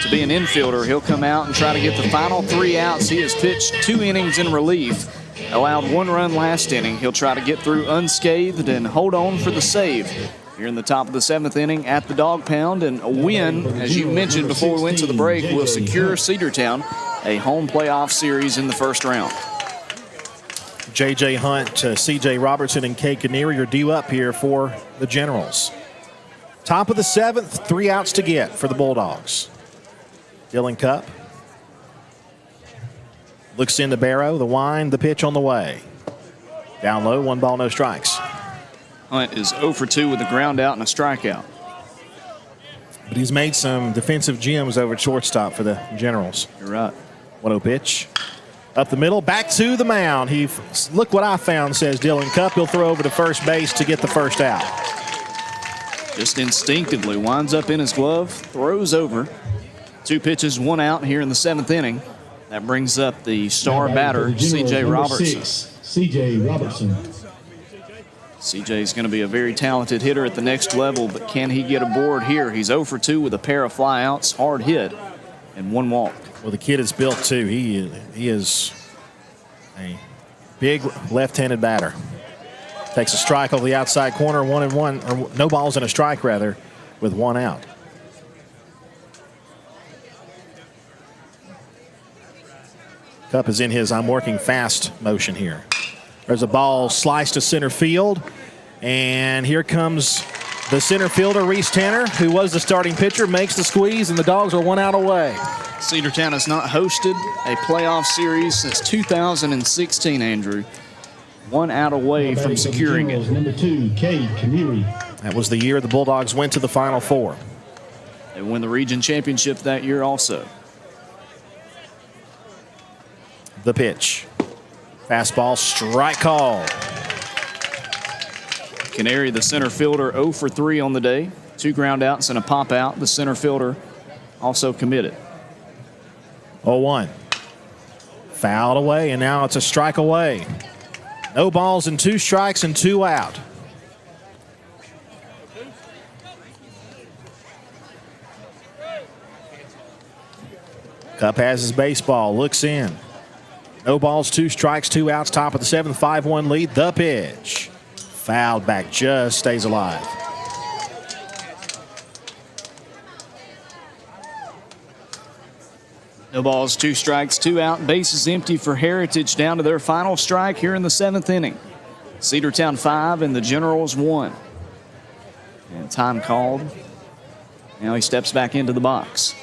To be an infielder, he'll come out and try to get the final 3 outs. He has pitched 2 innings in relief, allowed 1 run last inning. He'll try to get through unscathed and hold on for the save here in the top of the 7th inning at the Dog Pound. And a win, as you mentioned before we went to the break, will secure Cedartown a home playoff series in the first round. J.J. Hunt, C.J. Robertson, and Kay Kinneary are due up here for the Generals. Top of the 7th, 3 outs to get for the Bulldogs. Dylan Cupp looks into Barrow, the wind, the pitch on the way. Down low, 1 ball, no strikes. Hunt is 0 for 2 with a ground out and a strikeout. But he's made some defensive gems over at shortstop for the Generals. You're right. 1-0 pitch. Up the middle, back to the mound. Look what I found, says Dylan Cupp. He'll throw over to first base to get the first out. Just instinctively winds up in his glove, throws over. 2 pitches, 1 out here in the 7th inning. That brings up the star batter, C.J. Robertson. C.J. Robertson. C.J. is going to be a very talented hitter at the next level, but can he get aboard here? He's 0 for 2 with a pair of flyouts, hard hit, and 1 walk. Well, the kid is built too. He is a big left-handed batter. Takes a strike over the outside corner, 1-1, or no balls and a strike rather, with 1 out. Cupp is in his I'm working fast motion here. There's a ball sliced to center field, and here comes the center fielder, Reese Tanner, who was the starting pitcher, makes the squeeze, and the Dogs are 1 out away. Cedartown has not hosted a playoff series since 2016, Andrew. 1 out away from securing it. Number 2, Kay Kinneary. That was the year the Bulldogs went to the Final Four. They won the region championship that year also. The pitch. Fastball, strike call. Kinneary, the center fielder, 0 for 3 on the day. 2 ground outs and a pop out. The center fielder also committed. 0-1. Fouled away, and now it's a strike away. No balls and 2 strikes and 2 out. Cupp has his baseball, looks in. No balls, 2 strikes, 2 outs, top of the 7th, 5-1 lead. The pitch. Fouled back, just stays alive. No balls, 2 strikes, 2 out. Bases empty for Heritage down to their final strike here in the 7th inning. Cedartown 5 and the Generals 1. And time called. Now he steps back into the box.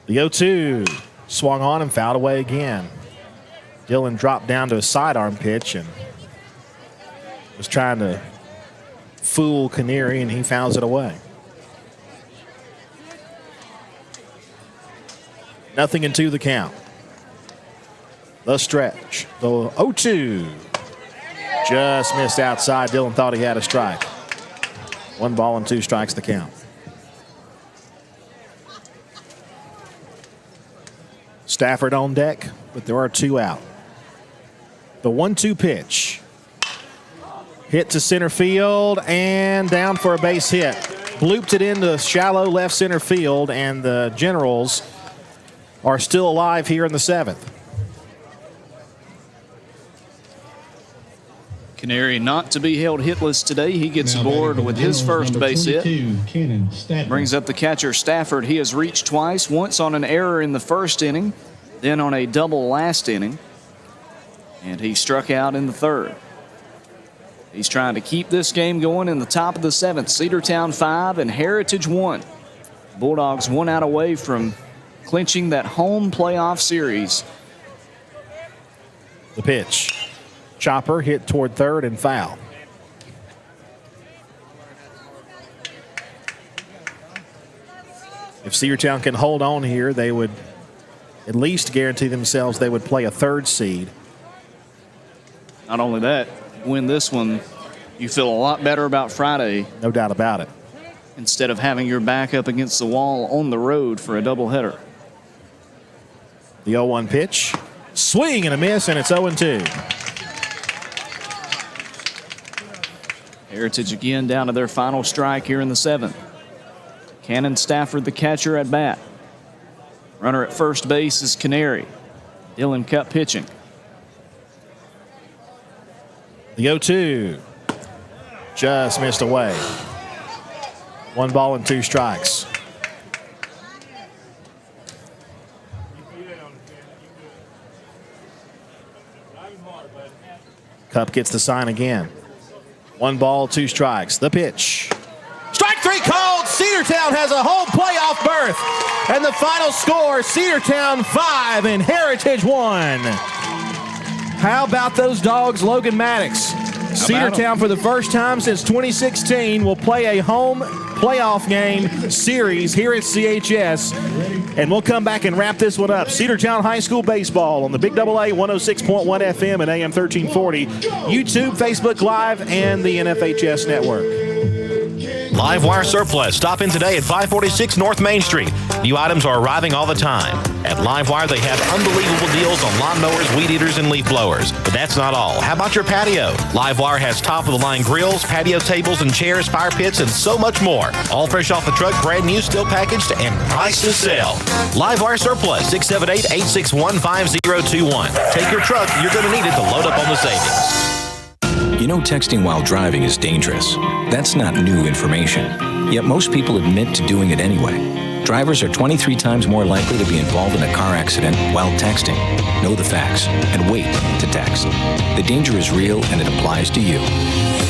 The 0-2 swung on and fouled away again. Dylan dropped down to a sidearm pitch and was trying to fool Kinneary, and he fouls it away. 0-2 the count. The stretch. The 0-2. Just missed outside. Dylan thought he had a strike. 1 ball and 2 strikes the count. Stafford on deck, but there are 2 out. The 1-2 pitch. Hit to center field and down for a base hit. Blooped it into shallow left center field, and the Generals are still alive here in the 7th. Kinneary not to be held hitless today. He gets aboard with his first base hit. Brings up the catcher, Stafford. He has reached twice, once on an error in the first inning, then on a double last inning. And he struck out in the 3rd. He's trying to keep this game going in the top of the 7th. Cedartown 5 and Heritage 1. Bulldogs 1 out away from clinching that home playoff series. The pitch. Chopper hit toward 3rd and foul. If Cedartown can hold on here, they would at least guarantee themselves they would play a 3rd seed. Not only that, win this one, you feel a lot better about Friday. No doubt about it. instead of having your back up against the wall on the road for a doubleheader. The 0-1 pitch. Swing and a miss, and it's 0-2. Heritage again down to their final strike here in the 7th. Cannon Stafford, the catcher, at bat. Runner at first base is Canary. Dylan Cupp pitching. The 0-2 just missed away. 1 ball and 2 strikes. Cupp gets the sign again. 1 ball, 2 strikes. The pitch. Strike 3 called. Cedartown has a home playoff berth. And the final score, Cedartown 5 and Heritage 1. How about those dogs, Logan Maddox? Cedartown, for the first time since 2016, will play a home playoff game series here at CHS. And we'll come back and wrap this one up. Cedartown High School baseball on the Big AA 106.1 FM and AM 1340, YouTube, Facebook Live, and the NFHS Network. Livewire Surplus. Stop in today at 546 North Main Street. New items are arriving all the time. At Livewire, they have unbelievable deals on lawnmowers, weed eaters, and leaf blowers. But that's not all. How about your patio? Livewire has top-of-the-line grills, patio tables and chairs, fire pits, and so much more. All fresh off the truck, brand new, still packaged, and price to sell. Livewire Surplus, 678-861-5021. Take your truck. You're going to need it to load up on the savings. You know texting while driving is dangerous. That's not new information. Yet most people admit to doing it anyway. Drivers are 23 times more likely to be involved in a car accident while texting. Know the facts and wait to text. The danger is real and it applies to you.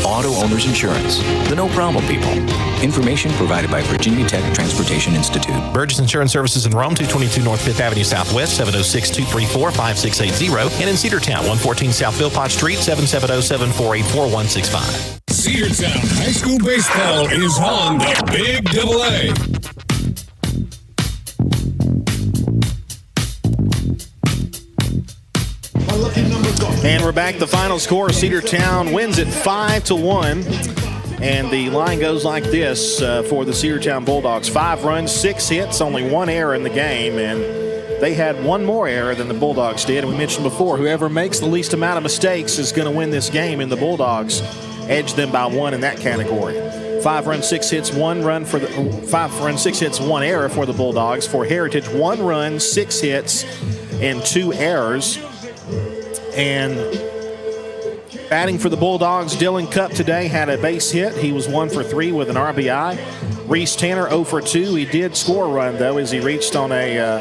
Auto Owners Insurance. The no problem people. Information provided by Virginia Tech Transportation Institute. Burgess Insurance Services in Rome, 222 North 5th Avenue Southwest, 706-234-5680. And in Cedartown, 114 South Philpott Street, 770-748-4165. Cedartown High School baseball is on the Big AA. And we're back. The final score, Cedartown wins it 5-1. And the line goes like this for the Cedartown Bulldogs. 5 runs, 6 hits, only 1 error in the game. And they had 1 more error than the Bulldogs did. And we mentioned before, whoever makes the least amount of mistakes is going to win this game. And the Bulldogs edged them by 1 in that category. 5 runs, 6 hits, 1 run for the 5 runs, 6 hits, 1 error for the Bulldogs. For Heritage, 1 run, 6 hits, and 2 errors. And batting for the Bulldogs, Dylan Cupp today had a base hit. He was 1 for 3 with an RBI. Reese Tanner 0 for 2. He did score a run, though, as he reached on I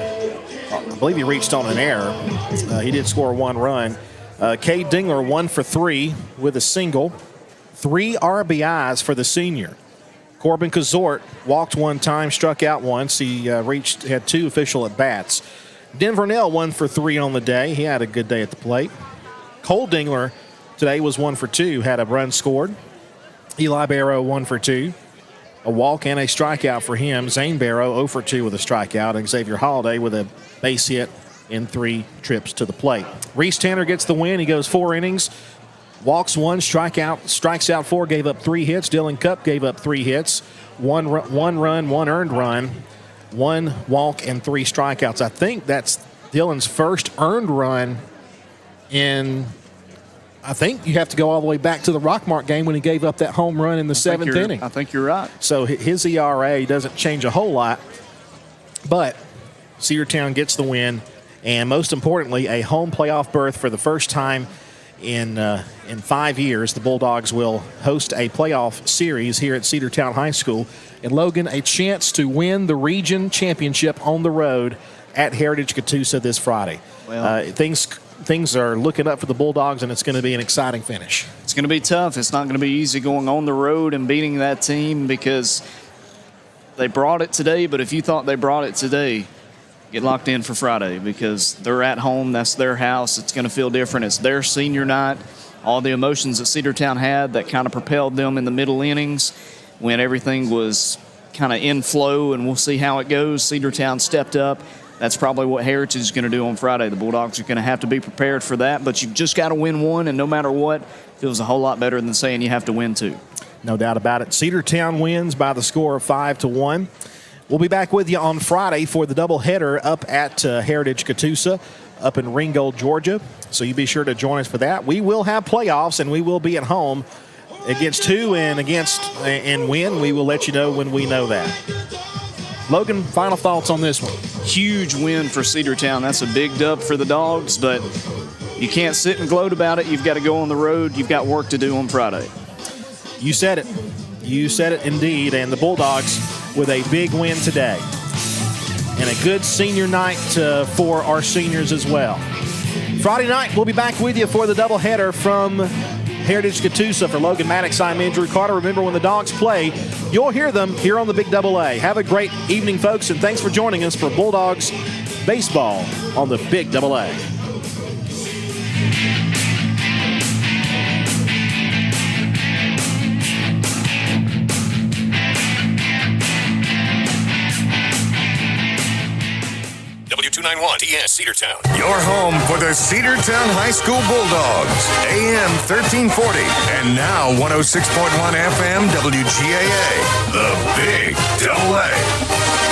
believe he reached on an error. He did score 1 run. Cade Dingler 1 for 3 with a single. 3 RBIs for the senior. Corbin Kazort walked 1 time, struck out once. He had 2 official at-bats. Denver Nell 1 for 3 on the day. He had a good day at the plate. Cole Dingler today was 1 for 2, had a run scored. Eli Barrow 1 for 2, a walk and a strikeout for him. Zane Barrow 0 for 2 with a strikeout, and Xavier Holiday with a base hit in 3 trips to the plate. Reese Tanner gets the win. He goes 4 innings, walks 1, strikes out 4, gave up 3 hits. Dylan Cupp gave up 3 hits, 1 run, 1 earned run, 1 walk, and 3 strikeouts. I think that's Dylan's first earned run in, I think you have to go all the way back to the Rockmart game when he gave up that home run in the 7th inning. I think you're right. So his ERA doesn't change a whole lot, but Cedartown gets the win, and most importantly, a home playoff berth for the first time in 5 years. The Bulldogs will host a playoff series here at Cedartown High School. And Logan, a chance to win the region championship on the road at Heritage Catoosa this Friday. Well, things are looking up for the Bulldogs, and it's going to be an exciting finish. It's going to be tough. It's not going to be easy going on the road and beating that team because they brought it today. But if you thought they brought it today, get locked in for Friday because they're at home. That's their house. It's going to feel different. It's their senior night. All the emotions that Cedartown had that kind of propelled them in the middle innings when everything was kind of in flow, and we'll see how it goes. Cedartown stepped up. That's probably what Heritage is going to do on Friday. The Bulldogs are going to have to be prepared for that, but you've just got to win 1, and no matter what, feels a whole lot better than saying you have to win 2. No doubt about it. Cedartown wins by the score of 5-1. We'll be back with you on Friday for the doubleheader up at Heritage Catoosa up in Ringgold, Georgia. So you be sure to join us for that. We will have playoffs, and we will be at home against who and when. We will let you know when we know that. Logan, final thoughts on this one? Huge win for Cedartown. That's a big dub for the Dogs, but you can't sit and gloat about it. You've got to go on the road. You've got work to do on Friday. You said it. You said it indeed. And the Bulldogs with a big win today. And a good senior night for our seniors as well. Friday night, we'll be back with you for the doubleheader from Heritage Catoosa. For Logan Maddox, I'm Andrew Carter. Remember, when the Dogs play, you'll hear them here on the Big Double A. Have a great evening, folks, and thanks for joining us for Bulldogs baseball on the Big Double A. W291 TS Cedartown. Your home for the Cedartown High School Bulldogs. AM 1340 and now 106.1 FM WGAA. The Big Double A.